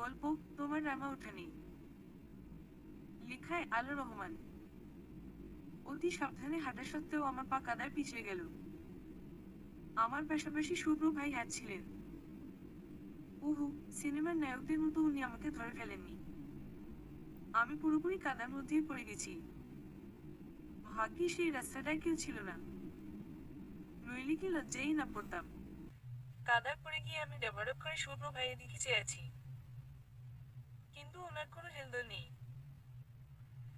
গল্প তোমার রামা উঠানি। লেখায় আলো রহমান। অতি সাবধানে হাঁটা সত্ত্বেও আমার পা কাদায় পিছলে গেল। আমার পাশাপাশি শুভ্র ভাই হাঁটছিলেন। উহু, সিনেমার নায়কদের মতো উনি আমাকে ধরে ফেলেননি। আমি পুরোপুরি কাদার মধ্যেই পড়ে গেছি। ভাগ্যে সেই রাস্তাটায় কেউ ছিল না, নইলে কি লজ্জাই না পড়তাম। কাদায় পড়ে গিয়ে আমি ডবাডব করে শুভ্র ভাইয়ের দিকে চেয়ে আছি, কিন্তু ওনার কোনো হেলদোল নেই।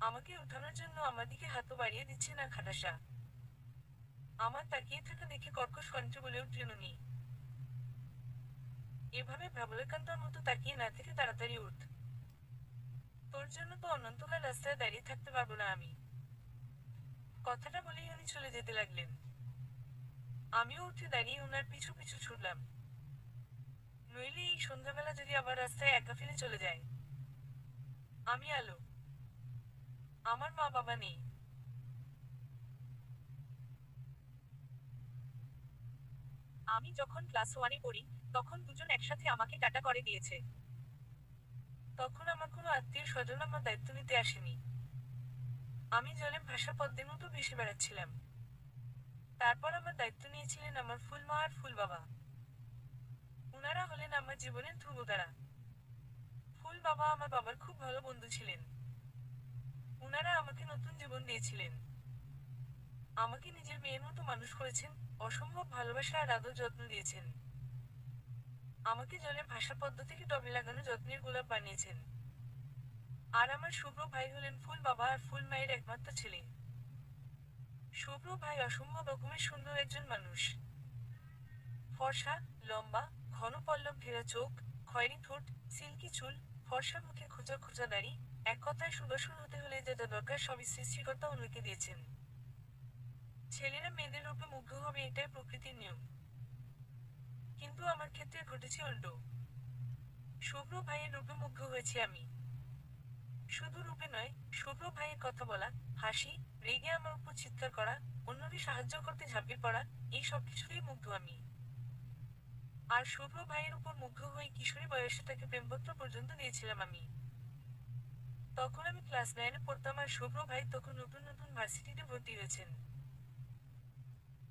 আমাকে উঠানোর জন্য আমার দিকে হাতও বাড়িয়ে দিচ্ছে না খাটাসা। আমার তাকিয়ে থাকা দেখে কর্কশ কণ্ঠে বলে উঠলেন উনি, এভাবে ভাবলেকান্তর মতো তাকিয়ে না থেকে তাড়াতাড়ি উঠ। তোর জন্য তো অনন্তকাল রাস্তায় দাঁড়িয়ে থাকতে পারবো না আমি। কথাটা বলেই উনি চলে যেতে লাগলেন। আমিও উঠে দাঁড়িয়ে ওনার পিছু পিছু ছুটলাম, নইলে এই সন্ধ্যাবেলা যদি আবার রাস্তায় একা ফেলে চলে যায়। আমি আলো, আমার মা বাবা নেই। আমি যখন ক্লাস 1-এ পড়ি, তখন দুজন একসাথে আমাকে টাটা করে দিয়েছে। তখন আমার কোনো আত্মীয় স্বজন আমার দায়িত্ব নিতে আসেনি। আমি জলে ভাসা পদ্মের মতো ভেসে বেড়াচ্ছিলাম। তারপর আমার দায়িত্ব নিয়েছিলেন আমার ফুল মা আর ফুল বাবা। উনারা হলেন আমার জীবনের ধ্রুবতারা। ফুল বাবা আমার বাবার খুব ভালো বন্ধু ছিলেন। উনারা আমাকে নতুন জীবন দিয়েছিলেন। আমাকে নিজের মেয়ের মতো মানুষ করেছেন, অসম্ভব ভালোবাসা আর আদর যত্ন দিয়েছেন। আমাকে জলে ভাসা পদ্ম থেকে টবে লাগানো যত্নের গোলাপ বানিয়েছেন। আর আমার শুভ্র ভাই হলেন ফুল বাবা আর ফুল মায়ের একমাত্র ছেলে। শুভ্র ভাই অসম্ভব রকমের সুন্দর একজন মানুষ। ফর্সা, লম্বা, ঘন পল্লব ঘেরা চোখ, খয়েরি ঠোঁট, সিল্কি চুল, ফর্সা মুখে খোঁচা খোঁচা দাড়ি, এক কথায় সুদর্শন হতে হলে যা যা দরকার সবই সৃষ্টিকর্তা উনাকে দিয়েছেন। ছেলেরা মেয়েদের রূপে মুগ্ধ হবে, এটাই প্রকৃতির নিয়ম। কিন্তু আমার ক্ষেত্রে ঘটেছে উল্টো। শুভ্র ভাইয়ের রূপে মুগ্ধ হয়েছি আমি। শুধু রূপে নয়, শুভ্র ভাইয়ের কথা বলা, হাসি, রেগে আমার উপর চিৎকার করা, অন্যকে সাহায্য করতে ঝাঁপিয়ে পড়া, এই সব কিছুতেই মুগ্ধ আমি। আর শুভ্র ভাইয়ের উপর মুগ্ধ হয়ে কিশোরী বয়সে তাকে প্রেমপত্র পর্যন্ত দিয়েছিলাম আমি। তখন আমি ক্লাস 9-এ পড়তাম আর শুভ্র ভাই তখন নতুন নতুন ভার্সিটিতে ভর্তি হয়েছেন।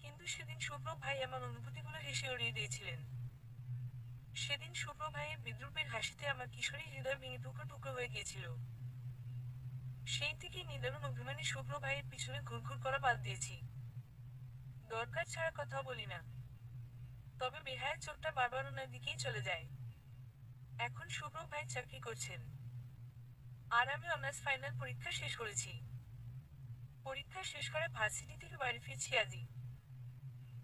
কিন্তু সেদিন শুভ্র ভাই আমার অনুভূতিগুলো হেসে উড়িয়ে দিয়েছিলেন। সেদিন শুভ্র ভাইয়ের বিদ্রূপের হাসিতে আমার কিশোরী হৃদয় ভেঙে টুকরো টুকরো হয়ে গিয়েছিল। সেই থেকেই নিদারুণ অভিমানী শুভ্র ভাইয়ের পিছনে ঘুরঘুর করা বাদ দিয়েছি। দরকার ছাড়া কথা বলি না। তবে বেহায়ের চোখটা বারবার ওনার দিকেই চলে যায়। এখন শুভ্র ভাই চাকরি করছেন, আর আমি অনার্স ফাইনাল পরীক্ষা শেষ করেছি। পরীক্ষা শেষ করে ভার্সিটি থেকে বাড়ি ফিরছি আজই।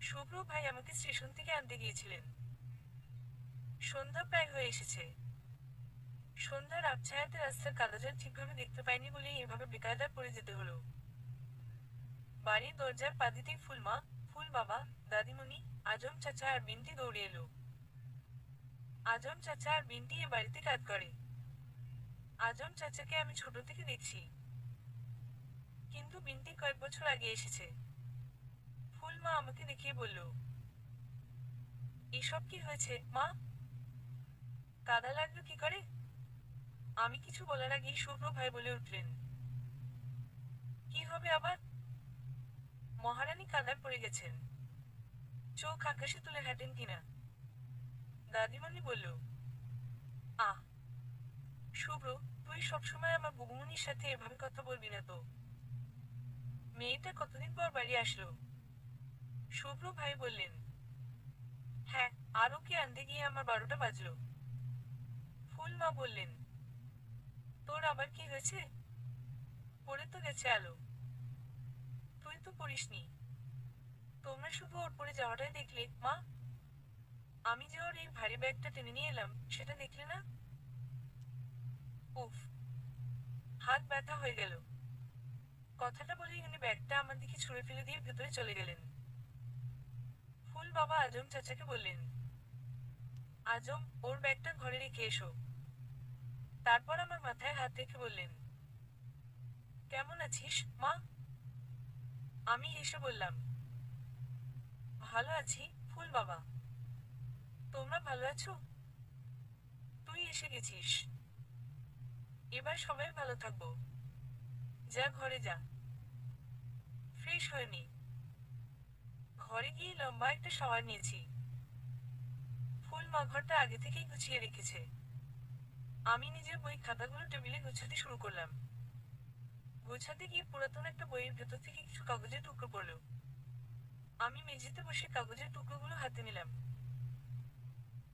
শুভ্র ভাই আমাকে স্টেশন থেকে আনতে গিয়েছিলেন। সন্ধ্যা প্রায় হয়ে এসেছে। সন্ধ্যার আবছায়াতে রাস্তার কাদাজল ঠিকভাবে দেখতে পাইনি বলেই এভাবে বেকায়দায় পড়ে যেতে হলো। বাড়ির দরজার পা দিতেই ফুলমা, ফুল বাবা, দাদিমণি, আজম চাচা আর বিন্টি দৌড়ে এলো। আজম চাচা আর বিন্টি এ বাড়িতে কাজ করে। আজম চাচাকে আমি ছোট থেকে দেখছি, কিন্তু বিন্টি কয়েক বছর আগে এসেছে। ফুলমা আমাকে দেখিয়ে বলল, এসব কি হয়েছে মা? কাদা লাগলো কি করে? আমি কিছু বলার আগেই শুভ্র ভাই বলে উঠলেন, কি হবে আবার? মহারানী কাদায় পড়ে গেছেন, চোখ আকাশে তুলে হাঁটেন কিনা। দাদিমণি বলল, আহ শুভ্র, তুই সবসময় আমার বুবুমনির সাথে এভাবে কথা বলবি না তো। মেয়েটা কতদিন পর বাড়ি আসলো। শুভ্র ভাই বললেন, হ্যাঁ, আর ওকে আনতে গিয়ে আমার 12টা বাজলো। ফুল মা বললেন, তোর আবার কি হয়েছে? পড়ে তো গেছে আলো, তুই তো পড়িসনি। তোমরা শুধু ওর পড়ে যাওয়াটাই দেখলে মা। আমি যে ওর এই ভারী ব্যাগটা টেনে নিয়ে এলাম সেটা দেখলে না? উফ, হাত ব্যথা হয়ে গেল। কথাটা বলেই উনি ব্যাগটা আমার দিকে ছুঁড়ে ফেলে দিয়ে ভেতরে চলে গেলেন। ফুল বাবা আজম চাচাকে বললেন, আজম, ওর ব্যাগটা ঘরে রেখে এসো। তারপর আমার মাথায় হাত রেখে বললেন, কেমন আছিস মা? আমি হেসে বললাম, ভালো আছি ফুল বাবা। তোমরা ভালো আছো? তুই এসে গেছিস। এবার সবাই ভালো থাকবো। যা ঘরে যা, ফ্রেশ হয়ে নি। ঘরে গিয়ে লম্বা একটা শাওয়ার নিয়েছি। ফুল মা ঘরটা আগে থেকেই গুছিয়ে রেখেছে। আমি নিজের বই খাতাগুলো টেবিলে গুছাতে শুরু করলাম। গোছাতে গিয়ে পুরাতন একটা বইয়ের ভেতর থেকে কিছু কাগজের টুকরো পড়ল। আমি মেঝেতে বসে কাগজের টুকরোগুলো হাতে নিলাম।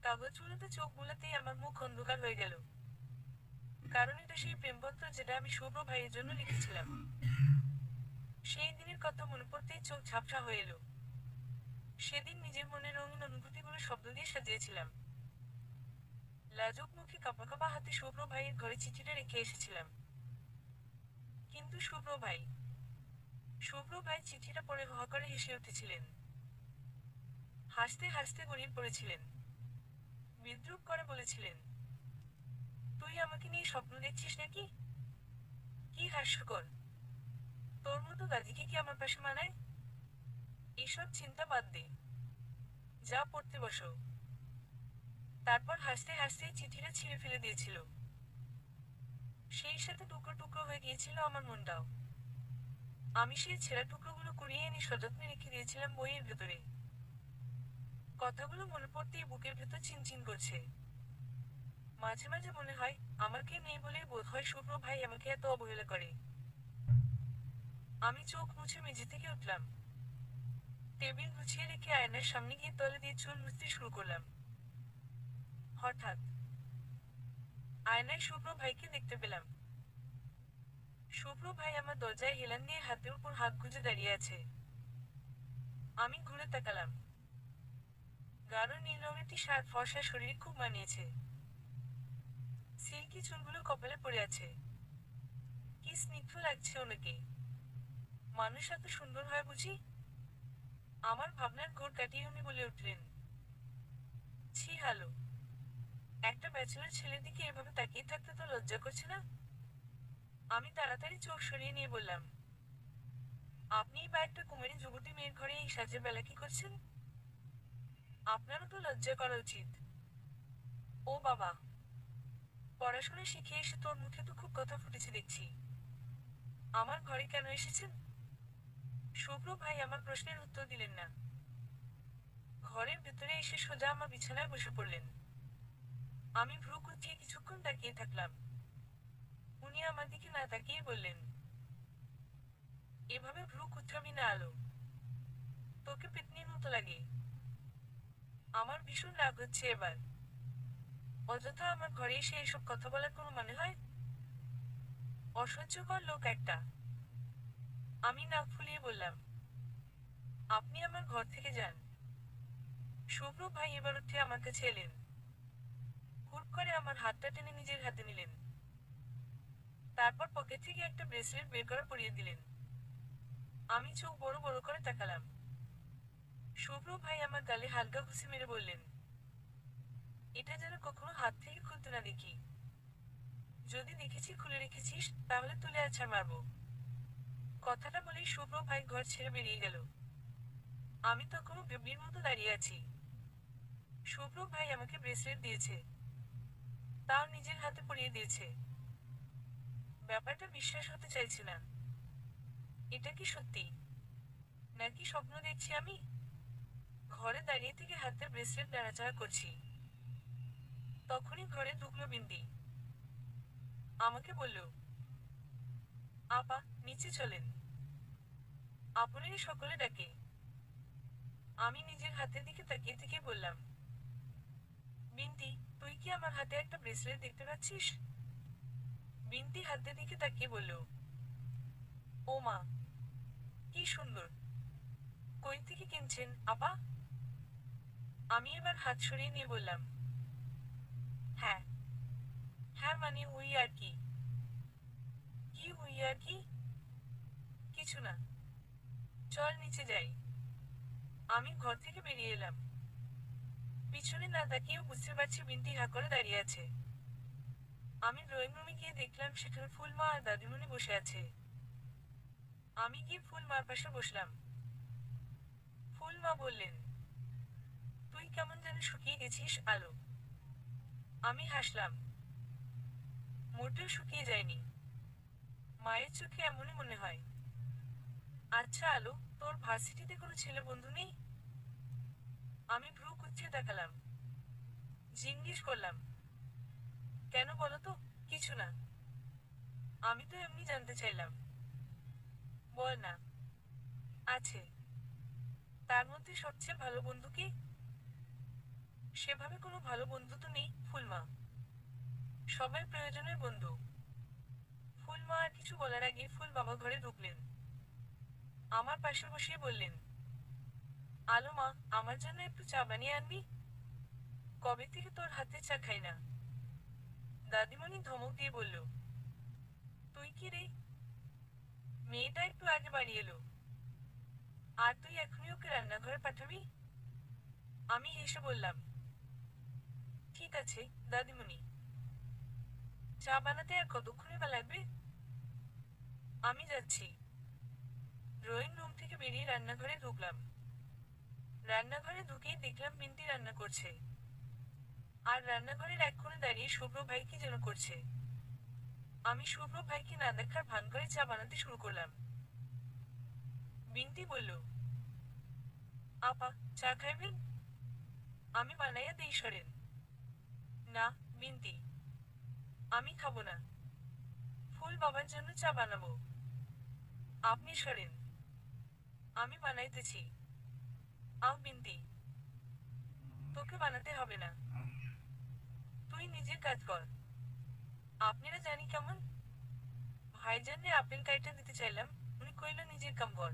কাগজগুলোতে চোখ বুলাতেই আমার মুখ অন্ধকার হয়ে গেল। কারণ এটা সেই প্রেমপত্র যেটা আমি শুভ্র ভাইয়ের জন্য লিখেছিলাম। সেই দিনের কথা মনে পড়তেই চোখ ঝাপসা হয়ে এলো। সেদিন নিজের মনের রঙিন অনুভূতিগুলো শব্দ দিয়ে সাজিয়েছিলাম। লাজুক মুখে কাঁপা কাঁপা হাতে শুভ্র ভাইয়ের ঘরে চিঠিটা রেখে এসেছিলাম। কিন্তু শুভ্র ভাই চিঠিটা পড়ে হা করে হেসে উঠেছিলেন। হাসতে হাসতে গড়িয়ে পড়েছিলেন। বিদ্রূপ করে বলেছিলেন, তুই আমাকে নিয়ে স্বপ্ন দেখছিস নাকি? কি হাস্যকর! তোর মতো গাধীকে কি আমার পাশে মানায়? এসব চিন্তা বাদ দে, যা পড়তে বসো। তারপর হাসতে হাসতেই চিঠিটা ছিঁড়ে ফেলে দিয়েছিল। সেই সাথে টুকরো টুকরো হয়ে গিয়েছিল আমার মনটাও। আমি সেই ছেঁড়া টুকরোগুলো কুড়িয়ে এনে সযত্নে রেখে দিয়েছিলাম বইয়ের ভেতরে। কথাগুলো মনে পড়তেই বুকের ভেতর চিনচিন করছে। মাঝে মাঝে মনে হয়, আমার কেউ নেই বলেই বোধ হয় শুভ্র ভাই আমাকে এত অবহেলা করে। আমি চোখ মুছে মেঝে থেকে উঠলাম। টেবিল গুছিয়ে রেখে আয়নার সামনে গিয়ে তলে দিয়ে চুল মুছতে শুরু করলাম। হঠাৎ আয়নায় শুভ্র ভাইকে দেখতে পেলাম। শুভ্র ভাই আমার দরজায় হেলান দিয়ে হাতের উপর হাত গুজে দাঁড়িয়ে আছে। আমি ঘুরে তাকালাম। গাঢ় নীল রঙের টি শার্ট, ফর্সা শরীরে খুব মানিয়েছে। সিল্কি চুলগুলো কপালে পড়ে আছে। কি স্নিগ্ধ লাগছে ওনাকে। মানুষ এত সুন্দর হয় বুঝি? আমার ভাবনার ঘোর কাটিয়ে উনি বলে উঠলেন, ছি হ্যালো, একটা ব্যাচেলর ছেলের দিকে এভাবে তাকিয়ে থাকতে তো লজ্জা করছে না? আমি তাড়াতাড়ি চোখ সরিয়ে নিয়ে বললাম, আপনিই বা একটা কুমারী যুবতী মেয়ের ঘরে এই সাজের বেলা কি করছেন? আপনারও তো লজ্জা করা উচিত। ও বাবা, পড়াশোনা শিখে এসে তোর মুখে তো খুব কথা ফুটেছে দেখছি। আমার ঘরে কেন এসেছেন? শুভ্র ভাই আমার প্রশ্নের উত্তর দিলেন না। ঘরের ভেতরে এসে সোজা আমার বিছানায় বসে পড়লেন। আমি ভ্রু কুঁচকিয়ে কিছুক্ষণ তাকিয়ে থাকলাম। উনি আমার দিকে না তাকিয়ে বললেন, এভাবে ভ্রু কুঁচকাবি না আলো, তোকে পেতনির মতো লাগে। আমার ভীষণ রাগ হচ্ছে এবার। অযথা আমার ঘরে এসে এসব কথা বলার কোনো মানে হয়? অসহ্যকর লোক একটা। আমি নাক ফুলিয়ে বললাম, আপনি আমার ঘর থেকে যান। শুভ্র ভাই এবার উঠে আমার কাছে এলেন। হুট করে আমার হাতটা টেনে নিজের হাতে নিলেন। তারপর পকেট থেকে একটা ব্রেসলেট বের করে পরিয়ে দিলেন। আমি চোখ বড় বড় করে তাকালাম। শুভ্র ভাই আমার গালে হালকা ঘুষি মেরে বললেন, এটা যেন কখনো হাত থেকে খুলতে না দেখি। যদি দেখেছি খুলে রেখেছিস, তাহলে তুলে আছাড় মারবো। কথাটা বলেই শুভ্র ভাই ঘর ছেড়ে বেরিয়ে গেল। আমি তখনও বেবলির মতো দাঁড়িয়ে আছি। শুভ্র ভাই আমাকে ব্রেসলেট দিয়েছে, তাও নিজের হাতে পরিয়ে দিয়েছে। ব্যাপারটা বিশ্বাস হতে চাইছে না। এটা কি সত্যি, নাকি স্বপ্ন দেখছি আমি? ঘরে দাঁড়িয়ে থেকে হাতের ব্রেসলেট নাড়াচাড়া করছি। তখনই ঘরে ঢুকলো বিন্দি। আমাকে বলল, আপা, নিচে চলেন। আপনারই সকলে ডাকে। আমি নিজের হাতের দিকে তাকিয়ে থেকে বললাম, বিন্তি, তুই কি আমার হাতে একটা ব্রেসলেট দেখতে পাচ্ছিস? বিন্তি হাতের দিকে তাকিয়ে বলল, ও মা, কি সুন্দর। কই থেকে কিনছেন আপা? আমি এবার হাত সরিয়ে নিয়ে বললাম, হ্যাঁ হ্যাঁ মানে ওই আর কি। কি ওই আর কি? কিছু না, চল নিচে যাই। আমি ঘর থেকে বেরিয়ে এলাম। পিছনে না তাকিয়েও বুঝতে পারছি বিন্তি হা করে দাঁড়িয়ে আছে। আমি ড্রয়িং রুমে গিয়ে দেখলাম সেখানে ফুলমা আর দাদিমণি বসে আছে। আমি গিয়ে ফুলমার পাশে বসলাম। ফুলমা বললেন, তুই কেমন যেন শুকিয়ে গেছিস আলো। আমি হাসলাম। মোটেও শুকিয়ে যায়নি। মায়ের চোখে এমনই মনে হয়। আচ্ছা আলো, তোর ভার্সিটিতে কোনো ছেলে বন্ধু নেই? আমি ভ্রু কুঁচকে তাকালাম। জিজ্ঞেস করলাম, কেন বলো তো? কিছু না। আমি তো এমনি জানতে চাইলাম। বল না। আছে। তার মধ্যে সবচেয়ে ভালো বন্ধু কি? সেভাবে কোনো ভালো বন্ধু তো নেই, ফুলমা। সবাই প্রয়োজনের বন্ধু। ফুলমা আর কিছু বলার আগে ফুল বাবা ঘরে ঢুকলেন। আমার পাশে বসিয়ে বললেন, আলো মা, আমার জন্য একটু চা বানিয়ে আনবি? কবে থেকে তোর হাতে চা খাই না। দাদিমণি ধমক দিয়ে বলল, তুই কি রে? মেয়েটা একটু আগে বাড়ি এলো, আর তুই এখনই ওকে রান্নাঘরে পাঠাবি? আমি হেসে বললাম, ঠিক আছে দাদিমণি। চা বানাতে আর কতক্ষণই বা লাগবে? আমি যাচ্ছি। ড্রয়িং রুম থেকে বেরিয়ে রান্নাঘরে ঢুকলাম। রান্নাঘরে ঢুকেই দেখলাম মিন্টি রান্না করছে। আর রান্নাঘরের এক কোণে দাঁড়িয়ে শুভ্র ভাই কি যেন করছে। আমি শুভ্র ভাইকে না দেখার ভান করে চা বানাতে শুরু করলাম। বিন্টি বলল, আপা, চা খাইবেন? আমি বানাইয়া দেই, সরেন। না, বিন্টি, আমি খাবো না। ফুল বাবার জন্য চা বানাবো। আপনি সরেন। আমি বানাইতেছি। আও বিন্টি, তোকে বানাতে হবে না। তুই নিজের কাজ কর। আপনারা জানি কেমন। ভাইজানরে আপেল কাইটা দিতে চাইলাম, উনি কইল নিজের কাম কর।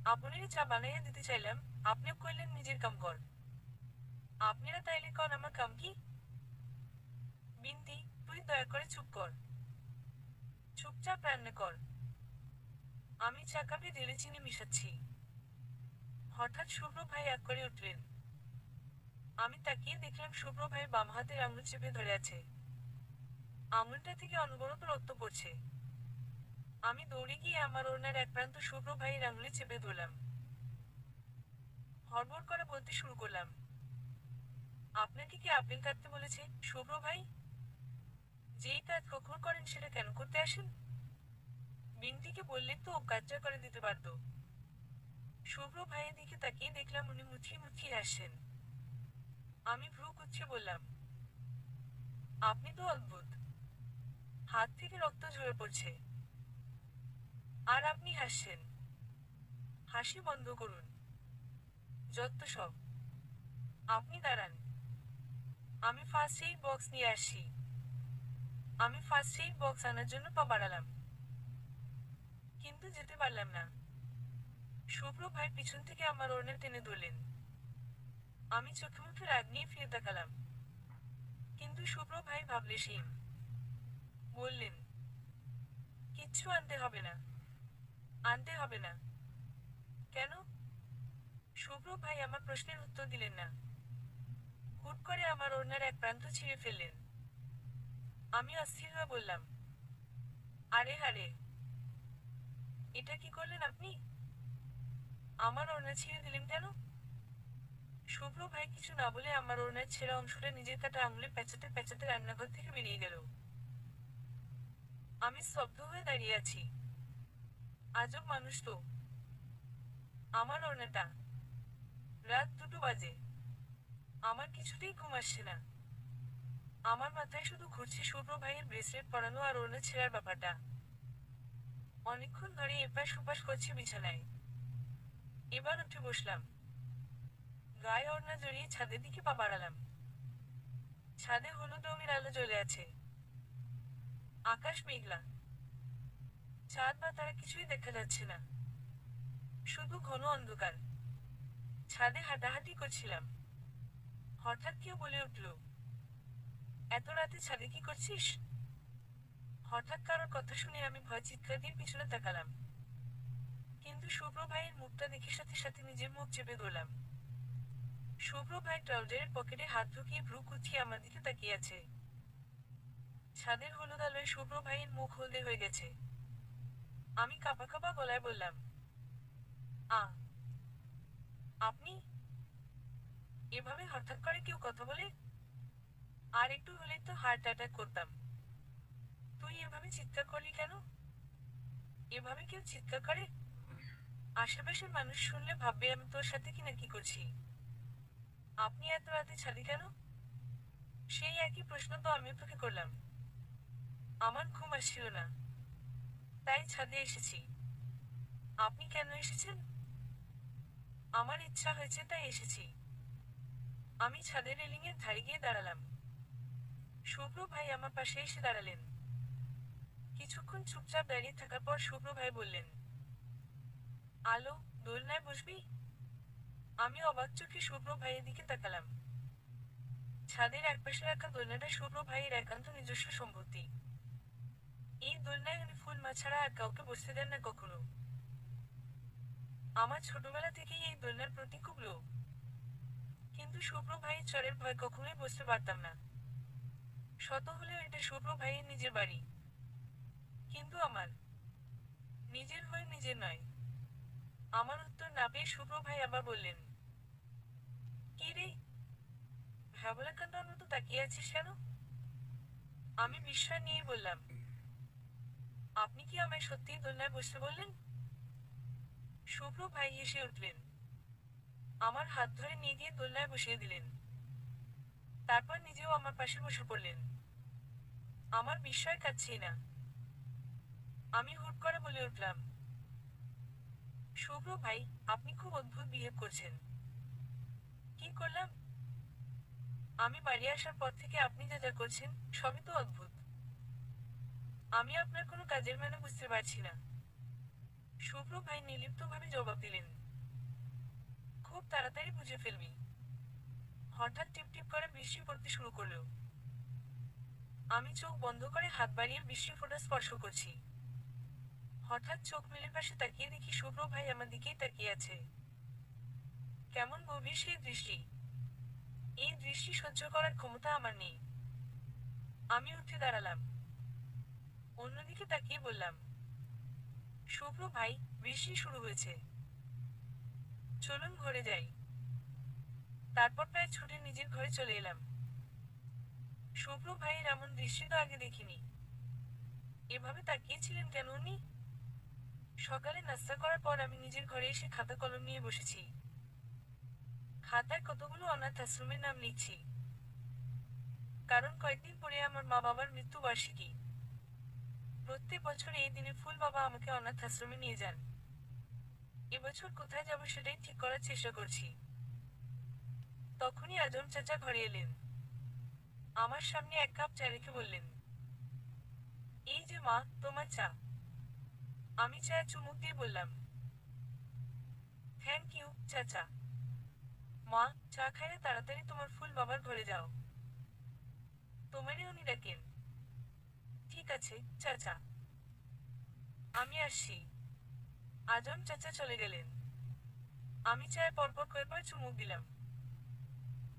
আপনারই চা বানাইয়া দিতে চাইলাম, আপনিও কইলেন নিজের কাম কর। আপনারা তাইলে কন আমার কাম কি? বিন্তি, তুই দয়া করে চুপ কর। চুপচাপ রান্না কর। আমি চা কাপে ঢেলে চিনি মিশাচ্ছি। হঠাৎ শুভ্র ভাই এক করে উঠলেন। আমি তাকিয়ে দেখলাম শুভ্র ভাই বাম হাতের আঙুল চেপে ধরে আছে। আঙুলটা থেকে অনবরত রক্ত পড়ছে। আমি দৌড়ে গিয়ে আমার ওড়নার এক প্রান্ত শুভ্র ভাইয়ের আঙুলে চেপে ধরলাম। হড়বড় করে বলতে শুরু করলাম, আপনাকে কি আপেল কাটতে বলেছে, শুভ্র ভাই? যেই কাজ কখন করেন সেটা কেন করতে আসেন? বিন্টিকে বললে তো ও কাজটা করে দিতে পারত। শুভ্র ভাইয়ের দিকে তাকিয়ে দেখলাম উনি মুচকি মুচকি হাসছেন। আমি ভ্রু কুঁচকে বললাম, আপনি তো অদ্ভুত। হাত থেকে রক্ত ঝরে পড়ছে, আর আপনি হাসছেন। হাসি বন্ধ করুন। যত সব। আপনি দাঁড়ান। আমি ফার্স্ট এইড বক্স নিয়ে আসি। আমি ফার্স্ট এইড বক্স আনার জন্য পা বাড়ালাম, কিন্তু যেতে পারলাম না। শুভ্র ভাই পিছন থেকে আমার ওড়না টেনে ধরলেন। আমি চোখে মুখে রাগ নিয়ে ফিরে তাকালাম, কিন্তু শুভ্র ভাই ভাবলেশহীন। বললেন, কিচ্ছু আনতে হবে না। আনতে হবে না? কেন? শুভ্র ভাই আমার প্রশ্নের উত্তর দিলেন না। হুট করে আমার ওড়নার এক প্রান্ত ছিঁড়ে ফেললেন। আমি অস্থির হয়ে বললাম, আরে আরে, এটা কি করলেন আপনি? আমার ওড়না ছিঁড়ে দিলেন কেন? শুভ্র ভাই কিছু না বলে আমার ওড়নার ছেঁড়া অংশটা নিজের কাটা আঙুলে পেঁচাতে পেঁচাতে রান্নাঘর থেকে বেরিয়ে গেল। আমি স্তব্ধ হয়ে দাঁড়িয়ে আছি। আজব মানুষ তো। আমার ওড়নাটা। রাত 2টো বাজে। আমার কিছুতেই ঘুম আসছে না। আমার মাথায় শুধু ঘুরছে শুভ্র ভাইয়ের ব্রেসলেট পরানো আর ওড়না ছেঁড়ার ব্যাপারটা। অনেকক্ষণ ধরে এপাশ ওপাশ করছি বিছানায়। এবার উঠে বসলাম। গায়ে ওড়না জড়িয়ে ছাদের দিকে পা বাড়ালাম। ছাদে হলুদ রঙের আলো জ্বলে আছে। আকাশ মেঘলা। চাঁদ বা তারা কিছুই দেখা যাচ্ছে না। শুধু ঘন অন্ধকার। ছাদে হাঁটাহাঁটি করছিলাম। হঠাৎ কেউ বলে উঠল, এত রাতে ছাদে কি করছিস? হঠাৎ কারোর কথা শুনে আমি ভয় চিৎকার দিয়ে পিছনে তাকালাম। কিন্তু শুভ্র ভাইয়ের মুখটা দেখে সাথে সাথে নিজের মুখ চেপে ধরলাম। শুভ্র ভাই ট্রাউজারের পকেটে হাত ঢুকিয়ে ভ্রু কুঁচকিয়ে আমার দিকে তাকিয়ে আছে। ছাদের হলুদ আলোয় শুভ্র ভাইয়ের মুখ হলদে হয়ে গেছে। আমি কাঁপা কাঁপা গলায় বললাম, আ আপনি? এভাবে হঠাৎ করে কেউ কথা বলে? আর একটু হলেই তো হার্ট অ্যাটাক করতাম। তুই এভাবে চিৎকার করলি কেন? এভাবে কেউ চিৎকার করে? আশেপাশের মানুষ শুনলে ভাববে আমি তোর সাথে কি না কি করছি। আপনি এত রাতে ছাদে কেন? সেই একই প্রশ্ন তো আমিও তোকে করলাম। আমার ঘুম আসছিল না, তাই ছাদে এসেছি। আপনি কেন এসেছেন? আমার ইচ্ছা হয়েছে তাই এসেছি। আমি ছাদের রেলিং এর ধারে গিয়ে দাঁড়ালাম। শুভ্র ভাই আমার পাশে এসে দাঁড়ালেন। কিছুক্ষণ চুপচাপ দাঁড়িয়ে থাকার পর শুভ্র ভাই বললেন, আলো, দোলনায় বসবি? আমি অবাক চোখে শুভ্র ভাইয়ের দিকে তাকালাম। ছাদের একপাশে রাখা দোলনাটা শুভ্র ভাইয়ের একান্ত নিজস্ব সম্পত্তি। এই দোলনায় উনি ফুল মা ছাড়া আর কাউকে বসতে দেন না কখনো। আমার ছোটবেলা থেকেই এই দোলনার প্রতি খুব লোভ। কিন্তু শুভ্র ভাইয়ের চরের ভয় কখনোই বসতে পারতাম না। শত হলেও এটা শুভ্র ভাইয়ের নিজের বাড়ি। কিন্তু আমার নিজের হয়ে নিজের নয়। আমার উত্তর না পেয়ে শুভ্র ভাই আবার বললেন, কি রে, ভ্যাবলাকান্দার মতো তাকিয়ে আছিস কেন? আমি বিস্ময় নিয়ে বললাম, আপনি কি আমায় সত্যিই দোলনায় বসতে বললেন? শুভ্র ভাই হেসে উঠলেন। আমার হাত ধরে নিয়ে গিয়ে দোলনায় বসিয়ে দিলেন। তারপর নিজেও আমার পাশে বসে পড়লেন। আমার বিস্ময় কাটছেই না। আমি হুট করে বলে উঠলাম, শুভ্র ভাই, আপনি খুব অদ্ভুত বিহেভ করছেন। কি করলাম? আমি বাড়ি আসার পর থেকে আপনি যা যা করছেন, সবই তো অদ্ভুত। আমি আপনার কোনো কাজের মানে বুঝতে পারছি না। শুভ্র ভাই নির্লিপ্তভাবে জবাব দিলেন, খুব তাড়াতাড়ি বুঝে ফেলবি। হঠাৎ টিপ টিপ করে বৃষ্টি পড়তে শুরু করলো। আমি চোখ বন্ধ করে হাত বাড়িয়ে বৃষ্টি ফোঁটা স্পর্শ করছি। হঠাৎ চোখ মেলে পাশে তাকিয়ে দেখি শুভ্র ভাই আমার দিকেই তাকিয়ে আছে। কেমন গভীর সেই দৃষ্টি! এই দৃষ্টি সহ্য করার ক্ষমতা আমার নেই। আমি উঠে দাঁড়ালাম। অন্যদিকে তাকিয়ে বললাম, শুভ্র ভাই, বৃষ্টি শুরু হয়েছে। চলুন ঘরে যাই। তারপর প্রায় ছুটে নিজের ঘরে চলে এলাম। শুভ্র ভাইয়ের এমন দৃশ্য তো আগে দেখিনি। এভাবে তাকিয়েছিলেন কেন উনি? সকালে নাস্তা করার পর আমি নিজের ঘরে এসে খাতা কলম নিয়ে বসেছি। খাতায় কতগুলো অনাথ আশ্রমের নাম লিখছি। কারণ কয়েকদিন পরে আমার মা বাবার মৃত্যুবার্ষিকী। প্রত্যেক বছর এই দিনে ফুল বাবা আমাকে অনাথ আশ্রমে নিয়ে যান। এবছর কোথায় যাব সেটাই ঠিক করার চেষ্টা করছি। তখনই আজম চাচা ঘরে এলেন। আমার সামনে এক কাপ চা রেখে বললেন, এই যে মা, তোমার চা। আমি চায়ে চুমুক দিয়ে বললাম, থ্যাংক ইউ চাচা। মা, চা খাইয়ে তাড়াতাড়ি তোমার ফুল বাবার ঘরে যাও। তোমারে উনি ডাকেন। ঠিক আছে চাচা, আমি আসছি। আজম চাচা চলে গেলেন। আমি চায়ে পরপর কয়েকবার চুমুক দিলাম।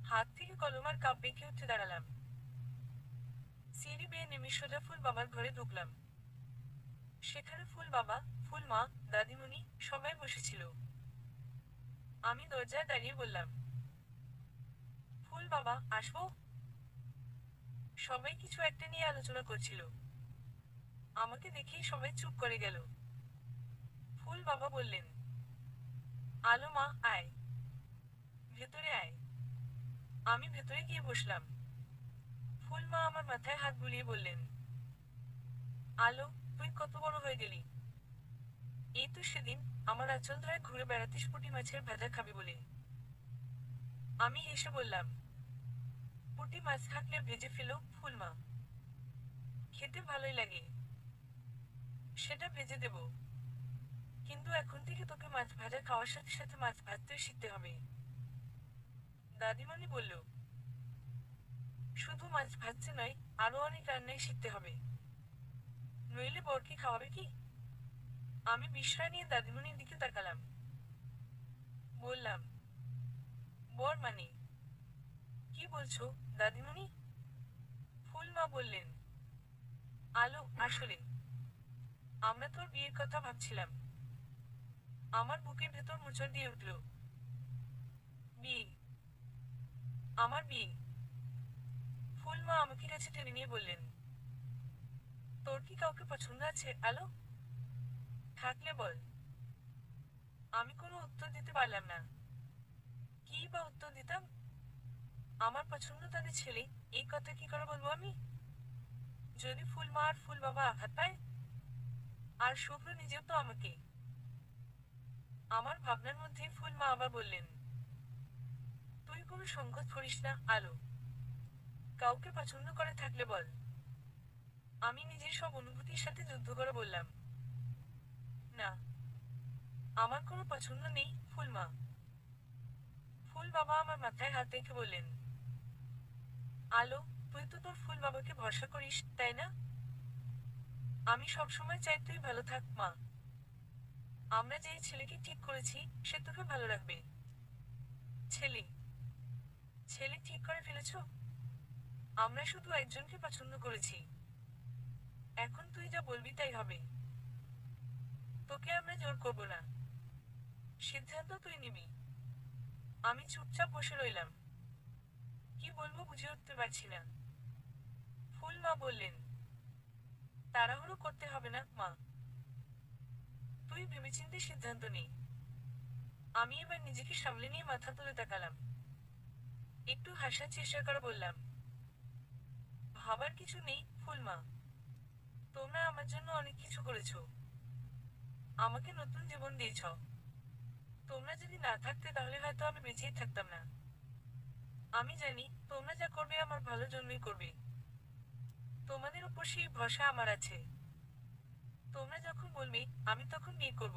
হাত থেকে কলম আর কাপ রেখে উঠে দাঁড়ালাম। সিঁড়ি বেয়ে নেমে সোজা ফুল বাবার ঘরে ঢুকলাম। সেখানে ফুল বাবা, ফুল মা, দাদিমণি সবাই বসেছিল। আমি দরজায় দাঁড়িয়ে বললাম, ফুল বাবা, আসবো? সবাই কিছু একটা নিয়ে আলোচনা করছিল। আমাকে দেখেই সবাই চুপ করে গেল। ফুল বাবা বললেন, আলো মা, আয়, ভেতরে আয়। আমি ভেতরে গিয়ে বসলাম। ফুল মা আমার মাথায় হাত বুলিয়ে বললেন, আলো, তুই কত বড় হয়ে গেলি। এই তো সেদিন আমার আঁচল ধরে ঘুরে বেড়াতিস পুঁটি মাছের ভাজা খাবি বলে। আমি হেসে বললাম, পুঁটি মাছ থাকলে ভেজে ফেলো ফুল মা। খেতে ভালোই লাগে। সেটা ভেজে দেব। কিন্তু এখন থেকে তোকে মাছ ভাজা খাওয়ার সাথে সাথে মাছ ভাজতেও শিখতে হবে। দাদিমণি বলল, শুধু মাছ ভাজতে নয়, আরো অনেক রান্নাই শিখতে হবে। নইলে বরকে খাওয়াবে কি? আমি বিস্ময় নিয়ে দাদিমণির দিকে তাকালাম। বললাম, বর মানে? কি বলছো দাদিমণি? ফুল মা বললেন, আলো, আসলে আমরা তোর বিয়ের কথা ভাবছিলাম। আমার বুকের ভেতর মোচড় দিয়ে উঠল। বিয়ে? আমার বিয়ে? ফুল ফুলমা আমাকে কাছে টেনে নিয়ে বললেন, তোর কি কাউকে পছন্দ আছে আলো? থাকলে বল। আমি কোনো উত্তর দিতে পারলাম না। কি বা উত্তর দিতাম? আমার পছন্দ তাদের ছেলে, এই কথা কি করে বলবো আমি? যদি ফুলমা আর ফুল বাবা আঘাত পায়? আর শুভ্র নিজেও তো আমাকে। আমার ভাবনার মধ্যে ফুলমা আবার বললেন, তুই কোনো সংকোচ করিস না আলো। কাউকে পছন্দ করে থাকলে বল। আমি নিজের সব অনুভূতির সাথে যুদ্ধ করে বললাম, না, আমার কোনো পছন্দ নেই ফুলমা। ফুল বাবা আমার মাথায় হাত রেখে বললেন, আলো, তুই তো তোর ফুল বাবাকে ভরসা করিস তাই না? আমি সবসময় চাই তুই ভালো থাক মা। আমরা যে ছেলেকে ঠিক করেছি সে তোকে ভালো রাখবে। ছেলে? ছেলে ঠিক করে ফেলেছ? আমরা শুধু একজনকে পছন্দ করেছি। এখন তুই যা বলবি তাই হবে। তোকে আমরা জোর করব না। সিদ্ধান্ত তুই নিবি। আমি চুপচাপ বসে রইলাম। কি বলবো বুঝে উঠতে পারছি না। ফুল মা বললেন, তাড়াহুড়ো করতে হবে না মা। তুই ভেবেচিন্তে সিদ্ধান্ত নে। আমি এবার নিজেকে সামলে নিয়ে মাথা তুলে তাকালাম। একটু হাসার চেষ্টা করে বললাম, ভাবার কিছু নেই ফুলমা। তোমরা আমার জন্য অনেক কিছু করেছো। আমাকে নতুন জীবন দিয়েছ। তোমরা যদি না থাকতে তাহলে হয়তো আমি বেঁচেই থাকতাম না। আমি জানি তোমরা যা করবে আমার ভালোর জন্যই করবে। তোমাদের উপর সেই ভরসা আমার আছে। তোমরা যখন বলবে আমি তখন বিয়ে করব।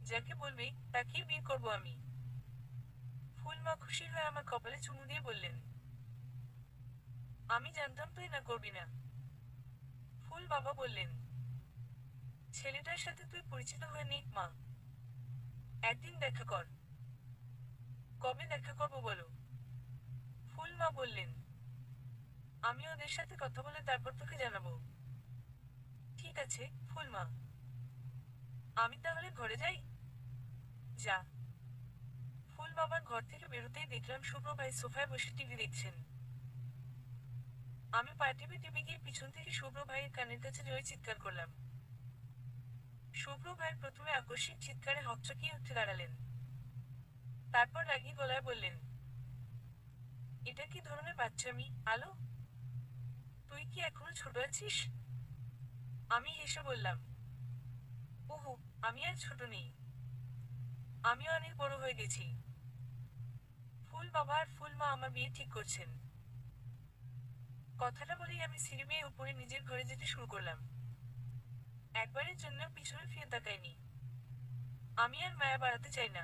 যাকে বলবে তাকেই বিয়ে করব আমি। ফুলমা খুশি হয়ে আমার কপালে চুমু দিয়ে বললেন, আমি জানতাম তুই না করবি না। ফুল বাবা বললেন, ছেলেটার সাথে তুই পরিচিত হয়ে নে মা। একদিন দেখা কর। কবে দেখা করবো বলো? ফুল মা বললেন, আমি ওদের সাথে কথা বলে তারপর তোকে জানাবো। ঠিক আছে ফুল মা। আমি তাহলে ঘরে যাই? যা। ফুল বাবার ঘর থেকে বেরোতেই দেখলাম শুভ্র ভাই সোফায় বসে টিভি দেখছেন। আমি পা টিপে টিপে গিয়ে পিছন থেকে শুভ্র ভাইয়ের কানের কাছে জয়ে চিৎকার করলাম। শুভ্র ভাই প্রথমে আকস্মিক চিৎকারে হকচকিয়ে উঠে দাঁড়ালেন। তারপর রাগী গলায় বললেন, এটা কি ধরনের বাচ্চামি আলো? তুই কি এখনো ছোট আছিস? আমি হেসে বললাম, ওহো, আমি আর ছোট নেই। আমিও অনেক বড় হয়ে গেছি। ফুল বাবা আর ফুল মা আমার বিয়ে ঠিক করছেন। কথাটা বলেই আমি সিঁড়ি বেয়ে উপরে নিজের ঘরে যেতে শুরু করলাম। একবারের জন্য পিছনে ফিরে তাকাইনি। আমি আর মায়া বাড়াতে চাই না।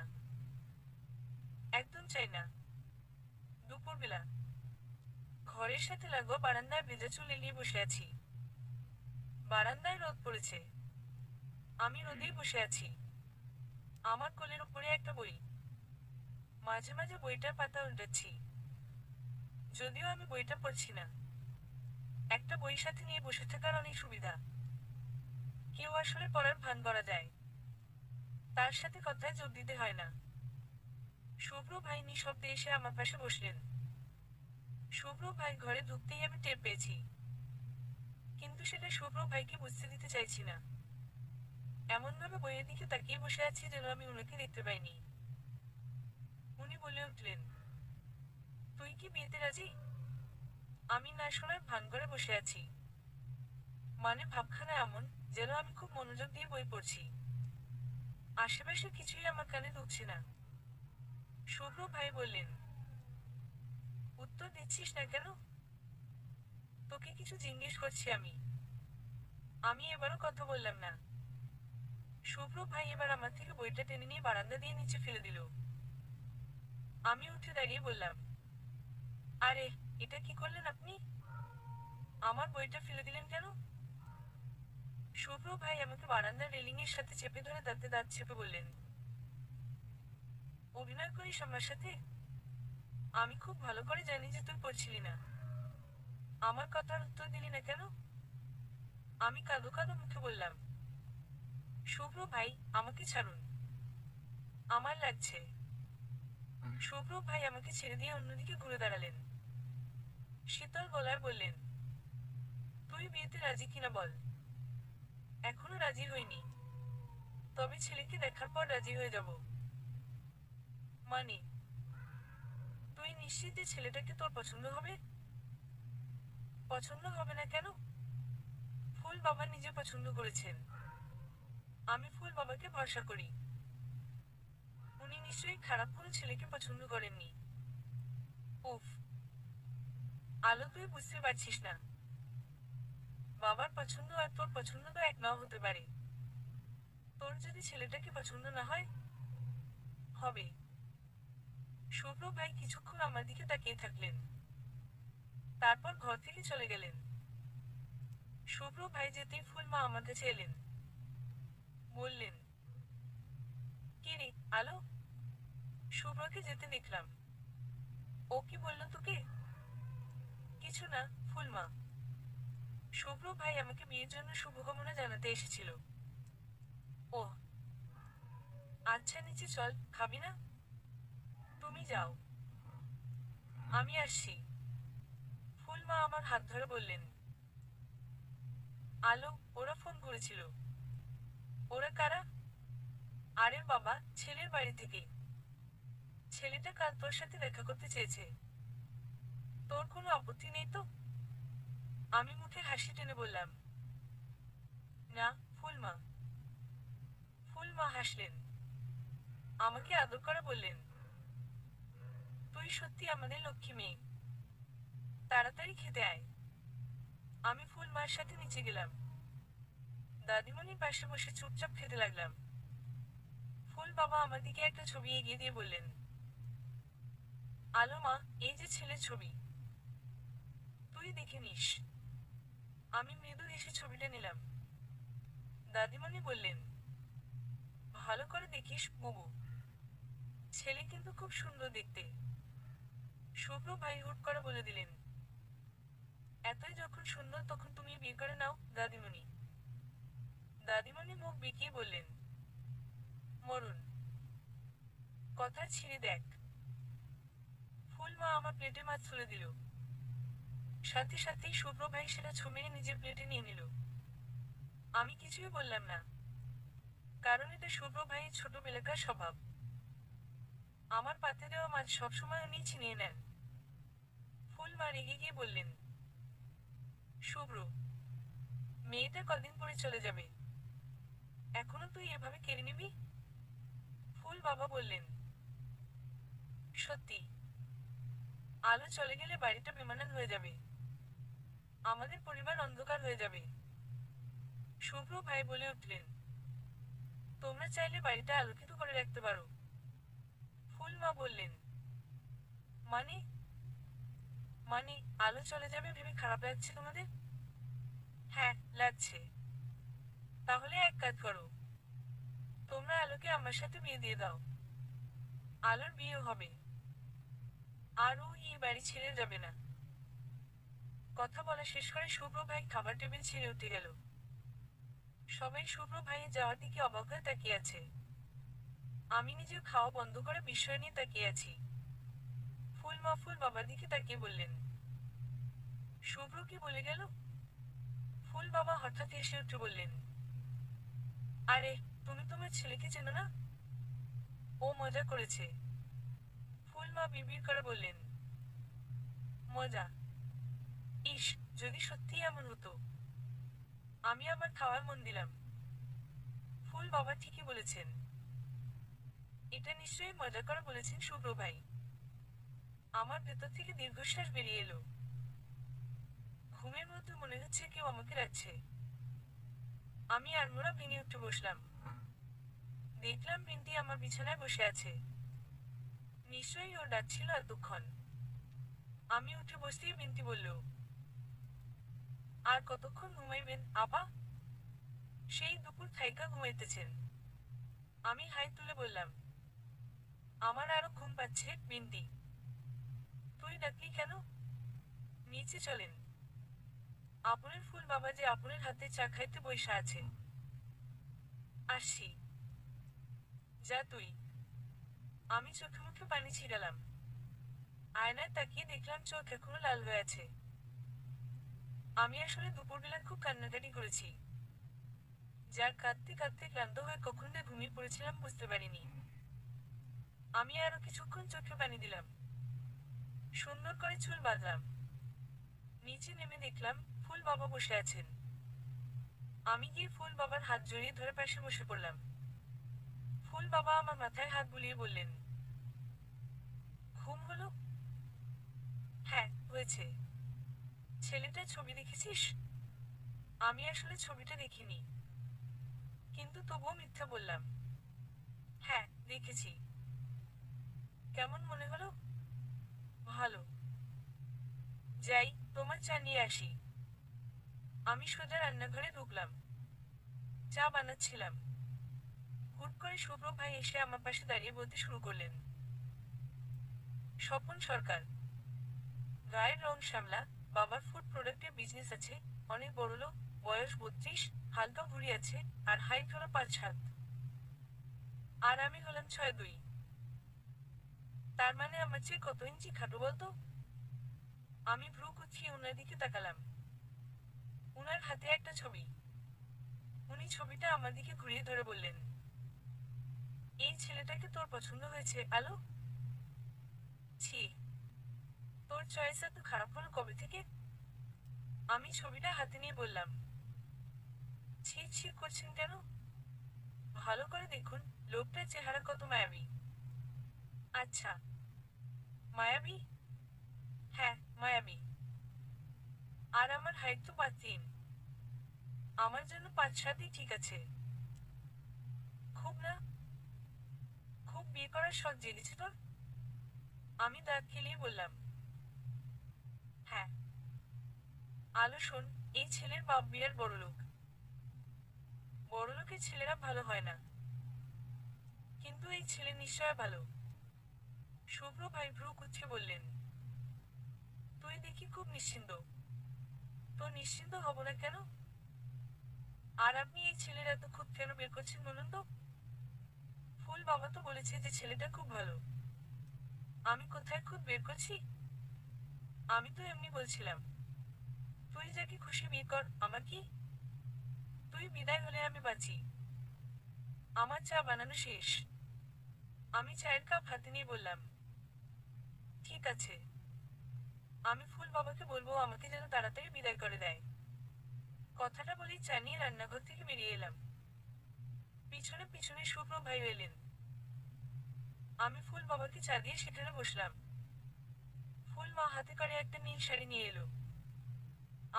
একদম চাই না। দুপুরবেলা ঘরের সাথে লাগোয়া বারান্দায় ভেজা চুল এলিয়ে বসে আছি। বারান্দায় রোদ পড়েছে। আমি রোদেই বসে আছি। আমার কোলের উপরে একটা বই। মাঝে মাঝে বইটার পাতা উল্টাচ্ছি। যদিও আমি বইটা পড়ছি না। একটা বই সাথে নিয়ে বসে থাকার অনেক সুবিধা। কেউ আসলে পড়ার ভান করা যায়। তার সাথে কথায় যোগ দিতে হয় না। শুভ্র ভাই নিঃশব্দে এসে আমার পাশে বসলেন। শুভ্র ভাই ঘরে ঢুকতেই আমি টের পেয়েছি। কিন্তু সেটা শুভ্র ভাইকে বুঝতে দিতে চাইছি না। এমনভাবে বইয়ের দিকে তাকিয়ে বসে আছি যেন আমি উনাকে দেখতে পাইনি। উনি বলে উঠলেন, তুই কি বিয়েতে রাজি? আমি না শোনার ভান করে বসে আছি। মানে ভাবখানা এমন যেন আমি খুব মনোযোগ দিয়ে বই পড়ছি। আশেপাশে কিছুই আমার কানে ঢুকছে না। শুভ্র ভাই বললেন, উত্তর দিচ্ছিস না কেন? তোকে কিছু জিজ্ঞেস করছি আমি। আমি এবারও কথা বললাম না। শুভ্র ভাই এবার আমার থেকে বইটা টেনে নিয়ে বারান্দা দিয়ে নিচে ফেলে দিল। আমি উঠে দাঁড়িয়ে বললাম, আরে, এটা কি করলেন আপনি? আমার বইটা ফেলে দিলেন কেন? শুভ্র ভাই আমাকে বারান্দার রেলিং এর সাথে চেপে ধরে দাঁতে দাঁত চেপে বললেন, অভিনয় করিস আমার সাথে? আমি খুব ভালো করে জানি যে তুই পড়ছিলি না। আমার কথার উত্তর দিলি না কেন? আমি কাঁদো কাঁদো মুখে বললাম, শুভ্র ভাই, আমাকে ছাড়ুন। আমার লাগছে। শুভ্র ভাই আমাকে ছেড়ে দিয়ে অন্যদিকে ঘুরে দাঁড়ালেন। শীতল গলায় বললেন, তুই বিয়েতে রাজি কিনা বল। এখনো রাজি হইনি, তবে ছেলেকে দেখার পর রাজি হয়ে যাব। মানে, তুই নিশ্চিত যে ছেলেটাকে তোর পছন্দ হবে? পছন্দ হবে না কেন? ফুল বাবা নিজে পছন্দ করেছেন। আমি ফুল বাবাকে ভরসা করি। উনি নিশ্চয়ই খারাপ কোনো ছেলেকে পছন্দ করেননি। উফ, আলো তুই বুঝতে পারছিস না। বাবার পছন্দ আর তোর পছন্দ তো এক নাও হতে পারে। তোর যদি ছেলেটাকে পছন্দ না হয়, হবে। শুভ্র ভাই কিছুক্ষণ আমার দিকে তাকিয়ে থাকলেন, তারপর ঘর থেকে চলে গেলেন। শুভ্র ভাই যেতেই ফুল মা আমার কাছে এলেন। বললেন, কি রে আলো? শুভ্রকে যেতে দেখলাম। ও কি বললো তোকে? কিছু না ফুল মা। শুভ্র ভাই আমাকে বিয়ের জন্য শুভকামনা জানাতে এসেছিল। ওহ, আচ্ছা নিচে চল, খাবি না? তুমি যাও, আমি আসছি। ফুল মা আমার হাত ধরে বললেন। আলো, ওরা ফোন করেছিল। ওরা কারা? আরে বাবা, ছেলের বাড়ি থেকে। ছেলেটা কাল তোর সাথে দেখা করতে চেয়েছে। তোর কোনো আপত্তি নেই তো? আমি মুখে হাসি টেনে বললাম, না ফুল মা। ফুল মা হাসলেন, আমাকে আদর করে বললেন, তুই সত্যি আমাদের লক্ষ্মী মেয়ে। তাড়াতাড়ি খেতে আয়। আমি ফুল মার সাথে নিচে গেলাম। দাদিমণির পাশে বসে চুপচাপ খেতে লাগলাম। ফুল বাবা আমার দিকে একটা ছবি এগিয়ে দিয়ে বললেন, আলো মা, এই যে ছেলের ছবি, তুই দেখে নিস। আমি মৃদু হেসে ছবিটা নিলাম। দাদিমণি বললেন, ভালো করে দেখিস বুবু। ছেলে কিন্তু খুব সুন্দর দেখতে। শুভ্র ভাই হুট করে বলে দিলেন, এতই যখন সুন্দর তখন তুমি বিয়ে করে নাও দাদিমণি। দাদিমণি মুখ বেঁকিয়ে বললেন, মরুন, কথা ছিঁড়ে দেখ। ফুল মা আমার প্লেটে মাছ তুলে দিল। সাথে সাথেই শুভ্র ভাই সেটা ছুঁড়ে নিজের প্লেটে নিয়ে নিল। আমি কিছুই বললাম না, কারণ এটা শুভ্র ভাইয়ের ছোটবেলাকার স্বভাব। আমার পাতে দেওয়া মাছ সবসময় উনি ছিনিয়ে নেন। ফুল মা রেগে গিয়ে বললেন, শুভ্র, মেয়েটা কদিন পরে চলে যাবে, এখনো তুই এভাবে কেড়ে নিবি? ফুল বাবা বললেন, সত্যি। আলো চলে গেলে বাড়িটা বেমানান হয়ে যাবে। আমাদের পরিবার অন্ধকার হয়ে যাবে। শুভ্র ভাই বলে উঠলেন, তোমরা চাইলে বাড়িটা আলোকিত করে রাখতে পারো। ফুল মা বললেন, মানে? মানে, আলো চলে যাবে ভেবে খারাপ লাগছে তোমাদের? হ্যাঁ, লাগছে। তাহলে এক কাজ করো, তোমরা আলোকে আমার সাথে বিয়ে দিয়ে দাও। আলোর বিয়ে হবে, আর ও এই বাড়ি ছেড়ে যাবে না। কথা বলা শেষ করে শুভ্র ভাই খাবার টেবিল ছেড়ে উঠে গেল। সবাই শুভ্র ভাইয়ের যাওয়ার দিকে অবাক হয়ে তাকিয়ে আছে। আমি নিজেও খাওয়া বন্ধ করে বিস্ময় নিয়ে তাকিয়ে আছি। ফুল মা ফুল বাবার দিকে তাকিয়ে বললেন, শুভ্র কি বলে গেল? ফুল বাবা হঠাৎ হেসে উঠে বললেন, আরে, তুমি তোমার ছেলেকে চেনো না? ও মজা করেছে। ফুল মা বিড়বিড় করে বললেন, মজা? ইস, যদি সত্যি এমন হতো। আমি আবার খাওয়ায় মন দিলাম। ফুল বাবা ঠিকই বলেছেন। এটা নিশ্চয়ই মজা করে বলেছেন শুভ্র ভাই। আমার ভেতর থেকে দীর্ঘশ্বাস বেরিয়ে এলো। ঘুমের মধ্যে মনে হচ্ছে কেউ আমাকে ডাকছে। আমি আড়মোড়া ভেঙে উঠে বসলাম। দেখলাম বিন্তি আমার বিছানায় বসে আছে। নিশ্চয়ই ও ডাকছিল এতক্ষণ। আমি উঠে বসতেই বিন্তি বলল, আর কতক্ষণ ঘুমাইবেন আপা? সেই দুপুর থাইকা ঘুমাইতেছেন। আমি হাই তুলে বললাম, আমার আরো ঘুম পাচ্ছে বিন্তি। তুই ডাকলি কেন? নিচে চলেন। আপনের ফুল বাবা যে আপনের হাতে চা খাইতে বইসা আছে। আসছি। যা তুই। আমি চোখে মুখে পানি ছিটালাম। আয়নায় তাকিয়ে দেখলাম চোখ এখনো লাল হয়ে আছে। আমি আসলে দুপুরবেলা খুব কান্নাকাটি করেছি, যার কাঁদতে কাঁদতে ক্লান্ত হয়ে কখন যে ঘুমিয়ে পড়েছিলাম বুঝতে পারিনি। আমি আরো কিছুক্ষণ চোখে পানি দিলাম, সুন্দর করে চুল বাঁধলাম। নিচে নেমে দেখলাম ফুল বাবা বসে আছেন। আমি গিয়ে ফুল বাবার হাত জড়িয়ে ধরে পাশে বসে পড়লাম। ফুল বাবা আমার মাথায় হাত বুলিয়ে বললেন, ঘুম হলো? হ্যাঁ, হয়েছে। ছেলেটার ছবি দেখেছিস? আমি আসলে ছবিটা দেখিনি, কিন্তু তবুও মিথ্যা বললাম। হ্যাঁ, দেখেছি। কেমন মনে হলো? ভালো। যাই, তোমার চা নিয়ে আসি। আমি সোজা রান্নাঘরে ঢুকলাম, চা বানাচ্ছিলাম। হুট করে শুভ্র ভাই এসে আমার পাশে দাঁড়িয়ে বলতে শুরু করলেন, স্বপন সরকার, গায়ের রং শ্যামলা, বাবার ফুড প্রোডাক্টের বিজনেস আছে, অনেক বড়লোক, বয়স 32, হালকা ভুঁড়ি আছে, আর হাইট হলো 5'7". আর আমি হলাম 6'2". তার মানে আমার চেয়ে কত ইঞ্চি খাটো বলতো? আমি ভ্রু কুঁচকিয়ে উনার দিকে তাকালাম। উনার হাতে একটা ছবি। উনি ছবিটা আমার দিকে ঘুরিয়ে ধরে বললেন, এই ছেলেটাকে তোর পছন্দ হয়েছে আলো? ছি, তোর চয়েস এত খারাপ হলো কবে থেকে? আমি ছবিটা হাতে নিয়ে বললাম, ছি ছি করছেন কেন? ভালো করে দেখুন, লোকটার চেহারা কত মায়াবী। আচ্ছা, মায়াবী? হ্যাঁ, মায়াবী। আর আমার হাইট তো 5'3". আমার জন্য 5'7"ই ঠিক আছে। খুব না? খুব বিয়ে করার শখ জেগেছে তোর? আমি দাঁত খেলিয়ে বললাম, হ্যাঁ। আলো শোন, এই ছেলের বাপ বিরাট বড়লোক। বড়লোকের ছেলেরা ভালো হয় না, কিন্তু এই ছেলে নিশ্চয় ভালো। শুভ্র ভাই ভ্রু কুঁচকে বললেন, তুই দেখি খুব নিশ্চিন্ত। তো নিশ্চিন্ত হব না কেন? আর আপনি এই ছেলের এত খুঁত কেন বের করছেন বলুন তো? ফুল বাবা তো বলেছে যে ছেলেটা খুব ভালো। আমি কোথায় খুঁত বের করছি? আমি তো এমনি বলছিলাম, তুই যাকে খুশি বিয়ে কর, আমার কি? তুই বিদায় হলে আমি বাঁচি। আমার চা বানানো শেষ। আমি চায়ের কাপ হাতে নিয়ে বললাম, ঠিক আছে। আমি ফুল বাবাকে বলবো আমাকে যেন তাড়াতাড়ি বিদায় করে দেয়। কথাটা বলেই চা নিয়ে রান্নাঘর থেকে বেরিয়ে এলাম। পিছনে পিছনে শুভ্র ভাই এলেন। আমি ফুল বাবাকে চা দিয়ে সেখানে বসলাম। ফুল মা হাতে করে একটা নীল শাড়ি নিয়ে এলো।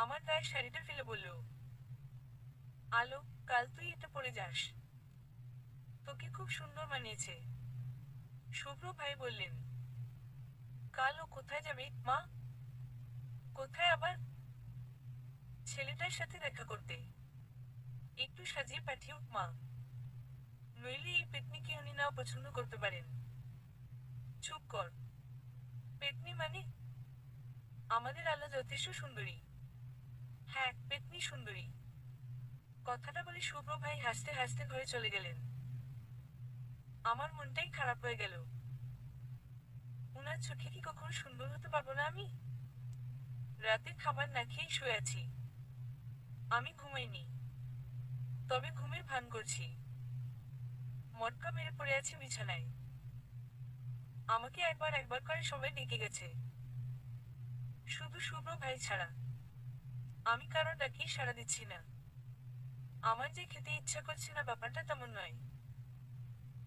আমার গায়ে শাড়িটা ফেলে বলল, আলো, কাল তুই এটা পরে যাস। তোকে খুব সুন্দর মানিয়েছে। শুভ্র ভাই বললেন, কাল ও কোথায় যাবে মা? কোথায় আবার? ছেলেটার সাথে দেখা করতে। একটু সাজিয়ে পাঠিও মা, নইলে এই পেতনিকে উনি নাও পছন্দ করতে পারেন। চুপ কর। পেতনি মানে? আমাদের আলো যথেষ্ট সুন্দরী। হ্যাঁ, পেতনি সুন্দরী। কথাটা বলে শুভ্র ভাই হাসতে হাসতে ঘরে চলে গেলেন। আমার মনটাই খারাপ হয়ে গেল। উনার চোখে কি কখনো সুন্দর হতে পারবো না আমি? রাতে খাবার না খেয়েই শুয়ে আছি। আমি ঘুমাইনি, তবে ঘুমের ভান করছি। মটকা মেরে পড়ে আছি বিছানায়। আমাকে একবার একবার করে সবাই ডেকে গেছে, শুধু শুভ্র ভাই ছাড়া। আমি কারোর ডাকেই সাড়া দিচ্ছি না। আমার যে খেতে ইচ্ছা করছে না ব্যাপারটা তেমন নয়।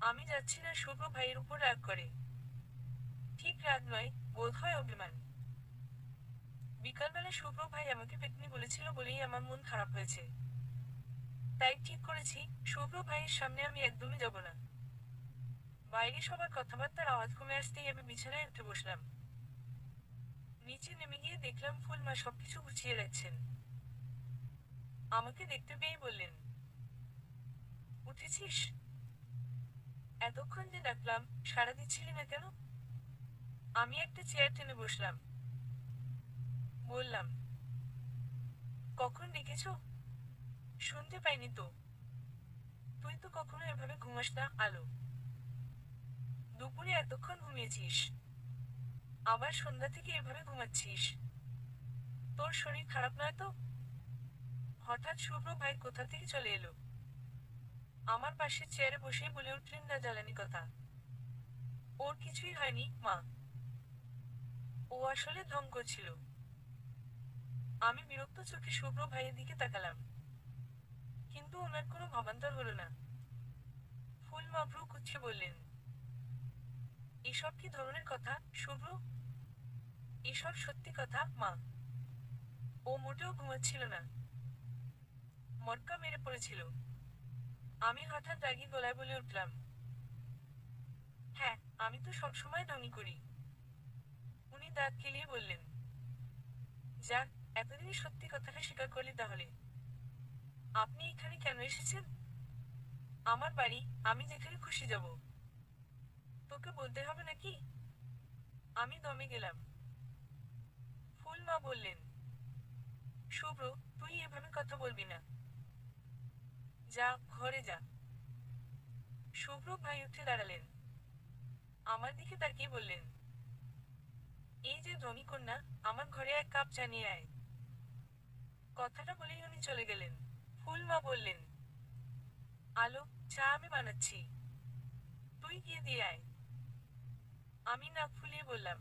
আমি যাচ্ছি না শুভ্র ভাইয়ের উপর রাগ করে। ঠিক রাগ নয়, বোধ হয় অভিমান। বিকালবেলা শুভ্র ভাই আমাকে পেতনি বলেছিল বলেই আমার মন খারাপ হয়েছে। তাই ঠিক করেছি, শুভ্র ভাইয়ের সামনে আমি একদমই যাব না। বাইরে সবার কথাবার্তার আওয়াজ কমে আসতেই আমি বিছানায় উঠে বসলাম। নিচে নেমে গিয়ে দেখলাম ফুল মা সবকিছু গুছিয়ে রাখছেন। আমাকে দেখতে পেয়েই বললেন, উঠেছিস? এতক্ষণ যে ডাকলাম, সাড়া দিচ্ছিলি না কেন? আমি একটা চেয়ার টেনে বসলাম। বললাম, কখন ডেকেছ? শুনতে পাইনি তো। তুই তো কখনো এভাবে ঘুমাস না আলো। দুপুরে এতক্ষণ ঘুমিয়েছিস? আবার সন্ধ্যা থেকে এভাবে ঘুমাচ্ছিস? তোর শরীর খারাপ নয় তো? হঠাৎ শুভ্র ভাই কোথা থেকে চলে এলো। আমার পাশে চেয়ারে বসেই বলে উঠলেন না জ্বালানি কথা। ওর কিছুই হয়নি মা। ও আসলে ঢং করছিল। আমি বিরক্ত চোখে শুভ্র ভাইয়ের দিকে তাকালাম, কিন্তু ওনার কোনো ভাবান্তর হলো না। ফুল মা ভ্রু কুঁচকে বললেন, এসব কি ধরনের কথা শুভ্র? এসব সত্যি কথা মা। ও মোটেও ঘুমাচ্ছিল না, মটকা মেরে পড়েছিল। আমি হঠাৎ রাগী গলায় বলে উঠলাম, হ্যাঁ, আমি তো সবসময় ঢঙই করি। উনি দাঁত কেলিয়ে বললেন, যাক, এতদিনই সত্যি কথাটা স্বীকার করলি তাহলে। আপনি এখানে কেন এসেছেন? আমার বাড়ি, আমি যেখানে খুশি যাব। তোকে বলতে হবে নাকি? আমি দমে গেলাম। ফুল মা বললেন, শুভ্র, তুই এভাবে কথা বলবি না। যা, ঘরে যা। শুভ্র ভাই উঠে দাঁড়ালেন, আমার দিকে তাকিয়ে বললেন, এই যে ধনী কন্যা, আমার ঘরে এক কাপ চা নিয়ে আয়। কথাটা বলেই উনি চলে গেলেন। ফুল মা বললেন, আলো, চা আমি বানাচ্ছি, তুই গিয়ে দিয়ে আয়। আমি নাক ফুলিয়ে বললাম,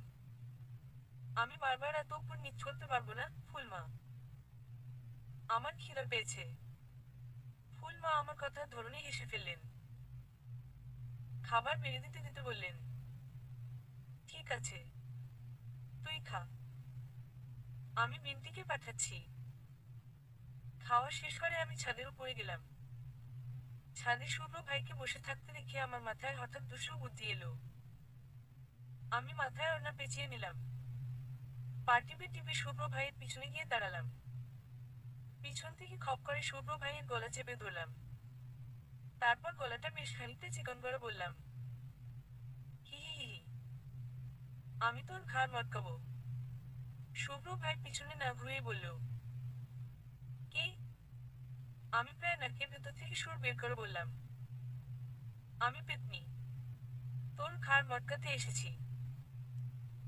আমি বারবার এত উপর নিচ করতে পারবো না ফুল মা। আমার খিদে পেয়েছে। ফুল মা আমার কথার ধরনে হেসে ফেললেন। খাবার বেড়ে দিতে দিতে বললেন, ঠিক আছে, তুই খা, আমি বিন্তিকে পাঠাচ্ছি। খাওয়া শেষ করে আমি ছাদের উপরে গেলাম। ছাদে শুভ্র ভাইকে বসে থাকতে দেখে আমার মাথায় হঠাৎ দুশো বুদ্ধি এলো। আমি মাথায় ওড়না পেঁচিয়ে নিলাম। পা টিপে টিপে শুভ্র ভাইয়ের পিছনে গিয়ে দাঁড়ালাম। পিছন থেকে খপ করে শুভ্র ভাইয়ের গলা চেপে ধরলাম। তারপর গলাটা বেশ খানিকটা চিকন করে বললাম, হি হি হি হি, আমি তোর ঘাড় মটকাবো। শুভ্র ভাই পিছনে না ঘুরিয়ে বলল, কে? আমি প্রায় নাকের ভেতর থেকে সুর বের করে বললাম, আমি পেতনি। তোর ঘাড় মটকাতে এসেছি।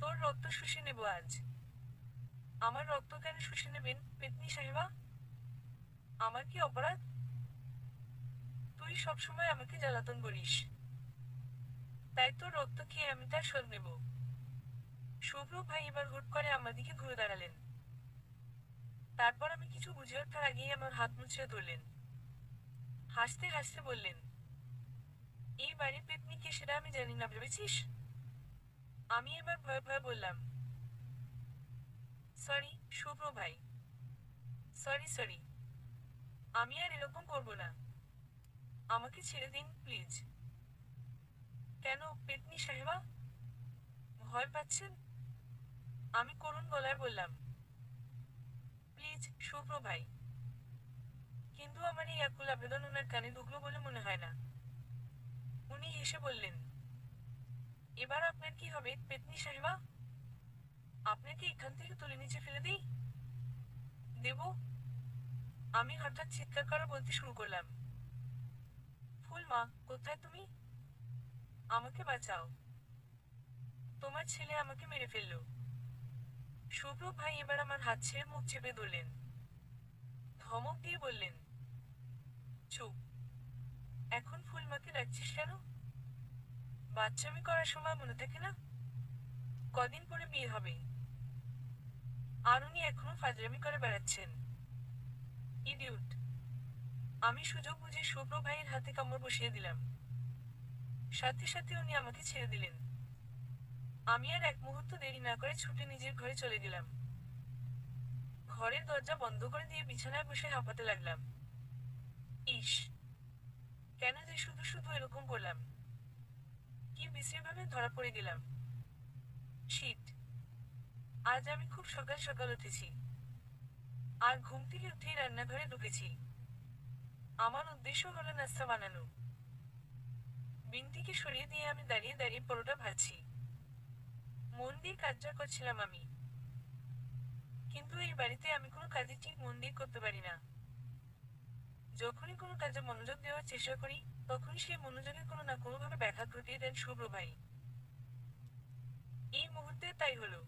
তোর রক্ত শুষে নেব আজ। আমার রক্ত কেন শুষে নেবেন পেতনি সাহেবা? আমার কি অপরাধ? তুই সবসময় আমাকে জ্বালাতন করিস, তাই তোর রক্ত খেয়ে আমি তার শোধ নেব। শুভ্র ভাই এবার হুট করে আমার দিকে ঘুরে দাঁড়ালেন। তারপর আমি কিছু বুঝে ওঠার আগেই আমার হাত মুছিয়ে ধরলেন। হাসতে হাসতে বললেন, এই বাড়ির পেতনি কে সেটা আমি জানি না ভেবেছিস? আমি এবার ভয়ে ভয়ে বললাম, সরি শুভ্র ভাই, সরি সরি, আমি আর এরকম করব না। আমাকে ছেড়ে দিন প্লিজ। কেন পেতনি সাহেবা, ভয় পাচ্ছেন? আমি করুণ গলায় বললাম, প্লিজ শুভ্র ভাই। কিন্তু আমার এই আকুল আবেদন ওনার কানে ঢুকলো বলে মনে হয় না। উনি হেসে বললেন, এবার আপনার কি হবে পেতনি সাহেবা? আপনাকে এখান থেকে তুলে নিচে ফেলে দিই? দেব? আমি হঠাৎ চিৎকার করে বলতে শুরু করলাম, ফুল মা, কোথায় তুমি? আমাকে বাঁচাও, তোমার ছেলে আমাকে মেরে ফেললো। শুভ্র ভাই এবার আমার হাত ছেড়ে মুখ চেপে ধরলেন। ধমক দিয়ে বললেন, চুপ। এখন ফুল মাকে ডাকছিস কেন? বাচ্চামি করার সময় মনে থাকে না? কদিন পরে বিয়ে হবে, আর উনি এখনো ফাজলামি করে বেড়াচ্ছেন। ইডিউট। আমি সুযোগ বুঝে শুভ্র ভাইয়ের হাতে কামড় বসিয়ে দিলাম। সাথে সাথে উনি আমাকে ছেড়ে দিলেন। আমি আর এক মুহূর্ত দেরি না করে ছুটে নিজের ঘরে চলে গেলাম। ঘরের দরজা বন্ধ করে দিয়ে বিছানায় বসে হাঁপাতে লাগলাম। ইস, কেন যে শুধু শুধু এরকম করলাম। কি বিশ্রীভাবে ধরা পড়ে গেলাম। শিট। আজ আমি খুব সকাল সকাল উঠেছি, আর ঘুম থেকে উঠেই রান্নাঘরে ঢুকেছি। আমার উদ্দেশ্য হলো নাস্তা বানানো। বিনতিকে সরিয়ে দিয়ে আমি দাঁড়িয়ে দাঁড়িয়ে পরোটা ভাজছি। মন দিয়ে কাজটা করছিলাম আমি। কিন্তু এই বাড়িতে আমি কোনো কাজই ঠিক মন দিয়ে করতে পারি না। যখনই কোনো কাজে মনোযোগ দেওয়ার চেষ্টা করি, তখনই সেই মনোযোগে কোনো না কোনোভাবে ব্যাঘাত ঘটিয়ে দেন শুভ্র ভাই। এই মুহূর্তে তাই হলো।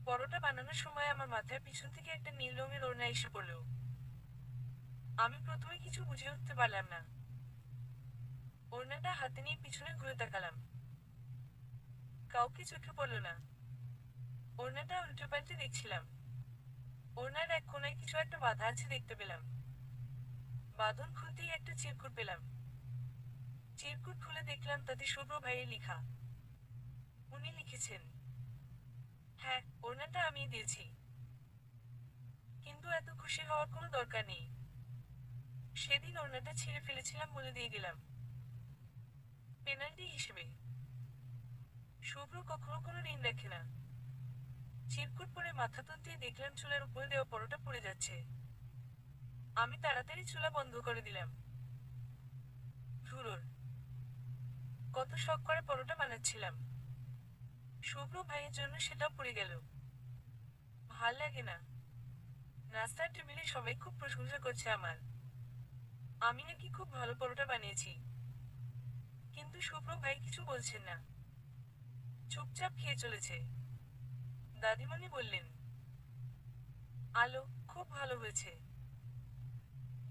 পরোটা বানানোর সময় আমার মাথার পিছন থেকে একটা নীল রঙের ওড়না এসে পড়ল। আমি প্রথমে কিছু বুঝে উঠতে পারলাম না। ওড়নাটা হাতে নিয়ে পিছনে ঘুরে তাকালাম। কাউকে চোখে পড়ল না। ওড়নাটা উল্টে পাল্টে দেখছিলাম। ওড়নার এক কোনায় কিছু একটা বাঁধা আছে দেখতে পেলাম। বাঁধন খুলতেই একটা চিরকুট পেলাম। চিরকুট খুলে দেখলাম তাতে শুভ্র ভাইয়ের লেখা। উনি লিখেছেন, হ্যাঁ, ওড়নাটা আমি দিয়েছি। কিন্তু এত খুশি হওয়ার কোনো দরকার নেই। সেদিন ওড়নাটা ছিঁড়ে ফেলেছিলাম বলে দিয়ে গেলাম, পেনাল্টি হিসেবে। শুভ্র কখনো কোনো ঋণ রাখে না। চিরকুট পরে মাথা তুলতেই দেখলাম চুলার উপরে দেওয়া পরোটা পড়ে যাচ্ছে। আমি তাড়াতাড়ি চুলা বন্ধ করে দিলাম। ধুরোর, কত শখ করে পরোটা বানাচ্ছিলাম। শুভ্র ভাইয়ের জন্য সেটাও পড়ে গেল। ভাল লাগে না। নাস্তার টেবিলে সবাই খুব প্রশংসা করছে আমার। আমি নাকি খুব ভালো পরোটা বানিয়েছি। কিন্তু শুভ্র ভাই কিছু বলছেন না। চুপচাপ খেয়ে চলেছে। দাদিমণি বললেন, আলো, খুব ভালো হয়েছে।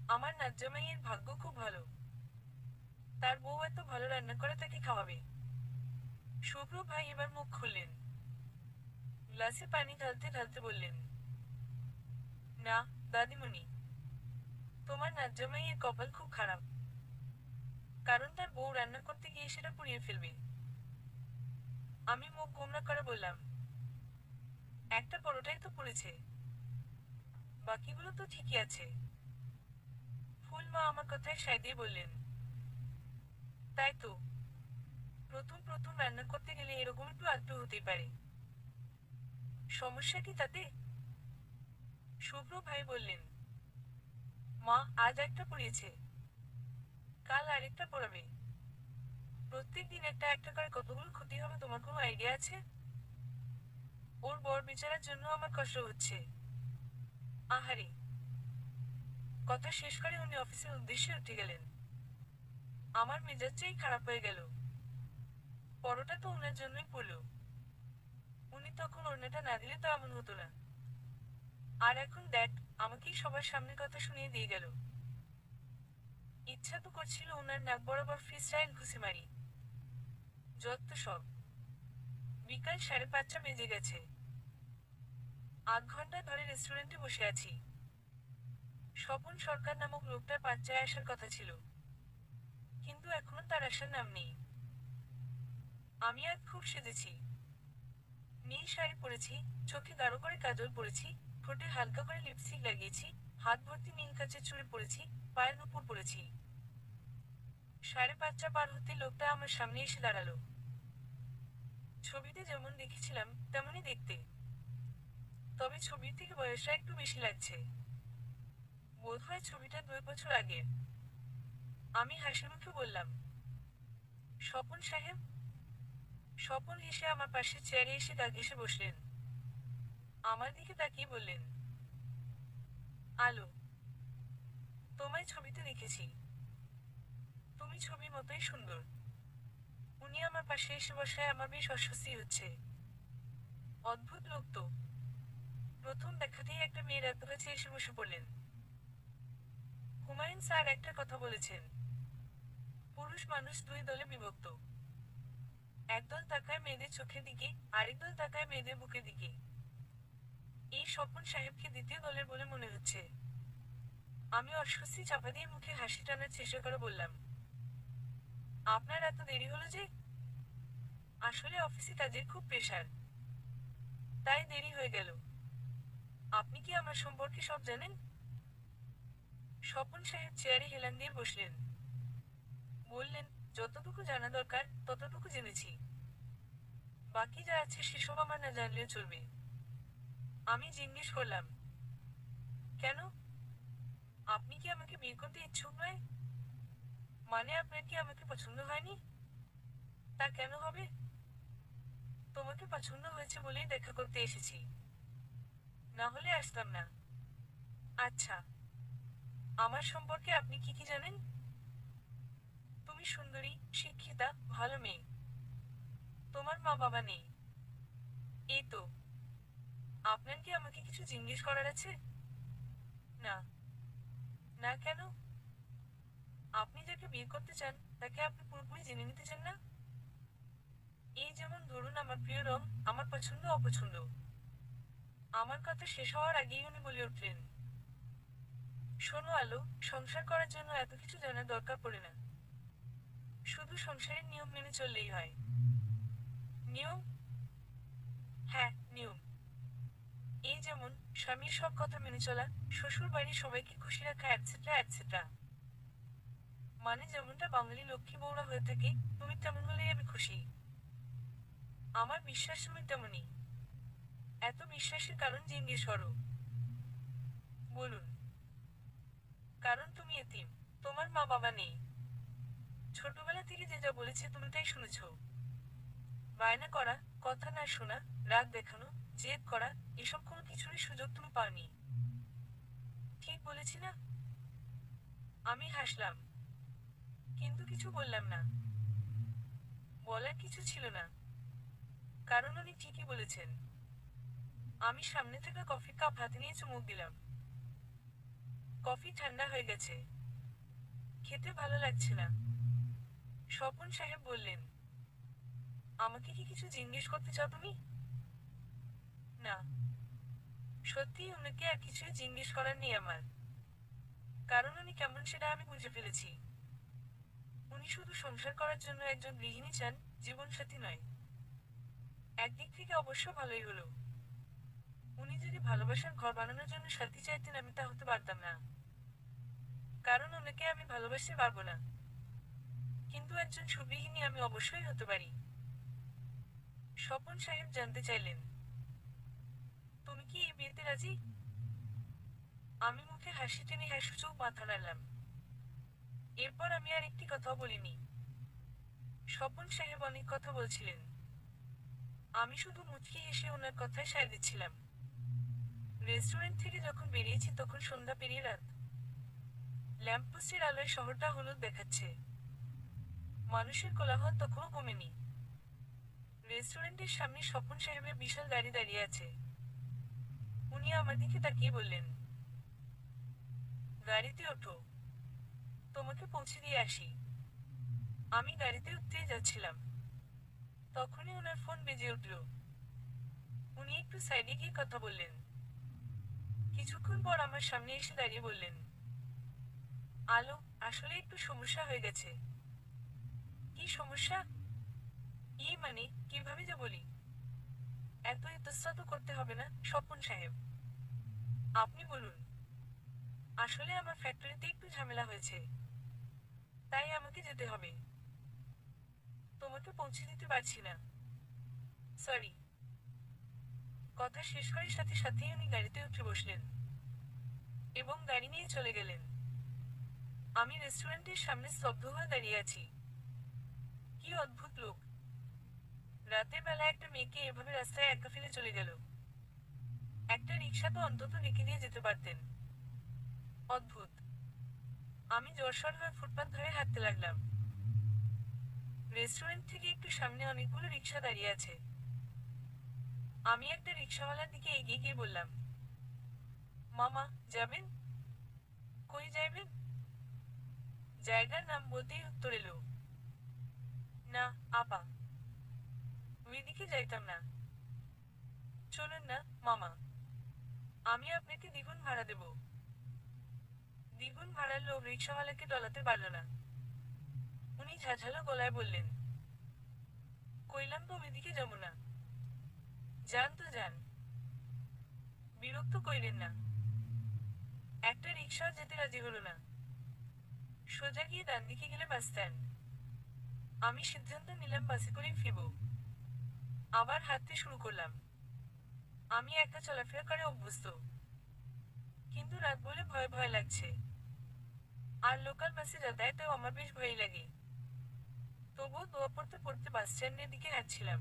আমার নাজ্জামাইয়ের ভাগ্য খুব ভালো। তার বউ এত ভালো রান্না করে তাকে খাওয়াবে। শুভ্র ভাই এবার মুখ খুললেন। গ্লাসে পানি ঢালতে ঢালতে বললেন, না, দাদিমণি, তোমার নাজ্জামাইয়ের কপাল খুব খারাপ। কারণ তার বউ রান্না করতে গিয়ে সেটা পুড়িয়ে ফেলবে। আমি মুখ গোমড়া করে বললাম, একটা পরোটাই তো পুড়েছে, বাকিগুলো তো ঠিকই আছে। ফুল মা আমার কথায় সায় দিয়ে বললেন, তাই তো, প্রথম প্রথম রান্না করতে গেলে এরকম একটু আধটু হতেই পারে। সমস্যা কি তাতে? শুভ্র ভাই বললেন, মা আজ একটা পড়িয়েছে, কাল আরেকটা পড়াবে। প্রত্যেক দিন একটা একটা করে কতগুলো ক্ষতি হবে তোমার কোনো আইডিয়া আছে? ওর বর বিচারার জন্য আমার কষ্ট হচ্ছে। আহারে। কথা শেষ করে উনি অফিসের উদ্দেশ্যে উঠে গেলেন। আমার মেজাজটাই খারাপ হয়ে গেল। পরোটা তো ওনার জন্যই পড়ল। উনি তখন ওড়নাটা না দিলে তো এমন হতো না। আর এখন দেখ, আমাকেই সবার সামনে কথা শুনিয়ে দিয়ে গেল। ইচ্ছা তো করছিল ওনার নাক বরাবর ফ্রি স্টাইল ঘুষি মারি। যত সব। বিকাল 5:30 বেজে গেছে। 8 ঘন্টা ধরে রেস্টুরেন্টে বসে আছি। স্বপন সরকার নামক লোকটার পাঁচটায় আসার কথা ছিল, কিন্তু এখনো তার আসার নাম নেই। আমি আজ খুব সেজেছি। নীল শাড়ি পরেছি, চোখে গাঢ় করে কাজল পরেছি, ঠোঁটে হালকা করে লিপস্টিক লাগিয়েছি, হাত ভর্তি নীল কাচের চুড়ি পরেছি, পায়ের নুপুর পরেছি। 5:30 পার হতে লোকটা আমার সামনে এসে দাঁড়ালো। ছবিতে যেমন দেখেছিলাম তেমনই দেখতে, তবে ছবির থেকে বয়সটা একটু বেশি লাগছে। বোধহয় ছবিটা 2 বছর আগের। আমি হাসি মুখে বললাম, স্বপন সাহেব। স্বপন হেসে আমার পাশের চেয়ারে এসে গা ঘেঁষে বসলেন। আমার দিকে তাকিয়ে বললেন, আলো, তোমায় ছবিতে দেখেছি। তুমি ছবির মতোই সুন্দর। উনি আমার পাশে এসে বসায় আমার বেশ অস্বস্তি হচ্ছে। অদ্ভুত লোক তো। প্রথম দেখাতেই একটা মেয়ের এত কাছে এসে বসে পড়লেন। হুমায়ুন স্যার একটা কথা বলেছেন, পুরুষ মানুষ 2 দলে বিভক্ত। একদল তাকায় মেয়েদের চোখের দিকে, আরেক দল তাকায় মেয়েদের বুকের দিকে। এই স্বপন সাহেবকে দ্বিতীয় দলের বলে মনে হচ্ছে। আমি অস্বস্তি চাপা দিয়ে মুখে হাসি টানার চেষ্টা করে বললাম, আপনার এত দেরি হলো যে? আসলে অফিসে কাজের খুব প্রেশার, তাই দেরি হয়ে গেল। আপনি কি আমার সম্পর্কে সব জানেন? স্বপন সাহেব চেয়ারে হেলান দিয়ে বসলেন। বললেন, যতটুকু জানা দরকার ততটুকু জেনেছি। বাকি যা আছে সেসব আমার না জানলেও চলবে। আমি জিজ্ঞেস করলাম, কেন? আপনি কি আমাকে বিয়ে করতে ইচ্ছুক নয়? মানে আপনার কি আমাকে পছন্দ হয়নি? তা কেন হবে? তোমাকে পছন্দ হয়েছে বলেই দেখা করতে এসেছি, না হলে আসতাম না। আচ্ছা, আমার সম্পর্কে আপনি কি কি জানেন? তুমি সুন্দরী, শিক্ষিতা, ভালো মেয়ে। তোমার মা বাবা নেই? এই তো। আপনার কি আমাকে কিছু জিজ্ঞেস করার আছে? না। না কেন? আপনি যাকে বিয়ে করতে চান তাকে আপনি পুরোপুরি জেনে নিতে চান না? এই যেমন ধরুন আমার প্রিয় রং, আমার পছন্দ অপছন্দ। আমার কথা শেষ হওয়ার আগেই উনি বলে উঠলেন, শোনো আলো, সংসার করার জন্য এত কিছু জানার দরকার পড়ে না। শুধু সংসারের নিয়ম মেনে চললেই হয়। নিয়ম? হ্যাঁ, নিয়ম। এই যেমন স্বামীর সব কথা মেনে চলা, শ্বশুর বাড়ির সবাইকে খুশি রাখা, অ্যাটসেট্রা অ্যাটসেট্রা। মানে যেমনটা বাঙালি লক্ষ্মী বউরা হয়ে থাকে, তুমি তেমন হলেই আমি খুশি। আমার বিশ্বাস তুমি তেমনই। এত বিশ্বাসের কারণ জিজ্ঞেস করো। বলুন। কারণ তুমি এতিম। তোমার মা বাবা নেই। ছোটবেলা থেকে যে যা বলেছে তুমি তাই শুনেছো। বায়না করা, কথা না শোনা, রাগ দেখানো, জেদ করা, এসব কোনো কিছুরই সুযোগ তুমি পাওনি। ঠিক বলেছি না? আমি হাসলাম, কিন্তু কিছু বললাম না। বলার কিছু ছিল না, কারণ উনি ঠিকই বলেছেন। আমি সামনে থাকা কফি কাপ হাতে নিয়ে চুমুক দিলাম। কফি ঠান্ডা হয়ে গেছে। খেতে ভালো লাগছে না। স্বপন সাহেব বললেন, আমাকে কি কিছু জিজ্ঞেস করতে চাও তুমি? না। সত্যি উনাকে আর কিছুই জিজ্ঞেস করার নেই আমার। কারণ উনি কেমন সেটা আমি বুঝে ফেলেছি। উনি শুধু সংসার করার জন্য একজন গৃহিণী চান, জীবনসাথী নয়। একদিক থেকে অবশ্য ভালোই হলো। উনি যদি ভালোবাসার ঘর বানানোর জন্য সাথী চাইতেন আমি তা হতে পারতাম না। কারণ ওনাকে আমি ভালোবাসতে পারবো না। কিন্তু একজন সুগৃহিণী আমি অবশ্যই হতে পারি। স্বপন সাহেব জানতে চাইলেন, তুমি কি এই বিয়েতে রাজি? আমি মুখে হাসি টেনে হ্যাঁ সূচক মাথা নাড়লাম। এরপর আমি আর একটি কথাও বলিনি। স্বপন সাহেব অনেক কথা বলছিলেন। আমি শুধু মুচকি হেসে ওনার কথায় সায় দিচ্ছিলাম। রেস্টুরেন্ট থেকে যখন বেরিয়েছি তখন সন্ধ্যা পেরিয়ে রাত। ল্যাম্পপোস্টের আলোয় শহরটা হলুদ দেখাচ্ছে। মানুষের কোলাহল তখনও কমেনি। রেস্টুরেন্টের সামনে স্বপন সাহেবের বিশাল গাড়ি দাঁড়িয়ে আছে। উনি আমার দিকে তাকিয়ে বললেন, গাড়িতে ওঠো, তোমাকে পৌঁছে দিয়ে আসি। আমি গাড়িতে উঠতেই যাচ্ছিলাম, তখনই ওনার ফোন বেজে উঠল। উনি একটু সাইডে গিয়ে কথা বললেন। কিছুক্ষণ পর আমার সামনে এসে দাঁড়িয়ে বললেন, আলো, আসলে একটু সমস্যা হয়ে গেছে। কি সমস্যা? মানে কিভাবে যে বলি। এত ইতস্তত করতে হবে না স্বপন সাহেব, আপনি বলুন। আসলে আমার ফ্যাক্টরিতে একটু ঝামেলা হয়েছে, তাই আমাকে যেতে হবে। তোমাকে পৌঁছে দিতে পারছি না, সরি। কথা শেষ করার সাথে সাথেই উনি গাড়িতে উঠে বসলেন এবং গাড়ি নিয়ে চলে গেলেন। আমি রেস্টুরেন্টের সামনে স্তব্ধ হয়ে দাঁড়িয়ে আছি। কি অদ্ভুত লোক। রাতের বেলা একটা মেয়েকে এভাবে রাস্তায় একা ফেলে চলে গেল। একটা রিক্সা তো অন্তত রেখে দিয়ে যেতে পারতেন। অদ্ভুত। আমি জোরসর হয়ে ফুটপাত ধরে হাঁটতে লাগলাম। রেস্টুরেন্ট থেকে একটু সামনে অনেকগুলো রিক্সা দাঁড়িয়ে আছে। আমি একটা রিক্সাওয়ালার দিকে এগিয়ে গিয়ে বললাম, মামা, যাবেন? কই যাইবেন? জায়গার নাম বলতেই উত্তর এলো, না আপা, ওইদিকে যাইতাম না। চলুন না মামা, আমি আপনাকে দ্বিগুণ ভাড়া দেব। দ্বিগুণ ভাড়ার লোভ রিক্সাওয়ালাকে টলাতে পারল না। উনি ঝাঝালো গলায় বললেন, কইলাম তো ওইদিকে যাবো না। যান তো যান, বিরক্ত কইরেন না। একটা রিক্সাও যেতে রাজি হলো না। সোজা গিয়ে ডান দিকে গেলে বাস স্ট্যান্ড। আমি সিদ্ধান্ত নিলাম বাসে করেই ফিরব। আবার হাঁটতে শুরু করলাম। আমি একা চলাফেরা করে অভ্যস্ত, কিন্তু রাত বলে ভয় ভয় লাগছে। আর লোকাল বাসে যাতায়াতেও আমার বেশ ভয় লাগে। তবুও দোয়া পড়তে পড়তে বাস স্ট্যান্ডের দিকে হাঁটছিলাম।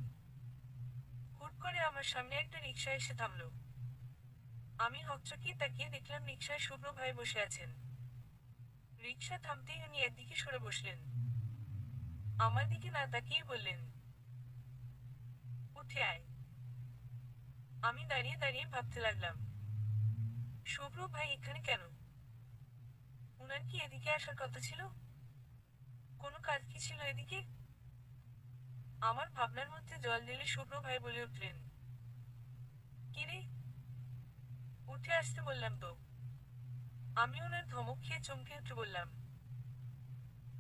হুট করে আমার সামনে একটা রিক্সা এসে থামলো। আমি হকচকিয়ে তাকিয়ে দেখলাম রিক্সায় শুভ্র ভাই বসে আছেন। রিক্সা থামতেই উনি একদিকে সরে বসলেন। আমার দিকে না তাকিয়ে বললেন, উঠে আয়। আমি দাঁড়িয়ে দাঁড়িয়ে ভাবতে লাগলাম, শুভ্র ভাই এখানে কেন? উনার কি এদিকে আসার কথা ছিল? কোনো কাজ কি ছিল এদিকে? আমার ভাবনার মধ্যে জল ঢেলে শুভ্র ভাই বলে উঠলেন, কিরে, উঠে আসতে বললাম তো। আমি ওনার ধমক খেয়ে চমকে উঠে বললাম,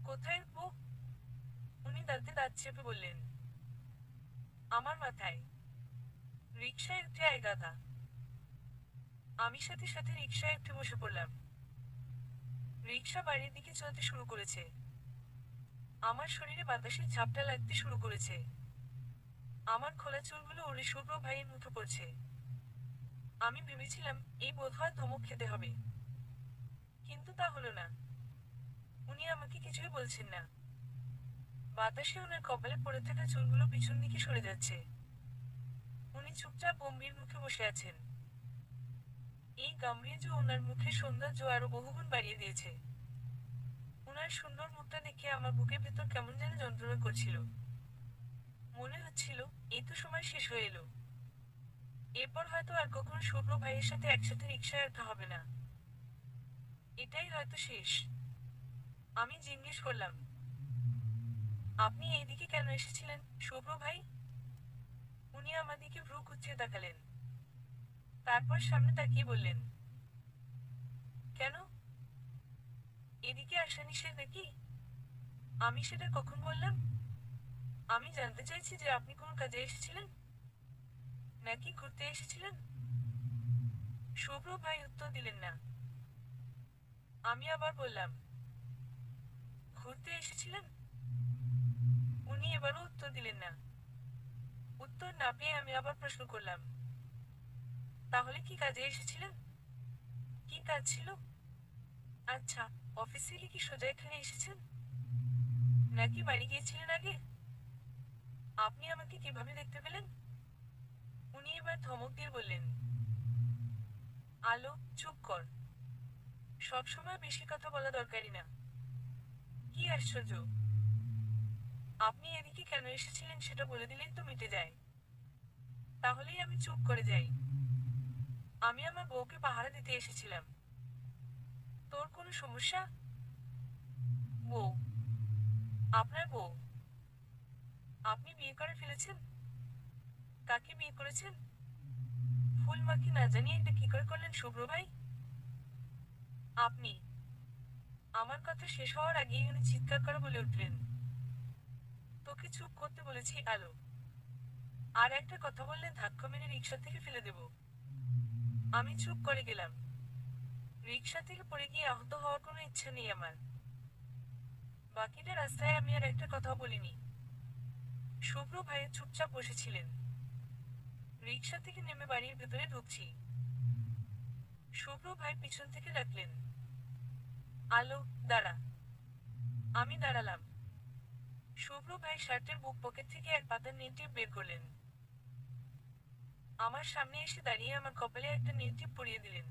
কোথায় উঠবো? উনি দাঁতে দাঁত চেপে বললেন, আমার মাথায়। রিকশায় উঠে আয় গাধা। আমি সাথে সাথে রিকশায় উঠে বসে পড়লাম। রিকশা বাড়ির দিকে চলতে শুরু করেছে। আমার শরীরে বাতাসের ঝাপটা লাগতে শুরু করেছে। আমার খোলা চুলগুলো ওরে শুভ্র ভাইয়ের মুখে পড়ছে। আমি ভেবেছিলাম এই বোধহয় ধমক খেতে হবে, কিন্তু তা হলো না। উনি আমাকে কিছুই বলছেন না। বাতাসে ওনার কপালে পড়ে থাকা চুলগুলো পিছন দিকে সরে যাচ্ছে। উনি চুপচাপ গম্ভীর মুখে বসে আছেন। এই গাম্ভীর্য ওনার মুখে সৌন্দর্য আরো বহুগুণ বাড়িয়ে দিয়েছে। ওনার সুন্দর মুখটা দেখে আমার বুকের ভেতর কেমন যেন যন্ত্রণা করছিল। মনে হচ্ছিল এই তো সময় শেষ হয়ে এলো। এরপর হয়তো আর কখনো শুভ্র ভাইয়ের সাথে একসাথে রিকশায় ওঠা হবে না। এটাই হয়তো শেষ। আমি জিজ্ঞেস করলাম, আপনি এইদিকে কেন এসেছিলেন শুভ্র ভাই? উনি আমার দিকে ভ্রু কুঁচকে তাকালেন। তারপর সামনে তাকিয়ে বললেন, কেন? এদিকে আসা নিষেধ নাকি? আমি সেটা কখন বললাম? আমি জানতে চাইছি যে আপনি কোন কাজে এসেছিলেন, নাকি ঘুরতে এসেছিলেন? শুভ্র ভাই উত্তর দিলেন না। আমি আবার বললাম, ঘুরতে এসেছিলেন? উনি এবারও উত্তর দিলেন না। উত্তর না পেয়ে আমি আবার প্রশ্ন করলাম, তাহলে কি কাজে এসেছিলেন? কি কাজ ছিল? আচ্ছা, অফিসে কি সোজা এখানে এসেছেন, নাকি বাড়ি গিয়েছিলেন আগে? আপনি আমাকে কিভাবে দেখতে পেলেন? উনি এবার ধমক দিয়ে বললেন, আলো, চুপ কর। সবসময় বেশি কথা বলা দরকারি না। কি আশ্চর্য! আপনি এদিকে কেন এসেছিলেন সেটা বলে দিলেই তো মিটে যায়। তাহলেই আমি চুপ করে যাই। আমি আমার বউকে পাহারা দিতে এসেছিলাম। তোর কোনো সমস্যা? বউ? আপনার বউ? আপনি বিয়ে করে ফেলেছেন? কাকে বিয়ে করেছেন? ফুলমাকে না জানিয়ে এটা কি করে করলেন শুভ্র ভাই? আপনি? আমার কথা শেষ হওয়ার আগেই উনি চিৎকার করে বলে উঠলেন, তোকে চুপ করতে বলেছি আলো। আর একটা কথা বললে ধাক্কা মেরে রিকশা থেকে ফেলে দেব। আমি চুপ করে গেলাম। রিকশা থেকে পড়ে গিয়ে আহত হওয়ার কোনো ইচ্ছা নেই আমার। বাকিটা রাস্তায় আমি আর একটা কথাও বলিনি। শুভ্র ভাই চুপচাপ বসেছিলেন। রিকশা থেকে নেমে বাড়ির ভেতরে ঢুকছি। শুভ্র ভাই পিছন থেকে ডাকলেন, আলো, দাঁড়া। আমি দাঁড়ালাম। শুভ্র ভাই শার্টের বুক পকেট থেকে এক পাতার নীল টিপ বের করলেন। আমার সামনে এসে দাঁড়িয়ে আমার কপালে একটা নীল টিপ পরিয়ে দিলেন।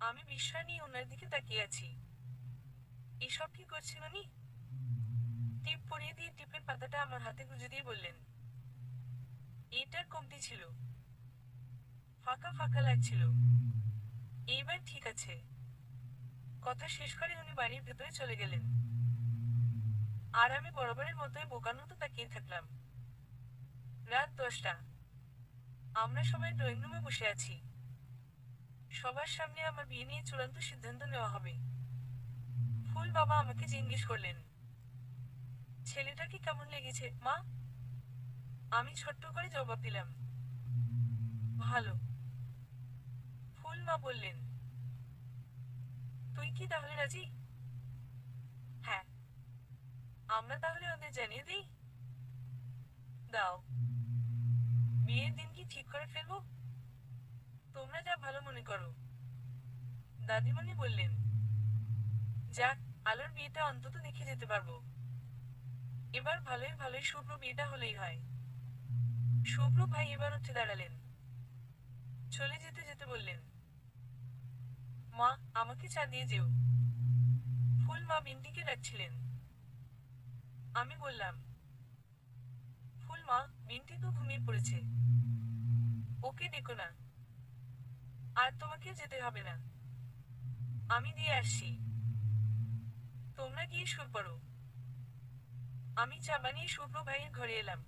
আমি বিস্ময় নিয়ে ওনার দিকে তাকিয়ে আছি। এসব কি করছেন উনি? টিপ পরিয়ে দিয়ে টিপের পাতাটা আমার হাতে গুঁজে দিয়ে বললেন, এটার কমতি ছিল। ফাঁকা ফাঁকা লাগছিল। এইবার ঠিক আছে। কথা শেষ করে উনি বাড়ির ভেতরে চলে গেলেন। আর আমি বরাবরের মতোই বোকার মতো তাকিয়ে থাকলাম। রাত 10টা। আমরা সবাই ড্রয়িং রুমে বসে আছি। সবার সামনে আমার বিয়ে নিয়ে চূড়ান্ত সিদ্ধান্ত নেওয়া হবে। ফুল বাবা আমাকে জিজ্ঞেস করলেন, ছেলেটাকে কেমন লেগেছে মা? আমি ছোট্ট করে জবাব দিলাম, ভালো। ফুল মা বললেন, তুই কি তাহলে রাজি? হ্যাঁ। আমরা তাহলে ওদের জানিয়ে দিই? দাও। বিয়ের দিন কি ঠিক করে ফেলবো? তোমরা যা ভালো মনে করো। দাদিমণি বললেন, যাক, আলোর বিয়েটা অন্তত দেখে যেতে পারবো। এবার ভালোই ভালোই শুভ্র বিয়েটা হলেই হয়। শুভ্র ভাই এবার উঠে দাঁড়ালেন। চলে যেতে যেতে বললেন, মা, আমাকে চা দিয়ে যেও। ফুল মা বিন্দিকে ডাকছিলেন। আমি বললাম, ফুল মা, মিন্টি তো ঘুমিয়ে পড়েছে। ওকে ডেকো না। আর তোমাকে যেতে হবে না। আমি দিয়ে আসছি। তোমরা গিয়ে শুয়ে পড়ো। আমি চা বানিয়ে শুভ্র ভাইয়ের ঘরে এলাম।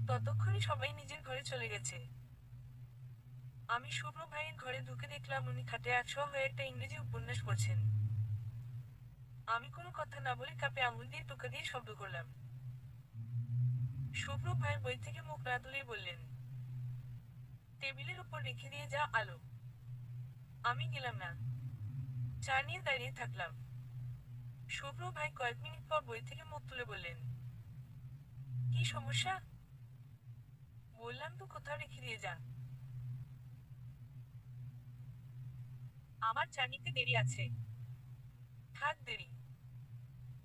ততক্ষণে সবাই নিজের ঘরে চলে গেছে। আমি শুভ্র ভাইয়ের ঘরে ঢুকে দেখলাম উনি খাটে আটশো হয়ে একটা ইংরেজি উপন্যাস পড়ছেন। আমি কোনো কথা না বলে কাপে আঙুল দিয়ে টোকা দিয়ে শব্দ করলাম। শুভ্র ভাইয়ের বই থেকে মুখ না তুলেই বললেন, টেবিলের উপর রেখে দিয়ে যা আলো। আমি গেলাম না। চা নিয়ে দাঁড়িয়ে থাকলাম। শুভ্র ভাই কয়েক মিনিট পর বই থেকে মুখ তুলে বললেন, কি সমস্যা? বললাম তো কোথাও রেখে দিয়ে যা। আমার চা নিতে দেরি আছে। থাক দেরি।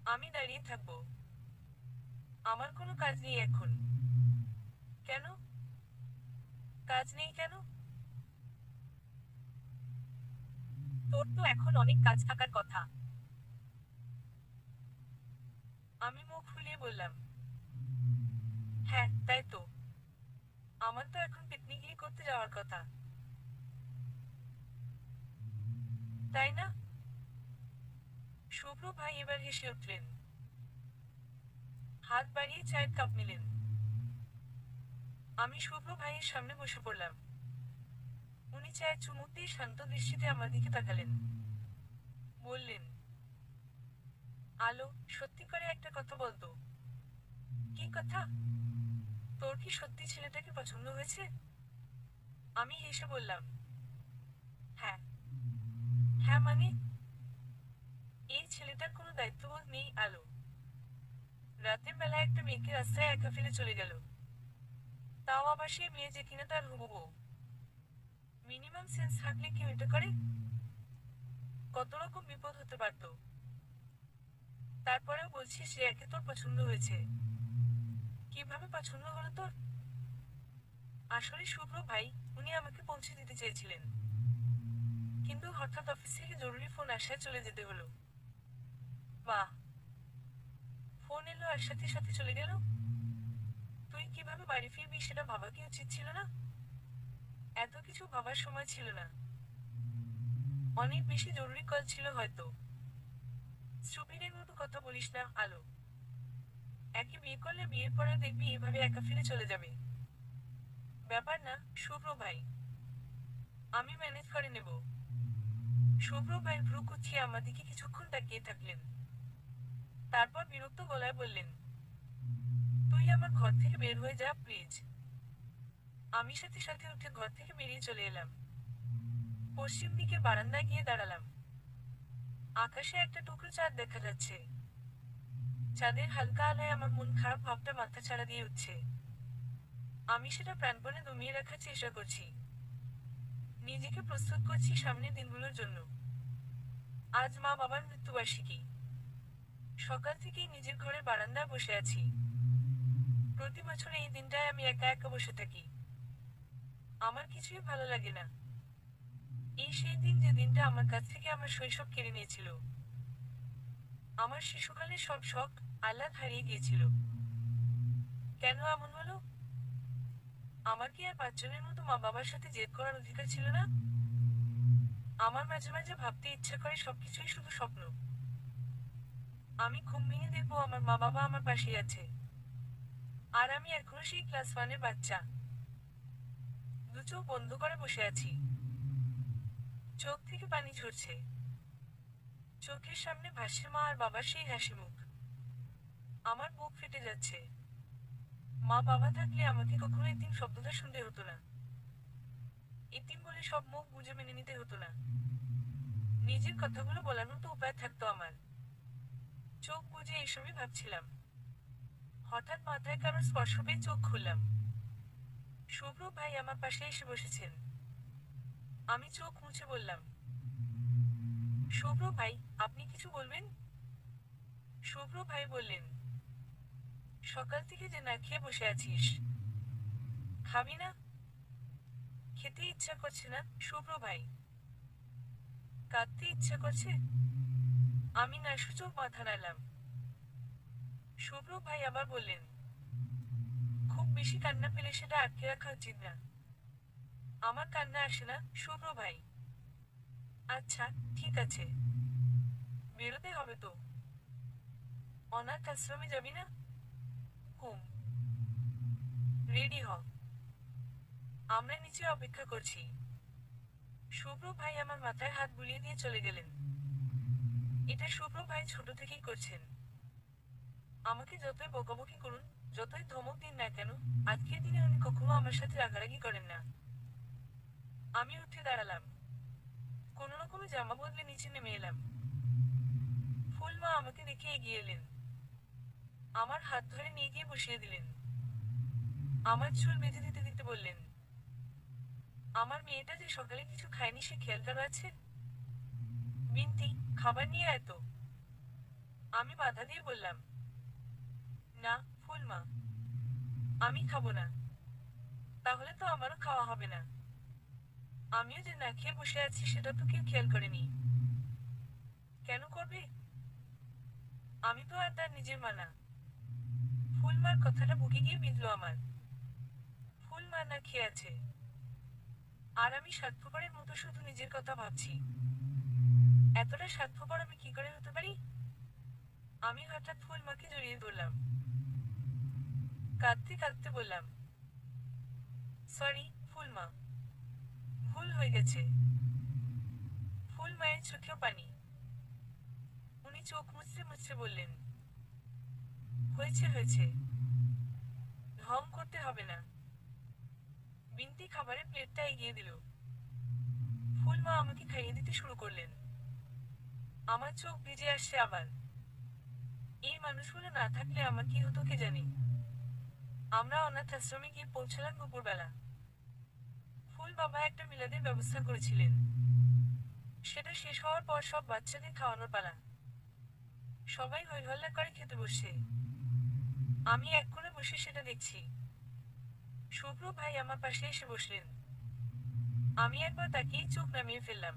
আমি দাঁড়িয়ে থাকবো। আমার কোনো কাজ নেই এখন। কেন? কাজ নেই কেন? তোর তো এখন অনেক কাজ থাকার কথা। আমি মুখ ফুলিয়ে বললাম, হ্যাঁ তাই তো। আমার তো এখন পিকনিক করতে যাওয়ার কথা। তাই না? শুভ্র ভাই এবার হেসে উঠলেন। হাত বাড়িয়ে চায়ের কাপ নিলেন। আমি শুভ্র ভাইয়ের সামনে বসে পড়লাম। উনি চায়ের চুমুক দিয়ে শান্ত দৃষ্টিতে আমার দিকে তাকালেন। বললেন, আলো, সত্যি করে একটা কথা বলতো। কি কথা? তোর কি সত্যি ছেলেটাকে পছন্দ হয়েছে? আমি হেসে বললাম, হ্যাঁ। হ্যাঁ মানে? এই ছেলেটার কোনো দায়িত্ববোধ নেই আলো। রাতের বেলা একটা মেয়েকে রাস্তায় একা ফেলে চলে গেল। তাও আবার সেই মেয়ে যে কিনা তার হবু বউ। মিনিমাম সেন্স থাকলে কেউ এটা করে? কত রকম বিপদ হতে পারতো। তারপরেও বলছিস সে একে তোর পছন্দ হয়েছে। কিভাবে পছন্দ হলো তোর? আসলে শুভ্র ভাই, উনি আমাকে পৌঁছে দিতে চেয়েছিলেন। কিন্তু হঠাৎ অফিস থেকে জরুরি ফোন আসায় চলে যেতে হলো। বাহ। ফোন এলো আর সাথে সাথে চলে গেল। তুই কিভাবে বাড়ি ফিরবি সেটা ভাবা কি উচিত ছিল না? এত কিছু ভাবার সময় ছিল না। অনেক বেশি জরুরি কল ছিল হয়তো। সুবীরের মতো কথা বলিস না আলো। একে বিয়ে করলে বিয়ের পরে দেখবি এভাবে একা ফিরে চলে যাবে। ব্যাপার না শুভ্র ভাই। আমি ম্যানেজ করে নেব। শুভ্র ভাই ভ্রু কুচকে আমার দিকে কিছুক্ষণ তাকিয়ে থাকলেন। তারপর বিরক্ত গলায় বললেন, তুই আমার ঘর থেকে বের হয়ে যা প্লিজ। আমি সাথে সাথে উঠে ঘর থেকে বেরিয়ে চলে এলাম। পশ্চিম দিকে বারান্দায় গিয়ে দাঁড়ালাম। আকাশে একটা টুকরো চাঁদ দেখা যাচ্ছে। চাঁদের হালকা আলোয় আমার মন খারাপ ভাবটা মাথা ছাড়া দিয়ে উঠছে। আমি সেটা প্রাণপণে দমিয়ে রাখার চেষ্টা করছি। নিজেকে প্রস্তুত করছি সামনের দিনগুলোর জন্য। আজ মা বাবার মৃত্যুবার্ষিকী। সকাল থেকেই নিজের ঘরের বারান্দায় বসে আছি। প্রতি বছর এই দিনটায় আমি একা একা বসে থাকি। আমার কিছুই ভালো লাগে না। এই সেই দিন যে দিনটা আমার কাছ থেকে আমার শৈশব কেড়ে নিয়েছিল। আমার শিশুকালের সব শখ, আহ্লাদ হারিয়ে গিয়েছিল। কেন এমন হলো? আমার কি আর পাঁচজনের মতো মা বাবার সাথে জেদ করার অধিকার ছিল না? আমার মাঝে মাঝে ভাবতে ইচ্ছা করে সবকিছুই শুধু স্বপ্ন। আমি ঘুম ভেঙে দেখবো আমার মা বাবা আমার পাশেই আছে। আর আমি এখনো সেই ক্লাস ওয়ানের বাচ্চা। দু চোখ বন্ধ করে বসে আছি। চোখ থেকে পানি ঝরছে। চোখের সামনে ভাসছে মা আর বাবার সেই হাসি মুখ। আমার বুক ফেটে যাচ্ছে। মা বাবা থাকলে আমাকে কখনো এতিম শব্দটা শুনতে হতো না। এতিম বলে সব মুখ বুঝে মেনে নিতে হতো না। নিজের কথাগুলো বলার মতো উপায় থাকতো আমার। চোখ বুজে এসবই ভাবছিলাম। হঠাৎ মাথায় কারোর স্পর্শ পেয়ে চোখ খুললাম। শুভ্র ভাই আমার পাশে এসে বসেছেন। আমি চোখ মুছে বললাম, শুভ্র ভাই, আপনি কিছু বলবেন? শুভ্র ভাই বললেন, সকাল থেকে যে না খেয়ে বসে আছিস, খাবি না? খেতে ইচ্ছা করছে না শুভ্র ভাই? কাঁদতে ইচ্ছা করছে? আমি নাসূচক মাথা নাড়লাম। শুভ্র ভাই আবার বললেন, বেশি কান্না পেলে সেটা আটকে রাখা উচিত না। আমার কান্না আসে না, শুভ্র ভাই। আচ্ছা, ঠিক আছে। বেরোতে হবে তো। অনাথ আশ্রমে যাবি না? হুম। রেডি হ। আমরা নিচে অপেক্ষা করছি। শুভ্র ভাই আমার মাথায় হাত বুলিয়ে দিয়ে চলে গেলেন। এটা শুভ্র ভাই ছোট থেকেই করছেন। আমাকে যতই বকাবকি করুন, যতই ধমক দিন না কেন, আজকের দিনে উনি কখনো আমার সাথে রাগারাগি করেন না। আমি উঠে দাঁড়ালাম। কোনো রকমে জামা বদলে নিচে নেমে এলাম। ফুলমা আমাকে দেখে এগিয়ে এলেন। আমার হাত ধরে নিয়ে গিয়ে বসিয়ে দিলেন। আমার চুল বেঁধে দিতে দিতে বললেন, আমার মেয়েটা যে সকালে কিছু খায়নি সে খেয়ালটা আছে? বিন্তি, খাবার নিয়ে আয় তো। আমি বাধা দিয়ে বললাম, না ফুলমা, আমি খাবো না। তাহলে তো আমারও খাওয়া হবে না। আমিও যে না খেয়ে বসে আছি সেটা তো কেউ খেয়াল করেনি। কেন করবে? আমি তো আর তার নিজের মা না। ফুলমার কথাটা বুকে গিয়ে বিঁধল আমার। ফুলমা না খেয়ে আছে, আর আমি স্বার্থপরের মতো শুধু নিজের কথা ভাবছি। এতটা স্বার্থপর আমি কি করে হতে পারি? আমি হঠাৎ ফুলমাকে জড়িয়ে ধরলাম। কাঁদতে কাঁদতে বললাম, সরি ফুলমা, ভুল হয়ে গেছে। ফুলমায়ের চোখেও পানি। উনি চোখ মুছতে মুছতে বললেন, হয়েছে হয়েছে, ঢং করতে হবে না। বিন্তি খাবারের প্লেটটা এগিয়ে দিল। ফুলমা আমাকে খাইয়ে দিতে শুরু করলেন। আমার চোখ ভিজে আসছে আবার। এই মানুষগুলো না থাকলে আমার কি হতো কে জানি। আমরা অনাথ আশ্রমে গিয়ে পৌঁছালাম দুপুরবেলা। ফুল বাবা একটা মিলাদের ব্যবস্থা করেছিলেন। সেটা শেষ হওয়ার পর সব বাচ্চাদের খাওয়ানোর পালা। সবাই হৈ হল্লা করে খেতে বসে। আমি এক কোণে বসে সেটা দেখছি। শুভ্র ভাই আমার পাশে এসে বসলেন। আমি একবার তাকিয়ে চোখ নামিয়ে ফেললাম।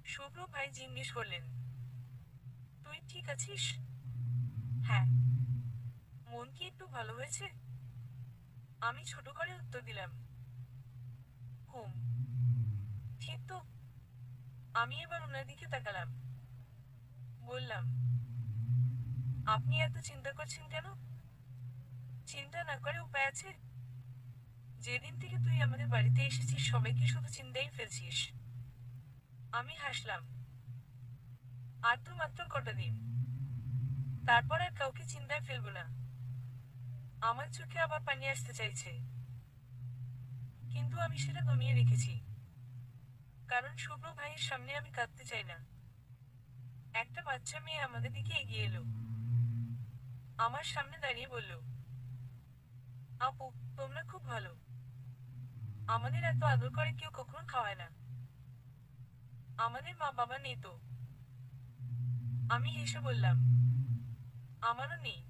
শুভ্র ভাই জিজ্ঞেস করলেন, তুই ঠিক আছিস? হ্যাঁ। মন কি একটু ভালো হয়েছে? আমি ছোট করে উত্তর দিলাম, হুম। ঠিক তো। আমি এবার ওনার দিকে তাকালাম। বললাম, আপনি এত চিন্তা করছেন কেন? চিন্তা না করে উপায় আছে? যেদিন থেকে তুই আমাদের বাড়িতে এসেছিস সবাইকে শুধু চিন্তাই ফেলছিস। আমি হাসলাম। আর তো মাত্র কটা দিন, তারপর আর কাউকে চিন্তায় ফেলবো না। আমার চোখে আবার পানি আসতে চাইছে, কিন্তু আমি সেটা দমিয়ে রেখেছি। কারণ শুভ্র ভাইয়ের সামনে আমি কাঁদতে চাই না। একটা বাচ্চা মেয়ে আমাদের দিকে এগিয়ে এলো। আমার সামনে দাঁড়িয়ে বলল, আপু, তোমরা খুব ভালো। আমাদের এত আদর করে কেউ কখনো খাওয়ায় না। আমাদের মা বাবা নেই তো। আমি হেসে বললাম, আমারও নেই।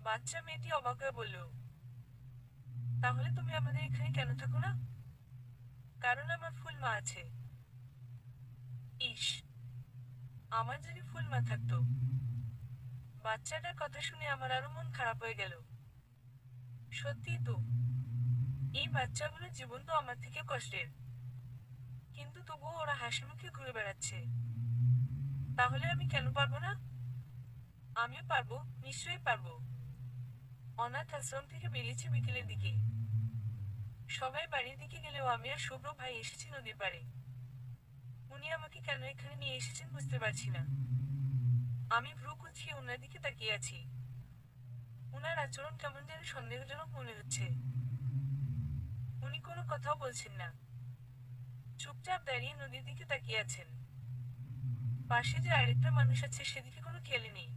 বাচ্চা মেয়েটি অবাক হয়ে বলল, তাহলে তুমি আমাদের এখানে কেন থাকো না? কারণ আমার ফুল মা আছে। ইস, আমার যদি ফুল মা থাকতো। বাচ্চাটার কথা শুনে আমার আরো মন খারাপ হয়ে গেল। সত্যি তো, এই বাচ্চাগুলোর জীবন তো আমার থেকে কষ্টের। কিন্তু তবুও ওরা হাসি মুখে ঘুরে বেড়াচ্ছে। তাহলে আমি কেন পারবো না? আমিও পারবো, নিশ্চয়ই পারবো। অনাথ আশ্রম থেকে বেরিয়েছি বিকেলের দিকে। সবাই বাড়ির দিকে গেলেও আমি আর শুভ্র ভাই এসেছি নদীর পাড়ে। উনি আমাকে কেন এখানে নিয়ে এসেছেন বুঝতে পারছি না। আমি ভ্রু কুঁচকে ওনার দিকে তাকিয়ে আছি। উনার আচরণ কেমন যেন সন্দেহজনক মনে হচ্ছে। উনি কোনো কথাও বলছেন না। চুপচাপ দাঁড়িয়ে নদীর দিকে তাকিয়ে আছেন। পাশে যে আরেকটা মানুষ আছে সেদিকে কোনো খেয়ালই নেই।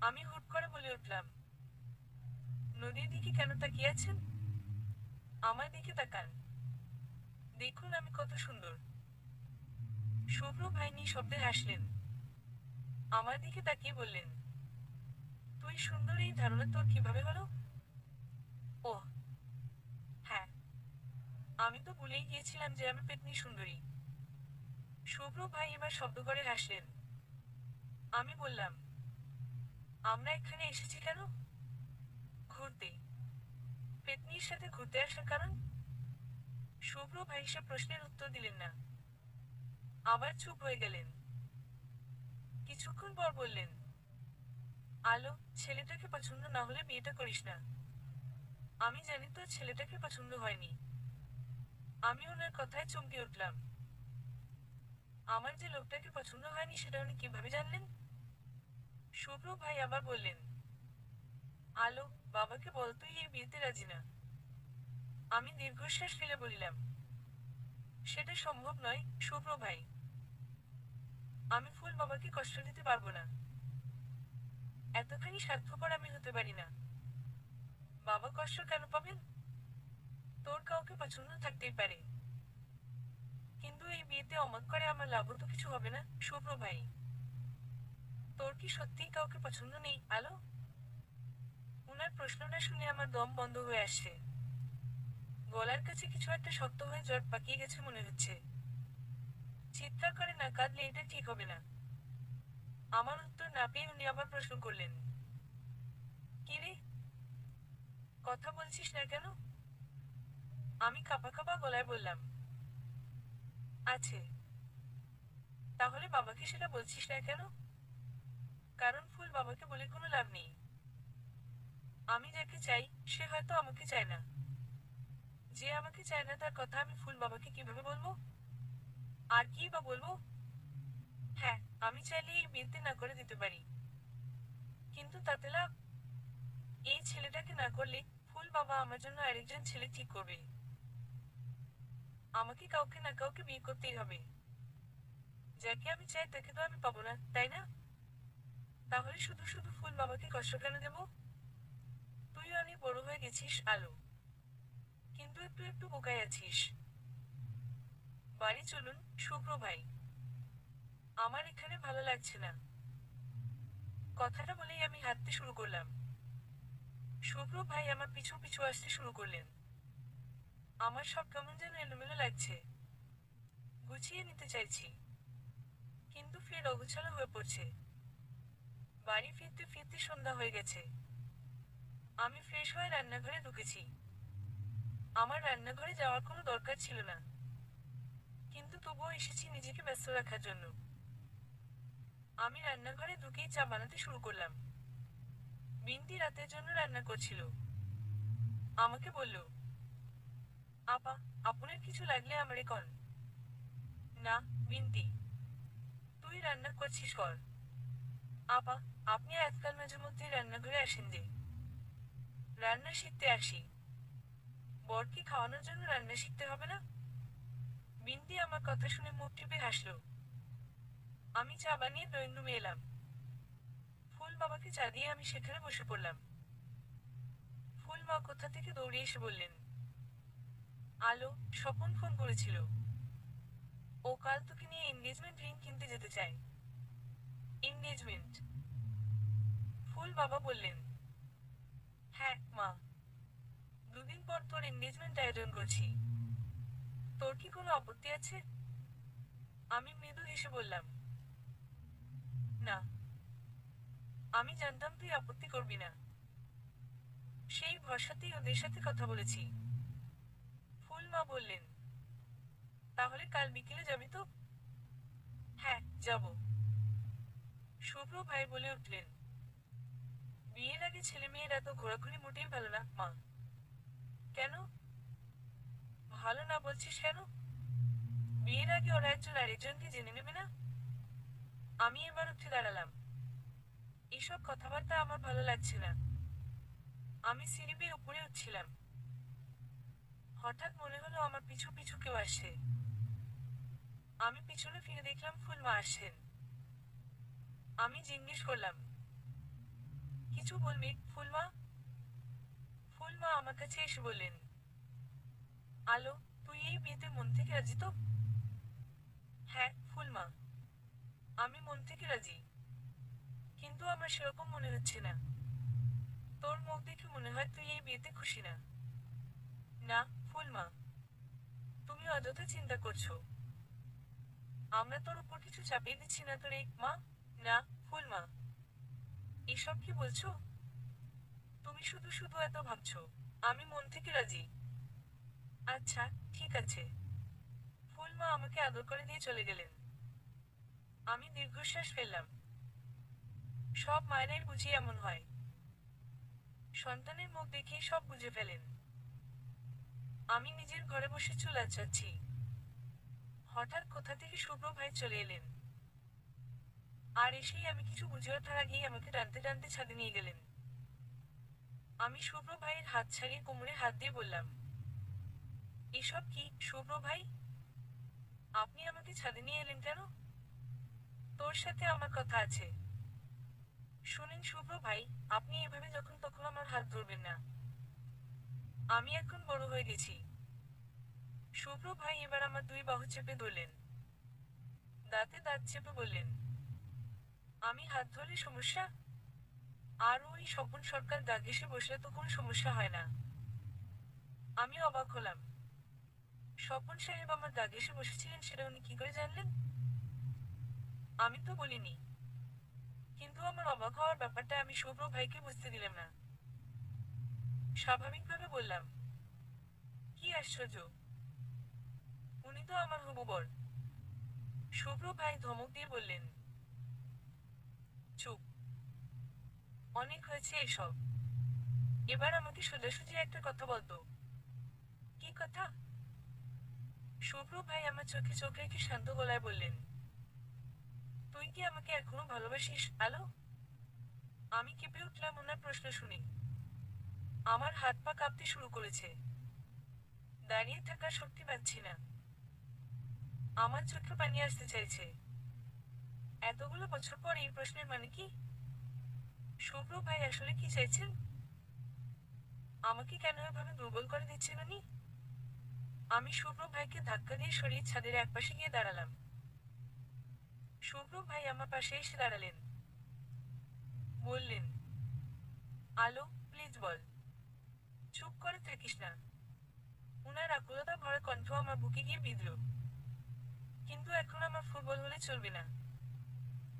আমি হুট করে বলে উঠলাম, নদীর দিকে কেন তাকিয়ে আছেন? আমার দিকে তাকান। দেখুন আমি কত সুন্দর। শুভ্র ভাই নিঃশব্দে হাসলেন। আমার দিকে তাকিয়ে বললেন, তুই সুন্দর এই ধারণা তোর কিভাবে হলো? ওহ, হ্যাঁ, আমি তো ভুলেই গিয়েছিলাম যে আমি পেতনি সুন্দরী। শুভ্র ভাই এবার শব্দ করে হাসলেন। আমি বললাম, আমরা এখানে এসেছি কেন? ঘুরতে। পেতনির সাথে ঘুরতে আসার কারণ? শুভ্র ভাই সে প্রশ্নের উত্তর দিলেন না। আবার চুপ হয়ে গেলেন। কিছুক্ষণ পর বললেন, আলো, ছেলেটাকে পছন্দ না হলে বিয়েটা করিস না। আমি জানি তোর ছেলেটাকে পছন্দ হয়নি। আমি ওনার কথায় চমকে উঠলাম। আমার যে লোকটাকে পছন্দ হয়নি সেটা উনি কিভাবে জানলেন? শুভ্র ভাই আবার বললেন, আলো, বাবাকে বল তুই এই বিয়েতে রাজি না। আমি দীর্ঘশ্বাস ফেলে বলিলাম, সেটা সম্ভব নয় শুভ্র ভাই। আমি ফুল বাবাকে কষ্ট দিতে পারবো না। এতখানি স্বার্থপর আমি হতে পারি না। বাবা কষ্ট কেন পাবেন? তোর কাউকে পছন্দ থাকতেই পারে, কিন্তু এই বিয়েতে অমত করে আমার লাভও তো কিছু হবে না শুভ্র ভাই। তোর কি সত্যিই কাউকে পছন্দ নেই আলো? উনার প্রশ্নটা শুনে আমার দম বন্ধ হয়ে আসছে। গলার কাছে কিছু একটা শক্ত হয়ে জট পাকিয়ে গেছে মনে হচ্ছে। চিৎকার করে না কাঁদলে এটা ঠিক হবে না। আমার উত্তর না পেয়ে উনি আবার প্রশ্ন করলেন, কি রে, কথা বলছিস না কেন? আমি কাঁপা কাঁপা গলায় বললাম, আছে। তাহলে বাবাকে সেটা বলছিস না কেন? কারণ ফুল বাবাকে বলে কোনো লাভ নেই। আমি যাকে চাই সে হয়তো আমাকে চায় না। যে আমাকে চায় না তার কথা আমি ফুল বাবাকে কিভাবে বলবো? আর কি বা বলবো? হ্যাঁ, আমি চাইলে এই বিয়েতে না করে দিতে পারি, কিন্তু তাতে লাভ? এই ছেলেটাকে না করলে ফুল বাবা আমার জন্য আরেকজন ছেলে ঠিক করবে। আমাকে কাউকে না কাউকে বিয়ে করতেই হবে। যাকে আমি চাই তাকে তো আমি পাবো না, তাই না? তাহলে শুধু শুধু ফুল বাবাকে কষ্ট কেন দেব? তুইও অনেক বড় হয়ে গেছিস আলো, কিন্তু একটু একটু বোকায় আছিস। বাড়ি চলুন শুভ্র ভাই, আমার এখানে ভালো লাগছে না। কথাটা বলেই আমি হাঁটতে শুরু করলাম। শুভ্র ভাই আমার পিছু পিছু আসতে শুরু করলেন। আমার সব কেমন যেন এলোমেলো লাগছে। গুছিয়ে নিতে চাইছি, কিন্তু ফের অগোছালো হয়ে পড়ছে। বাড়ি ফিরতে ফিরতে সন্ধ্যা হয়ে গেছে। আমি ফ্রেশ হয়ে রান্নাঘরে ঢুকেছি। আমার রান্নাঘরে যাওয়ার কোনো দরকার ছিল না, কিন্তু তবুও এসেছি নিজেকে ব্যস্ত রাখার জন্য। আমি রান্নাঘরে ঢুকেই চা বানাতে শুরু করলাম। বিন্তি রাতের জন্য রান্না করছিল। আমাকে বলল, আপা, আপনার কিছু লাগলে আমারে কন। না, বিন্তি, তুই রান্না করছিস কর। আপা, আপনি আজকাল মাঝে মধ্যে রান্নাঘরে আসেন যে। রান্না শিখতে আসি। বরকে খাওয়ানোর জন্য রান্না শিখতে হবে না? বিন্তি আমার কথা শুনে মুখ টিপে হাসল। আমি চা বানিয়ে ড্রয়িং রুমে এলাম। ফুল বাবাকে চা দিয়ে আমি সেখানে বসে পড়লাম। ফুল মা কোথা থেকে দৌড়ে এসে বললেন, আলো, স্বপন ফোন করেছিল। ও কাল তোকে নিয়ে এনগেজমেন্ট রিং কিনতে যেতে চায়। এনগেজমেন্ট? ফুল বাবা বললেন, হ্যাঁ মা, দুদিন পর তোর এনগেজমেন্ট আয়োজন করছি। তোর কি কোনো আপত্তি আছে? আমি মৃদু হেসে বললাম, না। আমি জানতাম তুই আপত্তি করবি না। সেই ভরসাতেই ওদের সাথে কথা বলেছি। ফুল মা বললেন, তাহলে কাল বিকেলে যাবি তো? হ্যাঁ, যাব। শুভ্র ভাই বলে উঠলেন, বিয়ের আগে ছেলে মেয়ের এত ঘোরাঘুরি মোটেই ভালো না মা। কেন ভালো না বলছিস কেন? বিয়ের আগে ওরা একজন আরেকজনকে জেনে নেবে না? আমি এবার উঠে দাঁড়ালাম। এসব কথাবার্তা আমার ভালো লাগছে না। আমি সিঁড়ি বেয়ে উপরে উঠছিলাম। হঠাৎ মনে হলো আমার পিছু পিছু কেউ আসছে। আমি পিছনে ফিরে দেখলাম ফুল মা আসছেন। আমি জিজ্ঞেস করলাম, কিছু বলবি ফুল মা? ফুল মা আমার কাছে এসে বললেন, আলো, তুই এই বিয়েতে মন থেকে রাজি তো? হ্যাঁ ফুল মা, আমি মন থেকে রাজি, কিন্তু আমার সেরকম মনে হচ্ছে না। তোর মুখ দেখে মনে হয় তুই এই বিয়েতে খুশি না। না ফুল মা, তুমি অযথা চিন্তা করছো। আমরা তোর উপর কিছু চাপিয়ে দিচ্ছি না তো রে মা। না ফুল মা, এসব কি বলছো? তুমি শুধু শুধু এত ভাবছো। আমি মন থেকে রাজি। আচ্ছা, ঠিক আছে। ফুলমা আমাকে আদর করে দিয়ে চলে গেলেন। আমি দীর্ঘশ্বাস ফেললাম। সব মায়েরাই বুঝি এমন হয়। সন্তানের মুখ দেখেই সব বুঝে ফেলেন। আমি নিজের ঘরে বসে চুল আঁচড়াচ্ছি। হঠাৎ কোথা থেকে শুভ্র ভাই চলে এলেন। আর এসেই আমি কিছু বুঝে ওঠার আগেই আমাকে টানতে টানতে ছাদে নিয়ে গেলেন। আমি শুভ্র ভাইয়ের হাত ছাড়িয়ে কোমরে হাত দিয়ে বললাম, এসব কি শুভ্র ভাই? আপনি আমাকে ছাদে নিয়ে এলেন কেন? তোর সাথে আমার কথা আছে। শুনেন শুভ্র ভাই, আপনি এভাবে যখন তখন আমার হাত ধরবেন না। আমি এখন বড় হয়ে গেছি। শুভ্র ভাই এবার আমার দুই বাহু চেপে ধরলেন। দাঁতে দাঁত চেপে বললেন, আমি হাত ধরলে সমস্যা? আর ওই স্বপন সরকার দাগ এসে বসলে তো কোনো সমস্যা হয় না। আমি অবাক হলাম। স্বপন সাহেব আমার দাগ এসে বসেছিলেন সেটা উনি কি করে জানলেন? আমি তো বলিনি। কিন্তু আমার অবাক হওয়ার ব্যাপারটা আমি শুভ্র ভাইকে বুঝতে দিলাম না। স্বাভাবিকভাবে বললাম, কি আশ্চর্য, উনি তো আমার হবু বর। শুভ্র ভাই ধমক দিয়ে বললেন, চুপ, অনেক হয়েছে এসব। এবার আমাকে সোজাসুজি একটা কথা বলতো। কি কথা? শুভ্র ভাই আমার চোখে চোখ রেখে শান্ত গলায় বললেন, তুই কি আমাকে এখনো ভালোবাসিস আলো? আমি কেঁপে উঠলাম ওনার প্রশ্ন শুনে। আমার হাত পা কাঁপতে শুরু করেছে। দাঁড়িয়ে থাকার শক্তি পাচ্ছি না। আমার চোখে পানি আসতে চাইছে। এতগুলো বছর পর এই প্রশ্নের মানে কি? শুভ্র ভাই আসলে কি চাইছেন? আমাকে কেন এভাবে দুর্বল করে দিচ্ছেন উনি? আমি শুভ্র ভাইকে ধাক্কা দিয়ে সরিয়ে ছাদের একপাশে গিয়ে দাঁড়ালাম। শুভ্র ভাই আমার পাশে এসে দাঁড়ালেন। বললেন, আলো, প্লিজ বল। চুপ করে থাকিস না। উনার আকুলতা ভরা কণ্ঠ আমার বুকে গিয়ে বিঁধল। কিন্তু এখন আমার ফুটবল হলে চলবে না।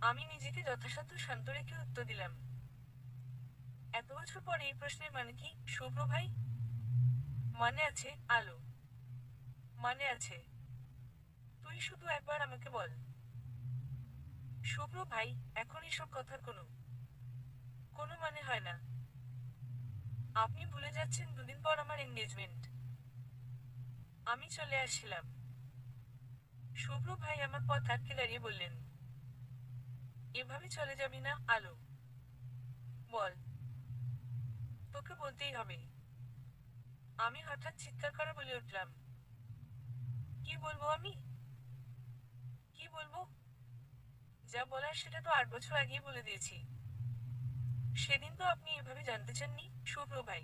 আমি নিজেকে যথাসাধ্য শান্ত রেখে উত্তর দিলাম, এত বছর পর এই প্রশ্নের মানে কি শুভ্র ভাই? মানে আছে আলো, মানে আছে। তুই শুধু একবার আমাকে বল। শুভ্র ভাই, এখন এসব কথার কোনো কোনো মানে হয় না। আপনি ভুলে যাচ্ছেন দুদিন পর আমার এনগেজমেন্ট। আমি চলে আসছিলাম। শুভ্র ভাই আমার পথ আটকে দাঁড়িয়ে বললেন, এভাবে চলে যাবি না আলো। বল। তোকে বলতেই হবে। আমি হঠাৎ চিৎকার করে বলে উঠলাম, কি বলবো আমি? কি বলবো? যা বলার সেটা তো 8 বছর আগেই বলে দিয়েছি। সেদিন তো আপনি এভাবে জানতে চাননি শুভ্র ভাই।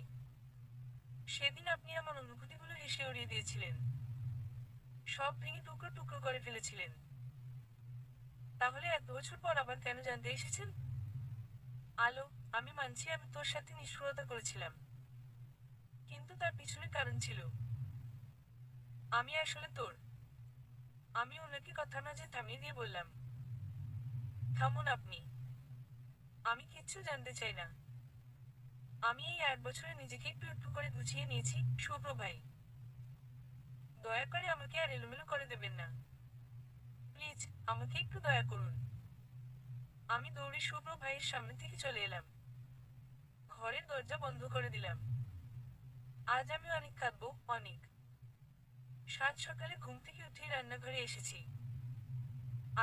সেদিন আপনি আমার অনুভূতিগুলো হেসে উড়িয়ে দিয়েছিলেন। সব ভেঙে টুকরো টুকরো করে ফেলেছিলেন। তাহলে 1 বছর পর আবার কেন জানতে এসেছেন? আলো, আমি মানছি আমি তোর সাথে নিষ্ঠুরতা করেছিলাম। কিন্তু তার পিছনে কারণ ছিল। আমি আসলে তোর। আমি ওনাকে কথার মাঝে থামিয়ে দিয়ে বললাম, থামুন আপনি। আমি কিচ্ছু জানতে চাই না। আমি এই 8 বছরে নিজেকে একটু একটু করে গুছিয়ে নিয়েছি শুভ্র ভাই। দয়া করে আমাকে আর এলোমেলো করে দেবেন না। প্লিজ, আমাকে একটু দয়া করুন। আমি দৌড়ে শুভ্র ভাইয়ের সামনে থেকে চলে এলাম। ঘরের দরজা বন্ধ করে দিলাম। আজ আমি অনেক কাঁদবো, অনেক। সাত সকালে ঘুম থেকে উঠে রান্নাঘরে এসেছি।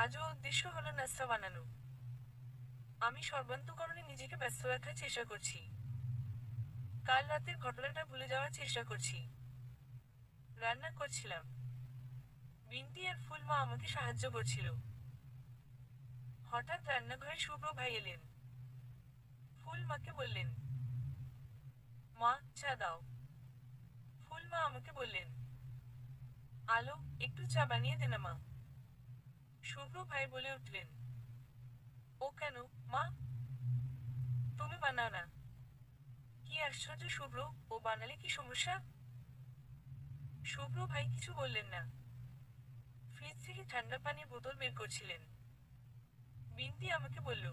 আজও উদ্দেশ্য হলো নাস্তা বানানো। আমি সর্বান্তকরণে নিজেকে ব্যস্ত রাখার চেষ্টা করছি। কাল রাতের ঘটনাটা ভুলে যাওয়ার চেষ্টা করছি। রান্না করছিলাম। বিন্তি আর ফুলমা আমাকে সাহায্য করছিল। হঠাৎ রান্নাঘরে শুভ্র ভাই এলেন। ফুলমাকে বললেন, মা, চা দাও। ফুলমা আমাকে বললেন, আলো, একটু চা বানিয়ে দে না মা। শুভ্র ভাই বলে উঠলেন, ও কেন, মা? তুমি বানাও না। কি আশ্চর্য শুভ্র, ও বানালে কি সমস্যা? শুভ্র ভাই কিছু বললেন না। ফ্রিজ থেকে ঠান্ডা পানির বোতল বের করছিলেন। বিন্তি আমাকে বলল,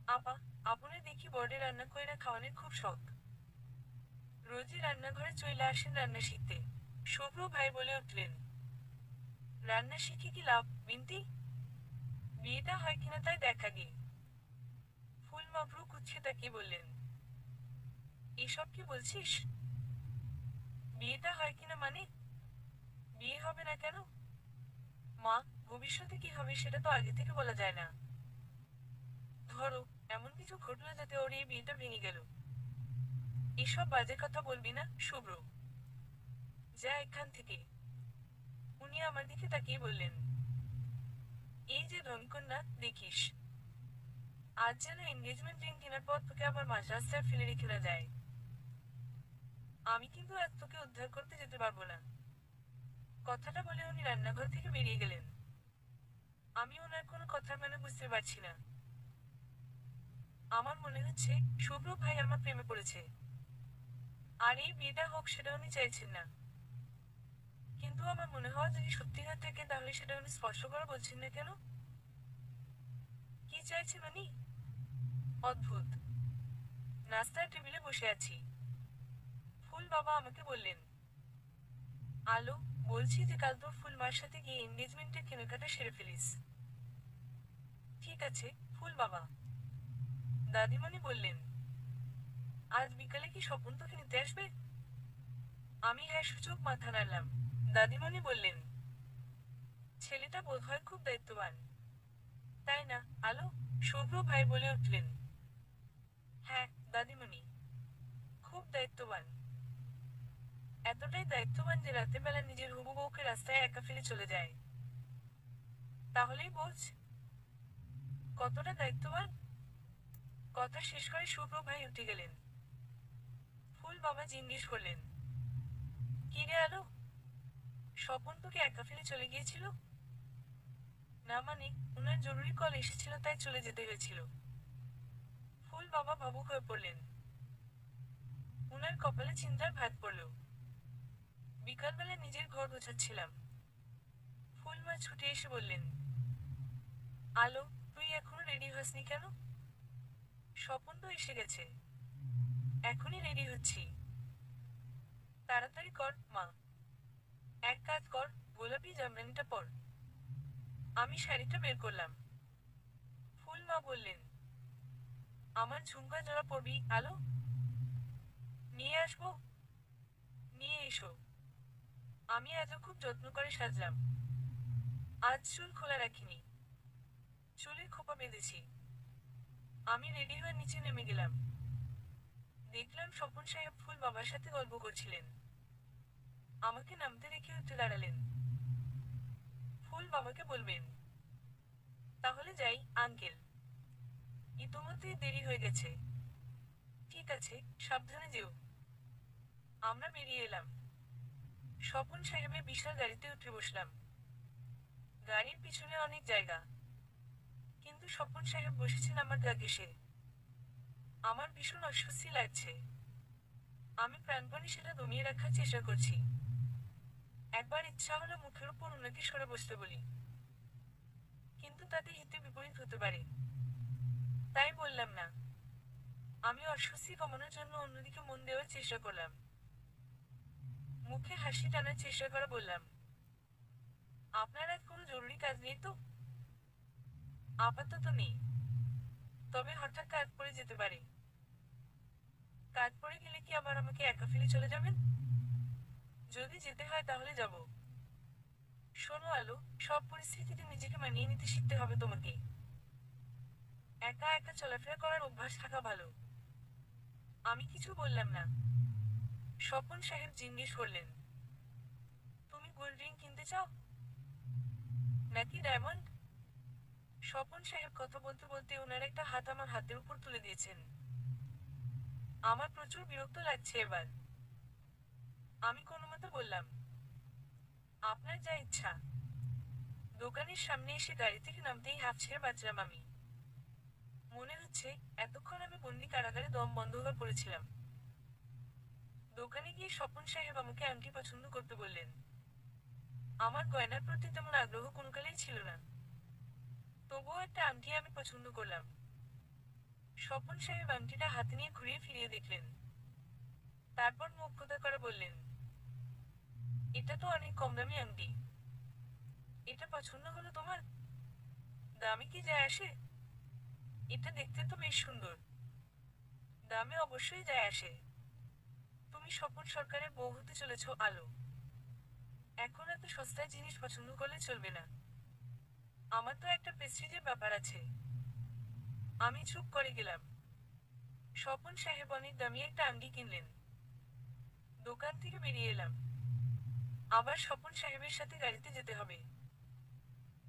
আপা, আপনি দেখি বড়ে রান্না কইরা খাওয়ানোর খুব শখ। রোজই রান্নাঘরে চলে আসেন রান্না শিখতে। শুভ্র ভাই বলে উঠলেন, রান্না শিখে কি লাভ বিন্তি? বিয়েটা হয় কিনা তাই দেখা গে। ফুল মাবরু কুচ্ছে তাকিয়ে বললেন, এসব কি বলছিস? বিয়েটা হয় কিনা মানে? বিয়ে হবে না কেন? মা, ভবিষ্যতে কি হবে সেটা তো আগে থেকে বলা যায় না। ধরো, এমন কিছু ঘটলো যাতে ওর এই বিয়েটা ভেঙে গেল। এসব বাজে কথা বলবি না শুভ্র, যা এখান থেকে। উনি আমার দিকে তাকিয়ে বললেন, এই যে ধনকন্যা দেখিস, আজ যেন এনগেজমেন্ট রিং কেনার পর তোকে আবার মাঝ রাস্তায় ফেলে রেখে না যায়। আমি কিন্তু আজ তোকে উদ্ধার করতে যেতে পারবো না। কথাটা বলে উনি রান্নাঘর থেকে বেরিয়ে গেলেন। আমি ওনার কোনো কথা মানে বুঝতে পারছি না। আমার মনে হচ্ছে শুভ্র ভাই আমার প্রেমে পড়েছে, আর এই বিয়েটা হোক সেটা উনি চাইছেন না। কিন্তু আমার মনে হয় যদি সত্যিকার থাকে তাহলে সেটা উনি স্পর্শ করে বলছেন না কেন? কি চাইছেন উনি? অদ্ভুত। নাস্তার টেবিলে বসে আছি। ফুল বাবা আমাকে বললেন, আলো, বলছি যে কাল তোর ফুল মার সাথে গিয়ে এনগেজমেন্টের কেনাকাটা সেরে ফেলিস। ঠিক আছে ফুল বাবা। দাদিমণি বললেন, আজ বিকালে কি স্বপন তোকে নিতে আসবে? আমি হ্যাঁ সূচক মাথা নাড়লাম। দাদিমণি বললেন, ছেলেটা বোধহয় খুব দায়িত্ববান, তাই না আলো? শুভ্র ভাই বলে উঠলেন, হ্যাঁ দাদিমণি, খুব দায়িত্ববান। এতটাই দায়িত্ববান যে রাতের বেলা নিজের হবু বউকে রাস্তায় একা ফেলে চলে যায়। তাহলেই বোঝ কতটা দায়িত্ববান। কথা শেষ করে শুভ্র ভাই উঠে গেলেন। ফুল বাবা জিজ্ঞেস করলেন, কি রে আলো, স্বপন তোকে একা ফেলে চলে গিয়েছিল? না মানে, উনার জরুরি কল এসেছিল তাই চলে যেতে হয়েছিল। ফুল বাবা ভাবুক হয়ে পড়লেন। উনার কপালে চিন্তার ভাঁজ পড়ল। বিকালবেলা নিজের ঘর গোছাচ্ছিলাম। ফুল মা ছুটে এসে বললেন, আলো, তুই এখনো রেডি হসনি কেন? স্বপন তো এসে গেছে। এখনই রেডি হচ্ছি। তাড়াতাড়ি কর মা। এক কাজ কর, গোলাপি জামদানিটা পর। আমি শাড়িটা বের করলাম। ফুল মা বললেন, আমার ঝুমকা জোড়া পরবি আলো? নিয়ে আসবো? নিয়ে এসো। আমি আজও খুব যত্ন করে সাজলাম। আজ চুল খোলা রাখিনি, চুলে খোপা বেঁধেছি। আমি রেডি হয়ে নিচে নেমে গেলাম। দেখলাম স্বপন সাহেব ফুল বাবার সাথে গল্প করছিলেন। আমাকে নামতে রেখে উঠে দাঁড়ালেন। ফুল বাবাকে বলবেন, তাহলে যাই আঙ্কেল, ইতোমধ্যেই দেরি হয়ে গেছে। ঠিক আছে, সাবধানে যেও। আমরা বেরিয়ে এলাম। স্বপন সাহেবের বিশাল গাড়িতে উঠে বসলাম। গাড়ির পিছনে অনেক জায়গা, কিন্তু স্বপন সাহেব বসেছেন আমার গা ঘেঁষে। আমার ভীষণ অস্বস্তি লাগছে। আমি প্রাণপণে সেটা দমিয়ে রাখার চেষ্টা করছি। একবার ইচ্ছা হলো মুখের উপর ওনাকে সরে বসতে বলি, কিন্তু তাতে হিতে বিপরীত হতে পারে। তাই বললাম না। আমি অস্বস্তি কমানোর জন্য অন্যদিকে মন দেওয়ার চেষ্টা করলাম। মুখে হাসি টানার চেষ্টা করে বললাম, আপনার আজ কোনো জরুরি কাজ নেই তো? আপাতত নেই, তবে হঠাৎ কাজ পড়ে যেতে পারে। কাজ পড়ে গেলে কি আবার আমাকে একা ফেলে চলে যাবেন? যদি যেতে হয় তাহলে যাব। শোনো আলো, সব পরিস্থিতিতে নিজেকে মানিয়ে নিতে শিখতে হবে তোমাকে। একা একা চলাফেরা করার অভ্যাস থাকা ভালো। আমি কিছু বললাম না। স্বপন সাহেব জিজ্ঞেস করলেন, তুমি গোল্ড রিং কিনতে চাও নাকি ডায়মন্ড? স্বপন সাহেব কথা বলতে বলতে ওনার একটা হাত আমার হাতের উপর তুলে দিয়েছেন। আমার প্রচুর বিরক্ত লাগছে এবার। আমি কোনো মতো বললাম, আপনার যা ইচ্ছা। দোকানের সামনে এসে গাড়ি থেকে নামতেই হাঁফ ছেড়ে বাঁচলাম আমি। মনে হচ্ছে এতক্ষণ আমি বন্দি কারাগারে দম বন্ধ হয়ে পড়েছিলাম। দোকানে গিয়ে স্বপন সাহেব আমাকে আংটি পছন্দ করতে বললেন। আমার গয়নার প্রতি তেমন আগ্রহ কোনকালেই ছিল না, তবুও একটা আংটি আমি পছন্দ করলাম। স্বপন সাহেব আংটিটা হাতে নিয়ে ঘুরিয়ে ফিরিয়ে দেখলেন। তারপর মুখ কোথা করে বললেন, এটা তো অনেক কম দামি আংটি। এটা পছন্দ হলো তোমার? দামে কি যায় আসে? এটা দেখতে তো বেশ সুন্দর। দামে অবশ্যই যায় আসে। তুমি স্বপন সরকারের বউ হতে চলেছ, আলো। এখন এত সস্তায় জিনিস পছন্দ করলে চলবে না। আমার তো একটা প্রেস্টিজের ব্যাপার আছে। আমি চুপ করে গেলাম। স্বপন সাহেব অনেক দামি একটা আংটি কিনলেন। দোকান থেকে বেরিয়ে এলাম। আবার স্বপন সাহেবের সাথে গাড়িতে যেতে হবে।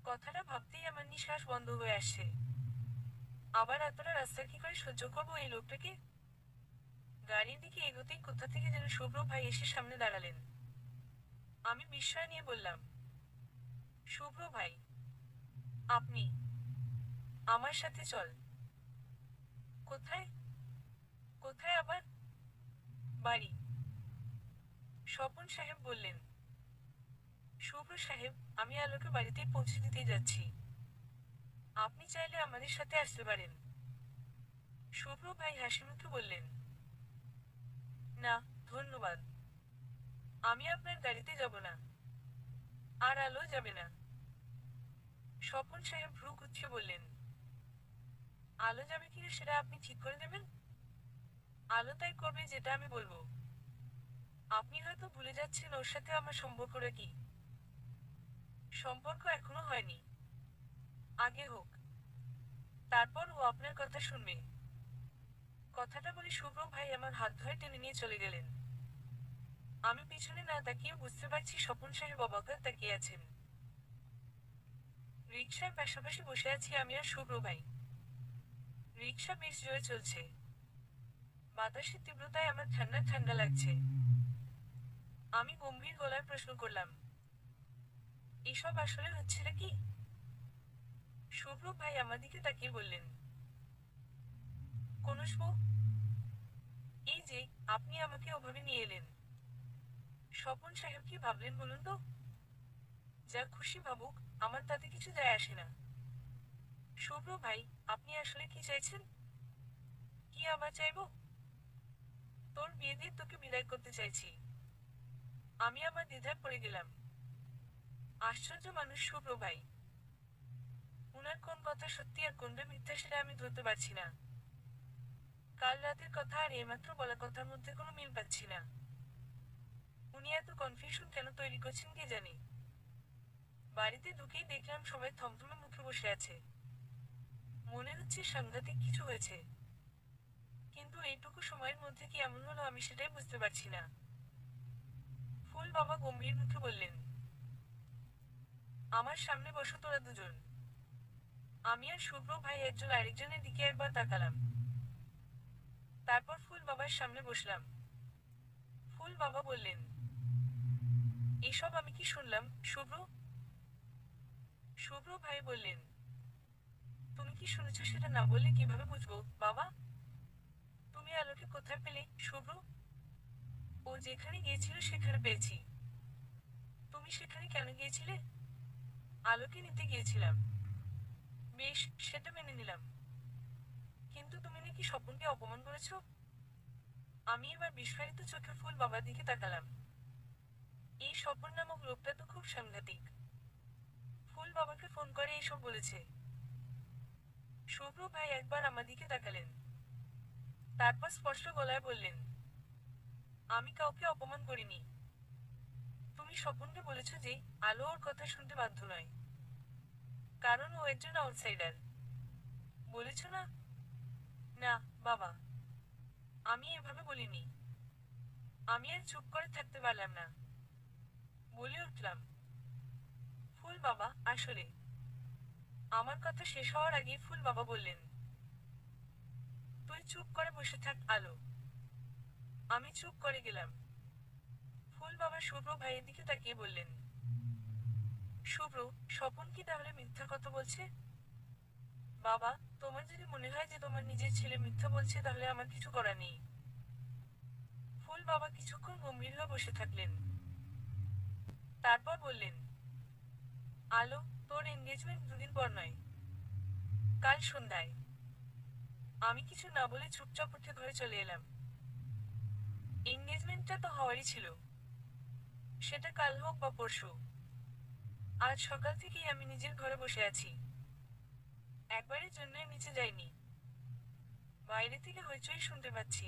কথাটা ভাবতেই আমার নিঃশ্বাস বন্ধ হয়ে আসছে। আবার এতটা রাস্তা কি করে সহ্য করবো এই লোকটাকে? গাড়ির দিকে এগোতেই কোথা থেকে যেন শুভ্র ভাই এসে সামনে দাঁড়ালেন। আমি বিস্ময় নিয়ে বললাম, শুভ্র ভাই, আপনি? আমার সাথে চল। কোথায়? কোথায় আবার? বাড়ি। স্বপন সাহেব বললেন। শুভ্র সাহেব, আমি আলোকে বাড়িতে পৌঁছে দিতে যাচ্ছি। আপনি চাইলে আমাদের সাথে আসতে পারেন। শুভ্র ভাই হাসিমুখে বললেন, না, ধন্যবাদ। আমি আপনার গাড়িতে যাব না। আর আলো যাবে না। স্বপন সাহেব ভ্রু কুঁচকে বললেন, আলো যাবে কিনা সেটা আপনি ঠিক করে দেবেন? আলো তাই করবে যেটা আমি বলবো। আপনি হয়তো ভুলে যাচ্ছেন ওর সাথে আমার সম্পর্কটা কি। সম্পর্ক এখনো হয়নি। আগে হোক। তারপর ও আপনার কথা শুনবে। কথাটা বলে শুভ্র ভাই আমার হাত ধরে টেনে নিয়ে চলে গেলেন। আমি পিছনে না তাকিয়ে বুঝতে পারছি স্বপন সাহেব অবাক হয়ে তাকিয়ে আছেন। রিকশার পাশাপাশি বসে আছি আমি আর শুভ্র ভাই। রিকশা বেশ জোরে চলছে। বাতাসের তীব্রতায় আমার ঠান্ডা ঠান্ডা লাগছে। আমি গম্ভীর গলায় প্রশ্ন করলাম, এসব আসলে হচ্ছেটা কি? শুভ্র ভাই আমার দিকে তাকিয়ে বললেন, কনসবো, এই যে, আপনি আমাকে ওভাবে নিয়ে এলেন। স্বপন সাহেব কি ভাবলেন বলুন তো? যা খুশি ভাবুক, আমার তাতে কিছু যায় আসে না। শুভ্র ভাই, আপনি আসলে কি চাইছেন? কি আবার চাইবো? তোর বিয়ে দিয়ে তোকে বিদায় করতে চাইছি। আমি আবার দ্বিধায় পড়ে গেলাম। আশ্চর্য মানুষ শুভ্র ভাই। উনার কোন কথা সত্যি আর কোনটা মিথ্যা সেটা আমি ধরতে পারছি না। কাল রাতের কথা আর এইমাত্র বলা কথার মধ্যে কোনো মিল পাচ্ছি না। উনি এত কনফিউশন কেন তৈরি করছেন কে জানে। বাড়িতে ঢুকেই দেখলাম সবাই থমথমে মুখে বসে আছে। মনে হচ্ছে সাংঘাতিক কিছু হয়েছে। কিন্তু এইটুকু সময়ের মধ্যে কি এমন হলো আমি সেটাই বুঝতে পারছি না। ফুল বাবা গম্ভীর মুখে বললেন, আমার সামনে বসো তোরা দুজন। আমি আর শুভ্র ভাই একজন আরেকজনের দিকে একবার তাকালাম। তারপর ফুল বাবার সামনে বসলাম। ফুল বাবা বললেন, এসব আমি কি শুনলাম, শুভ্র? শুভ্র ভাই বললেন, তুমি কি শুনেছ সেটা না বললে কিভাবে বুঝবো, বাবা? তুমি আলোকে কোথায় পেলে, শুভ্র? ও যেখানে গিয়েছিল সেখানে পেয়েছি। তুমি সেখানে কেন গিয়েছিলে? আলোকে নিতে গিয়েছিলাম। বেশ, সেটা মেনে নিলাম। কিন্তু তুমি নাকি স্বপনকে অপমান করেছো? আমি এবার বিস্ফারিত চোখে ফুল বাবার দিকে তাকালাম। এই স্বপন নামক লোকটা তো খুব সাংঘাতিক। ফুল বাবাকে ফোন করে এইসব বলেছে। শুভ্র ভাই একবার আমার দিকে তাকালেন। তারপর স্পষ্ট গলায় বললেন, আমি কাউকে অপমান করিনি। তুমি স্বপনকে বলেছ যে আলো ওর কথা শুনতে বাধ্য নয়, কারণ ও একজন আউটসাইডার। বলেছ না? না, বাবা, আমি এভাবে বলিনি। আমি আর চুপ করে থাকতে পারলাম না। বলে উঠলাম, ফুল বাবা, আসলে। আমার কথা শেষ হওয়ার আগেই ফুল বাবা বললেন, তুই চুপ করে বসে থাক, আলো। আমি চুপ করে গেলাম। ফুল বাবা শুভ্র ভাইয়ের দিকে তাকিয়ে বললেন, শুভ্র, স্বপন কি তাহলে মিথ্যা কথা বলছে? বাবা, তোমার যদি মনে হয় যে তোমার নিজের ছেলে মিথ্যা বলছে তাহলে আমার কিছু করার নেই। ফুল বাবা কিছুক্ষণ গম্ভীর হয়ে বসে থাকলেন। তারপর বললেন, আলো, তোর এনগেজমেন্ট দুদিন পর নয়, কাল সন্ধ্যায়। আমি কিছু না বলে চুপচাপ উঠে ঘরে চলে এলাম। এঙ্গেজমেন্টটা তো হওয়ারই ছিল, সেটা কাল হোক বা পরশু। আজ সকাল থেকেই আমি নিজের ঘরে বসে আছি, একবারের জন্য নিচে যাইনি। বাইরে থেকে হইচই শুনতে পাচ্ছি,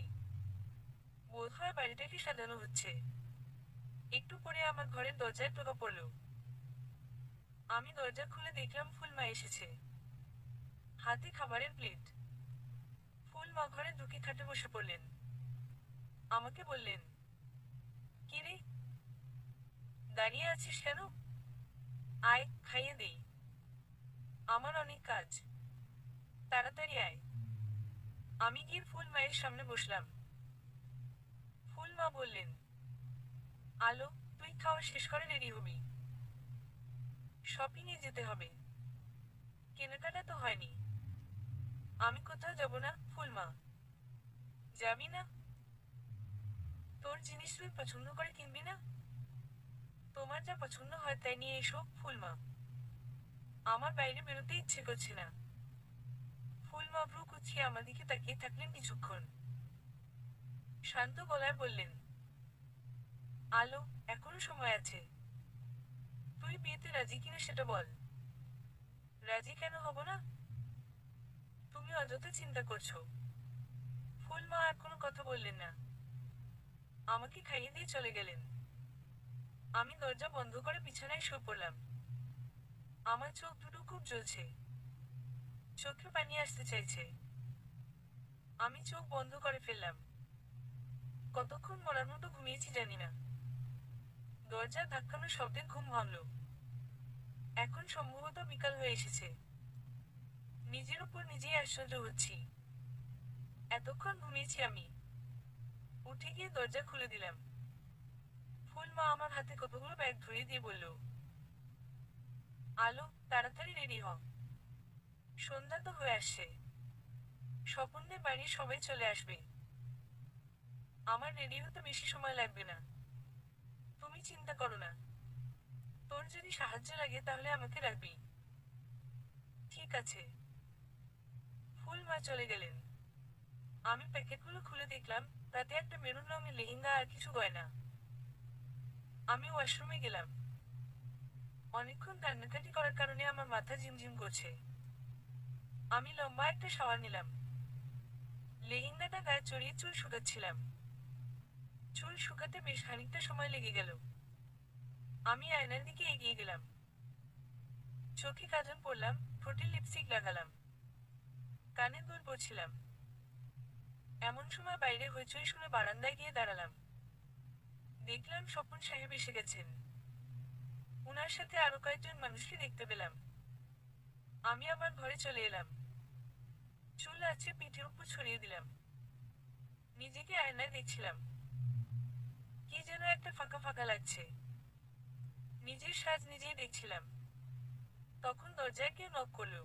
বোধহয় বাড়িটাকে সাজানো হচ্ছে। একটু পরে আমার ঘরের দরজায় টোকা পড়ল। আমি দরজা খুলে দেখলাম ফুলমা এসেছে, হাতে খাবারের প্লেট। ফুলমা ঘরে ঢুকে খাটে বসে পড়লেন। আমাকে বললেন, কি রে, দাঁড়িয়ে আছিস কেন? আয়, খাইয়ে দেই। আমার অনেক কাজ, তাড়াতাড়ি আয়। আমি গিয়ে ফুল মায়ের সামনে বসলাম। ফুল মা বললেন, আলো, তুই খাওয়া শেষ করে রেডি হবি, শপিং এ যেতে হবে। কেনাকাটা তো হয়নি। আমি কোথাও যাব না, ফুল মা। যাবি না? তোর জিনিস তুই পছন্দ করে কিনবি না? তোমার যা পছন্দ হয় তাই নিয়ে এসো, ফুল মা। আমার বাইরে বেরোতে ইচ্ছে করছে না। ফুল মা ভ্রু কুচকে আমার দিকে তাকিয়ে থাকলেন কিছুক্ষণ। শান্ত গলায় বললেন, আলো, এখনো সময় আছে। তুই বিয়েতে রাজি কিনা সেটা বল। রাজি কেন হব না? তুমি অযথা চিন্তা করছো। ফুল মা আর কোনো কথা বললেন না, আমাকে খাইয়ে দিয়ে চলে গেলেন। আমি দরজা বন্ধ করে বিছানায় শুয়ে পড়লাম। আমার চোখ দুটো খুব জ্বলছে, চোখে পানি আসতে চাইছে। আমি চোখ বন্ধ করে ফেললাম। কতক্ষণ মরার মতো ঘুমিয়েছি জানি না। দরজা ধাক্কানোর শব্দে ঘুম ভাঙল। এখন সম্ভবত বিকাল হয়ে এসেছে। নিজের উপর নিজেই আশ্চর্য হচ্ছি, এতক্ষণ ঘুমিয়েছি আমি। উঠে গিয়ে দরজা খুলে দিলাম। ফুল মা আমার হাতে কতগুলো ব্যাগ ধরিয়ে দিয়ে বলল, আলো, তাড়াতাড়ি রেডি হ, সন্ধ্যা তো হয়ে আসছে। স্বপনের বাড়ির সবাই চলে আসবে। আমার রেডি হতে বেশি সময় লাগবে না, তুমি চিন্তা করো না। তোর যদি সাহায্য লাগে তাহলে আমাকে রাখবি। ঠিক আছে। ফুল মা চলে গেলেন। আমি প্যাকেটগুলো খুলে দেখলাম, তাতে একটা মেরুন রঙের লেহেঙ্গা আর কিছু গয়না। আমি ওয়াশরুমে গেলাম। অনেকক্ষণ কান্নাকাটি করার কারণে আমার মাথা ঝিমঝিম করছে। আমি লম্বা একটা শাওয়ার নিলাম। লেহেঙ্গাটা গায়ে চড়িয়ে চুল শুকাচ্ছিলাম। চুল শুকাতে বেশ খানিকটা সময় লেগে গেল। আমি আয়নার দিকে এগিয়ে গেলাম। চোখে কাজল পরলাম, ঠোঁটে লিপস্টিক লাগালাম, কানে দুল পরছিলাম। এমন সময় বাইরে হইচই শুনে বারান্দায় গিয়ে দাঁড়ালাম। দেখলাম স্বপন সাহেব এসে গেছেন। উনার সাথে আরো কয়েকজন মানুষকে দেখতে পেলাম। আমি আবার ঘরে চলে এলাম। চুল আছে পিঠের উপর ছড়িয়ে দিলাম। নিজেকে আয়নায় দেখছিলাম। কি যেন একটা ফাঁকা ফাঁকা লাগছে। নিজের সাজ নিজেই দেখছিলাম। তখন দরজায় কেউ নক করলো।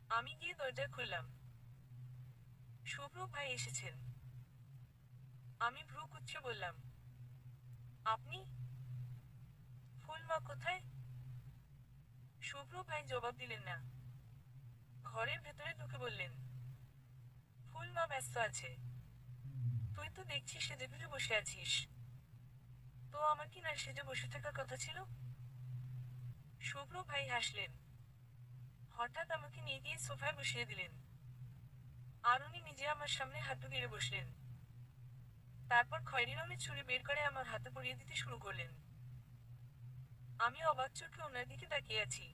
আমি গিয়ে দরজা খুললাম। শুভ্র ভাই এসেছেন। আমি ভ্রু কুঁচকে বললাম, আপনি? ফুলমা কোথায়? শুভ্র ভাই জবাব দিলেন না। ঘরের ভেতরে ঢুকে বললেন, ফুলমা ব্যস্ত আছে। তুই তো দেখছি সেজেগুজে বসে আছিস। তো আমার কি না সেজে বসে থাকার কথা ছিল? শুভ্র ভাই হাসলেন। হঠাৎ আমাকে নিয়ে গিয়ে সোফায় বসিয়ে দিলেন। আর উনি নিজে আমার সামনে হাঁটু গেড়ে বসলেন। তারপর খয়েরি রঙের ছুরি বের করে আমার হাতে পরিয়ে দিতে শুরু করলেন। আমি অবাক চোখে ওনার দিকে তাকিয়ে আছি।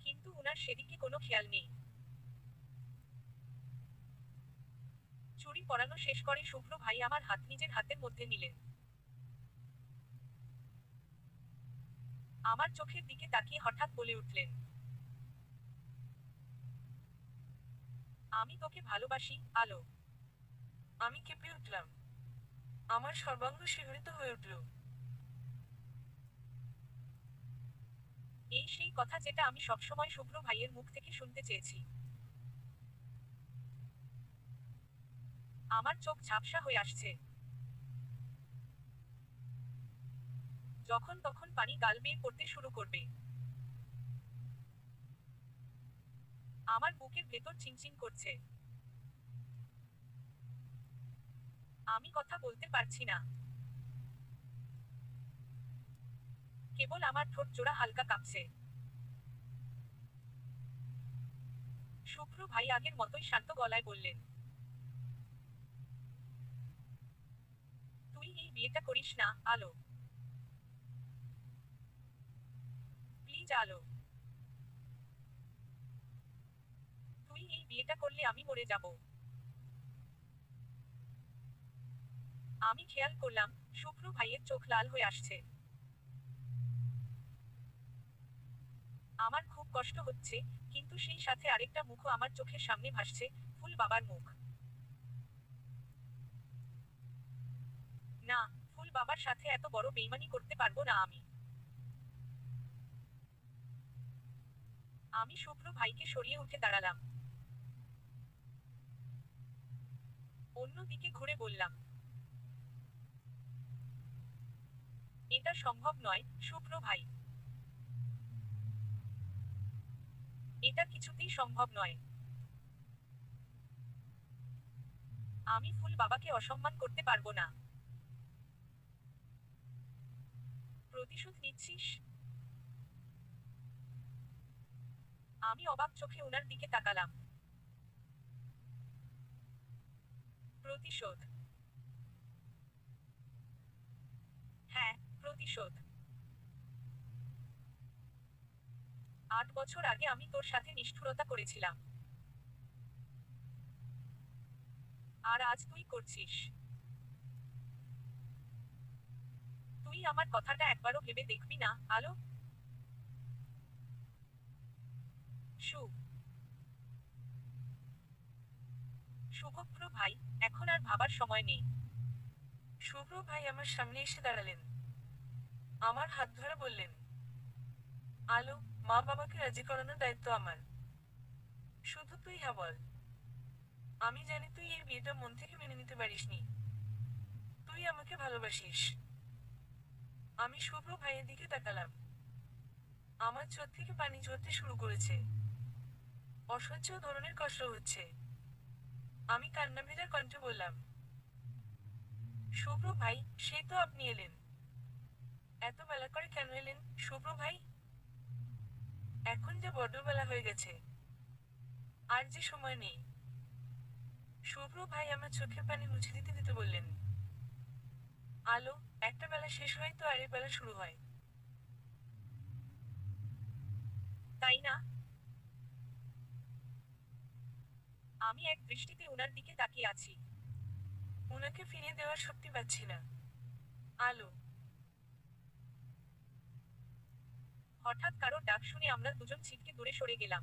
কিন্তু উনার সেদিকে কোনো খেয়াল নেই। চুড়ি পরানো শেষ করে শুভ্র ভাই আমার হাত নিজের হাতের মধ্যে নিলেন। আমার চোখের দিকে তাকিয়ে হঠাৎ বলে উঠলেন, আমি তোকে ভালোবাসি, আলো। আমি কেঁপে উঠলাম। আমার সর্বাঙ্গ শিহরিত হয়ে উঠল। এই সেই কথা যেটা আমি সবসময় শুভ্র ভাইয়ের মুখ থেকে শুনতে চেয়েছি। আমার চোখ ঝাপসা হয়ে আসছে। যখন তখন পানি গাল বেয়ে পড়তে শুরু করবে। আমার বুকের ভেতর চিনচিন করছে। আমি কথা বলতে পারছি না। কেবল আমার ঠোঁট জোড়া হালকা কাঁপছে। শুভ্র ভাই আগের মতোই শান্ত গলায় বললেন, তুই এই বিয়েটা করিস না, আলো। প্লিজ আলো। তুই এই বিয়েটা করলে আমি মরে যাব। আমি খেয়াল করলাম শুভ্র ভাইয়ের চোখ লাল হয়ে আসছে। আমার খুব কষ্ট হচ্ছে, কিন্তু সেই সাথে আরেকটা মুখও আমার চোখের সামনে ভাসছে, ফুল বাবার মুখ। না, ফুল বাবার সাথে এত বড় বেইমানি করতে পারবো না আমি। আমি শুভ্র ভাইকে সরিয়ে উঠে দাঁড়ালাম। অন্যদিকে ঘুরে বললাম, এটা সম্ভব নয়, শুভ্র ভাই। এটা কিছুতেই সম্ভব নয়। আমি ফুল বাবাকে অসম্মান করতে পারবো না। প্রতিশোধ নিচ্ছিস? আমি অবাক চোখে ওনার দিকে তাকালাম। প্রতিশোধ? হ্যাঁ, প্রতিশোধ। 8 বছর আগে আমি তোর সাথে নিষ্ঠুরতা করেছিলাম। আর আজ তুই করছিস। তুই আমার কথাটা একবারও ভেবে দেখবি না, আলো? শু শুভপ্র ভাই, এখন আর ভাবার সময় নেই। শুভ্র ভাই আমার সামনে এসে দাঁড়ালেন। আমার হাত ধরে বললেন, আলো, মা বাবাকে রাজি করানোর দায়িত্ব আমার। শুধু তুই হ্যাঁ বল। আমি জানি তুই এই বিয়েটা মন থেকে মেনে নিতে পারিসনি। তুই আমাকে ভালোবাসিস। আমি শুভ্র ভাইয়ের দিকে তাকালাম। আমার চোখ থেকে পানি ঝরতে শুরু করেছে। অসহ্য ধরনের কষ্ট হচ্ছে। আমি কান্না ভেজা কণ্ঠে বললাম, শুভ্র ভাই, সেই তো আপনি এলেন। এত বেলা করে কেন এলেন, শুভ্র ভাই? এখন যে বড্ড বেলা হয়ে গেছে। আর যে সময় নেই। শুভ্র ভাই আমার চোখের পানি মুছে দিতে দিতে বললেন, আলো, একটা বেলা শেষ হয় তো আরেক বেলা শুরু হয়। তাই না? আমি এক দৃষ্টিতে উনার দিকে তাকিয়ে আছি। উনাকে ফিরিয়ে দেওয়ার শক্তি পাচ্ছি না। আলো। হঠাৎ কারো ডাক শুনে আমরা দুজন ছিটকে দূরে সরে গেলাম।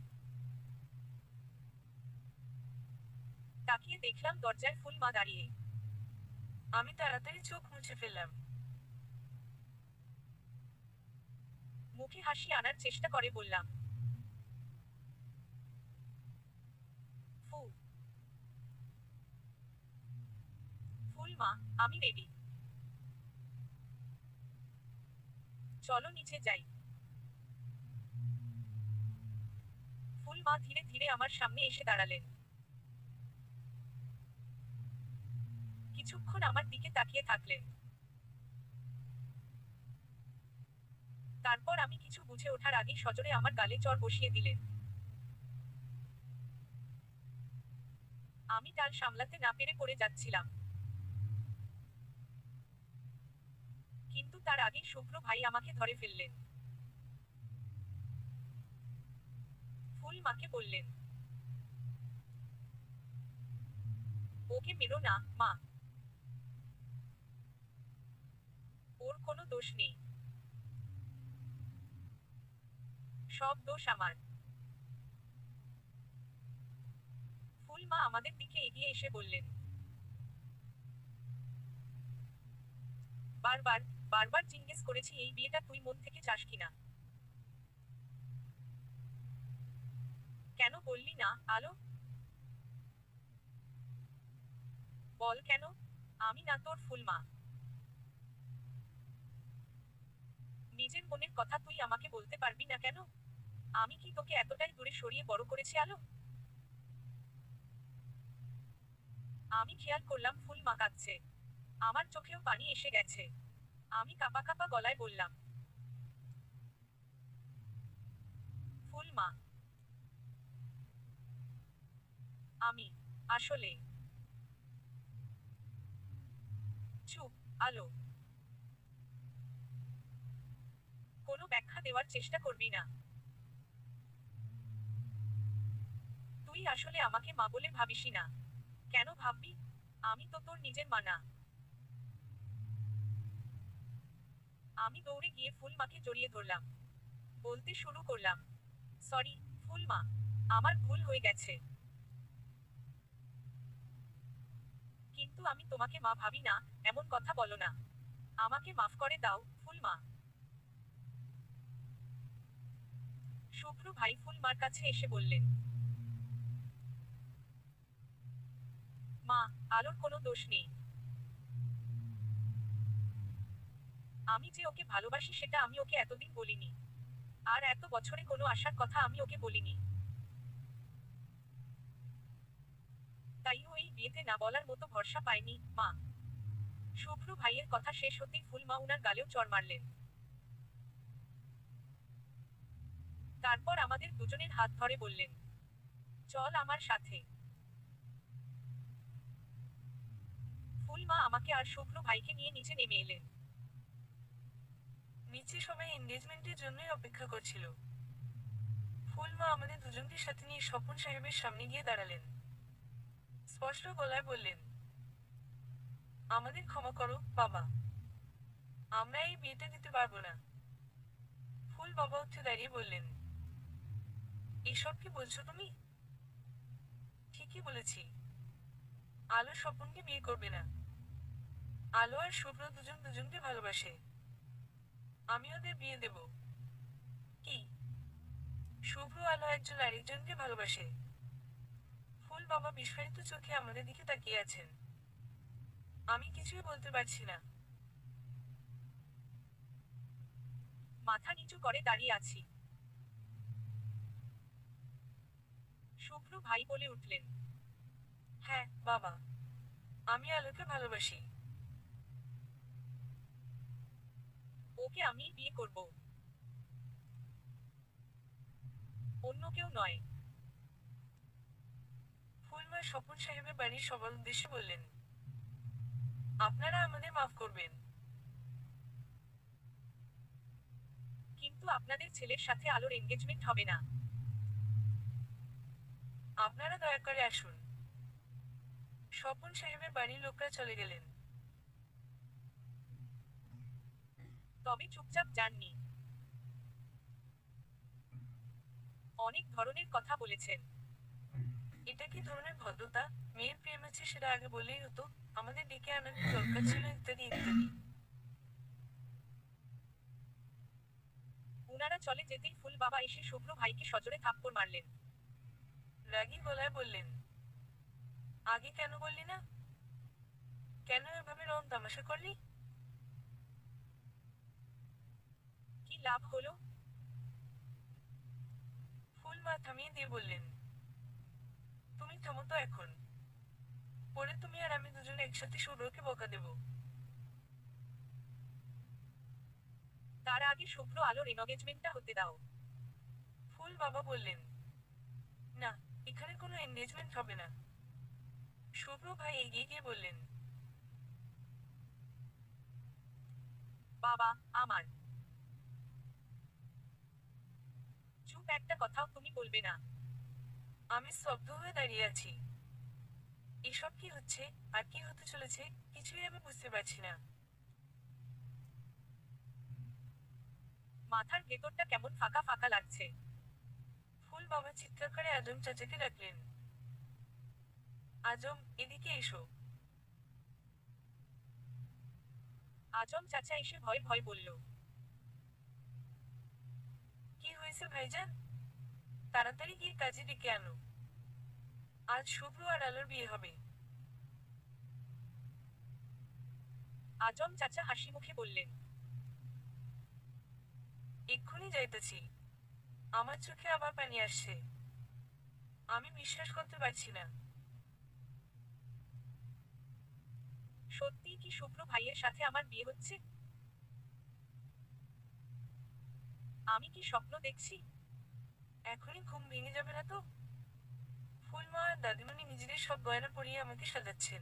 তাকিয়ে দেখলাম দরজায় ফুল মা দাঁড়িয়ে। আমি তাড়াতাড়ি চোখ মুছে ফেললাম। মুখে হাসি আনার চেষ্টা করে বললাম, ফু। ফুল মা, আমি রেডি। চলো নিচে যাই। ফুল মা ধীরে ধীরে আমার সামনে এসে দাঁড়ালেন। কিছুক্ষণ আমার দিকে তাকিয়ে থাকলেন। তারপর আমি কিছু বুঝে ওঠার আগেই সজোরে আমার গালে চড় বসিয়ে দিলেন। আমি টাল সামলাতে না পেরে পড়ে যাচ্ছিলাম। কিন্তু তার আগেই শুভ্র ভাই আমাকে ধরে ফেললেন। ফুল মাকে বললেন, ওকে মেরো না, মা। ওর কোনো দোষ নেই। সব দোষ আমার। ফুল মা আমাদের দিকে এগিয়ে এসে বললেন, বারবার বারবার জিজ্ঞেস করেছি এই বিয়েটা তুই মন থেকে চাস কিনা। কেন বললি না, আলো? বল কেন? আমি না তোর ফুল মা। নিজের মনের কথা তুই আমাকে বলতে পারবি না কেন? আমি কি তোকে এতটাই দূরে সরিয়ে বড় করেছি আলো? আমি খেয়াল করলাম ফুল মা কাঁদছে। আমার চোখেও পানি এসে গেছে। আমি কাঁপা কাঁপা গলায় বললাম, ফুল মা। আমি আসলে চুপ। আলো, কোনো ব্যাখ্যা দেওয়ার চেষ্টা করবি না। তুই আসলে আমাকে মা বলে ভাবিসই না। কেন ভাববি? আমি তো তোর নিজের মা না। আমি দৌড়ে গিয়ে ফুল মাকে জড়িয়ে ধরলাম। বলতে শুরু করলাম, সরি ফুল মা, আমার ভুল হয়ে গেছে। কিন্তু আমি তোমাকে মা ভাবি না, এমন কথা বলো না। আমাকে মাফ করে দাও ফুল মা। শুভ্র ভাই ফুল মার কাছে এসে বললেন, মা, আলোর কোনো দোষ নেই। আমি যে ওকে ভালোবাসি সেটা আমি ওকে এতদিন বলিনি। আর এত বছরে কোনো আশার কথা আমি ওকে বলিনি। তাই ও এই বিয়েতে না বলার মতো ভরসা পায়নি মা। শুভ্র ভাইয়ের কথা শেষ হতেই ফুল মা উনার গালেও চড় মারলেন। তারপর আমাদের দুজনের হাত ধরে বললেন, চল আমার সাথে। ফুল মা আমাকে আর শুভ্র ভাইকে নিয়ে নিচে নেমে এলেন। নিচে সবাই এনগেজমেন্টের জন্যই অপেক্ষা করছিল। ফুল মা আমাদের দুজনকে সাথে নিয়ে স্বপন সাহেবের সামনে গিয়ে দাঁড়ালেন। স্পষ্ট গলায় বললেন, আমাদের ক্ষমা করো বাবা, আমরা এই বিয়েটা দিতে পারবো না। ফুল বাবা উঠে দাঁড়িয়ে বললেন, এসব কি বলছো তুমি? ঠিকই বলেছি, আলো স্বপনকে বিয়ে করবে না। আলো আর শুভ্র দুজন দুজনকে ভালোবাসে। আমি ওদের বিয়ে দেব। কি? শুভ্র আলো একজন আরেকজনকে ভালোবাসে। ফুল বাবা বিস্ফারিত চোখে আমাদের দিকে তাকিয়ে আছেন। আমি কিছুই বলতে পারছি না। মাথা নিচু করে দাঁড়িয়ে আছি। শুভ্র ভাই বলে উঠলেন, হ্যাঁ বাবা, আমি আলোকে ভালোবাসি। ওকে আমি বিয়ে করব, অন্য কেউ নয়। ফুলমা স্বপন সাহেবের বাড়ির সবার উদ্দেশ্যে বললেন, আপনারা আমাদের মাফ করবেন। কিন্তু আপনাদের ছেলের সাথে আলোর এনগেজমেন্ট হবে না। আপনারা দয়া করে আসুন। স্বপন সাহেবের বাড়ির লোকরা চলে গেলেন। তবে চুপচাপ যাননি। অনেক ধরনের কথা বলেছেন। এটা কি ধরনের ভদ্রতা? মেয়ের প্রেম আছে সেটা আগে বললেই হতো, আমাদের ডেকে আনার কি দরকার ছিল, ইত্যাদি ইত্যাদি। উনারা চলে যেতেই ফুল বাবা এসে শুভ্র ভাইকে সজোরে থাপ্পড় মারলেন। রাগী গলায় বললেন, আগে কেন বললি না? কেন এভাবে রং তামাশা করলি? কি লাভ হলো? ফুল মা থামিয়ে দিয়ে বললেন, তুমি থামো তো এখন। পরে তুমি আর আমি দুজন একসাথে শুভ্রকে বকা দেব। তার আগে শুভ্র আলোর এনগেজমেন্টটা হতে দাও। ফুল বাবা বললেন, না, এখানে কোনো এনগেজমেন্ট হবে না। শুভ্র ভাই এগিয়ে গিয়ে বললেন, বাবা আমার। চুপ, একটা কথাও তুমি বলবে না। আমি স্তব্ধ হয়ে দাঁড়িয়ে আছি। এসব কি হচ্ছে, আর কি হতে চলেছে, কিছুই আমি বুঝতে পারছি না। মাথার ভেতরটা কেমন ফাঁকা ফাঁকা লাগছে। ফুল বাবা চিৎকার করে আজম চাচাকে ডাকলেন, আজম, এদিকে এসো। আজম চাচা এসে ভয় ভয় বলল, কি হয়েছে ভাইজান? তাড়াতাড়ি গিয়ে কাজে ডেকে আনো। আজ শুভ্র আর আলোর বিয়ে হবে। আজম চাচা হাসি মুখে বললেন, এক্ষুনি যাইতেছি। আমার চোখে আবার পানি আসছে। আমি বিশ্বাস করতে পারছি না। সত্যিই কি শুভ্র ভাইয়ের সাথে আমার বিয়ে হচ্ছে? আমি কি স্বপ্ন দেখছি? এখনই ঘুম ভেঙে যাবে না তো? ফুলমা আর দাদিমণি নিজেদের সব গয়না পরিয়ে আমাকে সাজাচ্ছেন।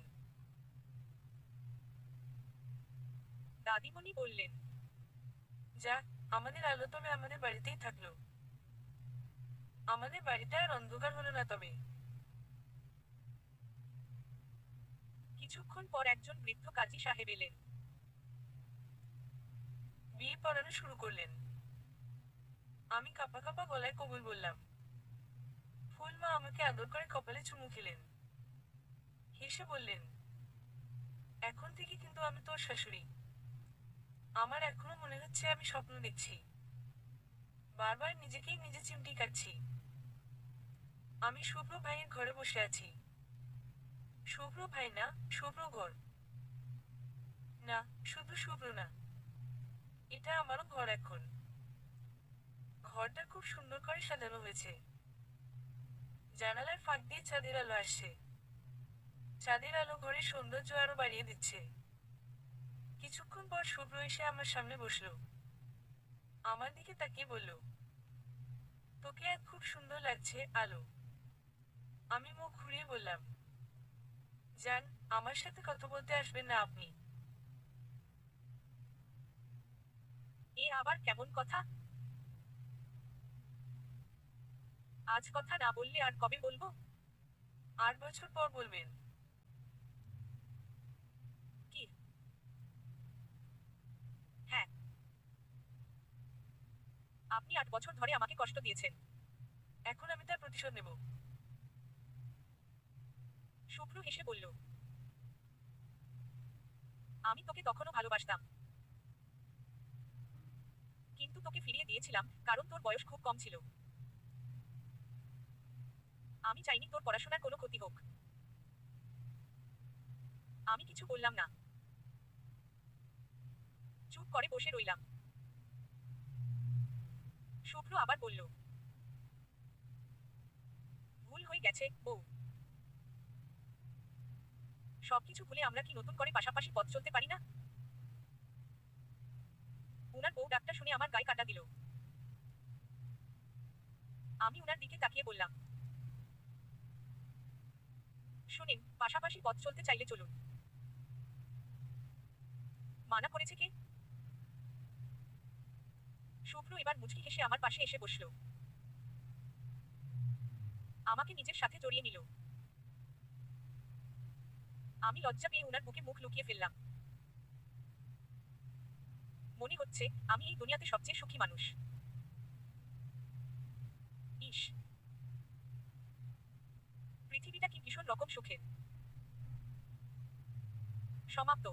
দাদিমণি বললেন, যাক, আমাদের আলো তবে আমাদের বাড়িতেই থাকলো। আমাদের বাড়িটা আর অন্ধকার হলো না তবে। কিছুক্ষণ পর একজন বৃদ্ধ কাজী সাহেব এলেন। বিয়ে পড়ানো শুরু করলেন। আমি কাঁপা কাঁপা গলায় কবুল বললাম। ফুলমা আমাকে আদর করে কপালে চুমু খেলেন। হেসে বললেন, এখন থেকে কিন্তু আমি তোর শাশুড়ি। আমার এখনো মনে হচ্ছে আমি স্বপ্ন দেখছি। বারবার নিজেকেই নিজে চিমটি কাটছি। আমি শুভ্র ভাইয়ের ঘরে বসে আছি। শুভ্র ভাই না, শুভ্র ঘর। না, শুধু শুভ্র না, এটা আমারও ঘর এখন। ঘরটা খুব সুন্দর করে সাজানো হয়েছে। জানালার ফাঁক দিয়ে চাঁদের আলো আসছে। চাঁদের আলো ঘরের সৌন্দর্য আরো বাড়িয়ে দিচ্ছে। কিছুক্ষণ পর শুভ্র এসে আমার সামনে বসলো। আমার দিকে তাকিয়ে বলল, তোকে আজ খুব সুন্দর লাগছে, আলো। আমি মুখ ঘুরিয়ে বললাম, জান, আমার সাথে কথা বলতে আসবেন না আপনি? এ আবার কেমন কথা? আজ কথা না বললে আর কবে বলবো? 8 বছর পর বলবেন। কি? হ্যাঁ। আপনি 8 বছর ধরে আমাকে কষ্ট দিয়েছেন। এখন আমি তার প্রতিশোধ নেব। শুভ্র হেসে বলল, আমি তোকে তখনও ভালোবাসতাম, কিন্তু তোকে ফিরিয়ে দিয়েছিলাম কারণ তোর বয়স খুব কম ছিল। আমি চাইনি তোর পড়াশোনার কোনো ক্ষতি হোক। আমি কিছু বললাম না। চুপ করে বসে রইলাম। শুভ্র আবার বলল, ভুল হয়ে গেছে, বউ। সবকিছু ভুলে আমরা কি নতুন করে পাশাপাশি পথ চলতে পারি না? উনার বউ ডাকটা শুনে আমার গায়ে কাঁটা দিল। আমি উনার দিকে তাকিয়ে বললাম, শুনেন, পাশাপাশি পথ চলতে চাইলে চলুন। মানা করেছে কে? শুভ্র এবার মুচকি হেসে আমার পাশে এসে বসলো। আমাকে নিজের সাথে জড়িয়ে নিল। আমি লজ্জা পেয়ে উনার বুকে মুখ লুকিয়ে ফেললাম। মনে হচ্ছে আমি এই দুনিয়াতে সবচেয়ে সুখী মানুষ। ইস, পৃথিবীটা কি ভীষণ রকম সুখের। সমাপ্ত।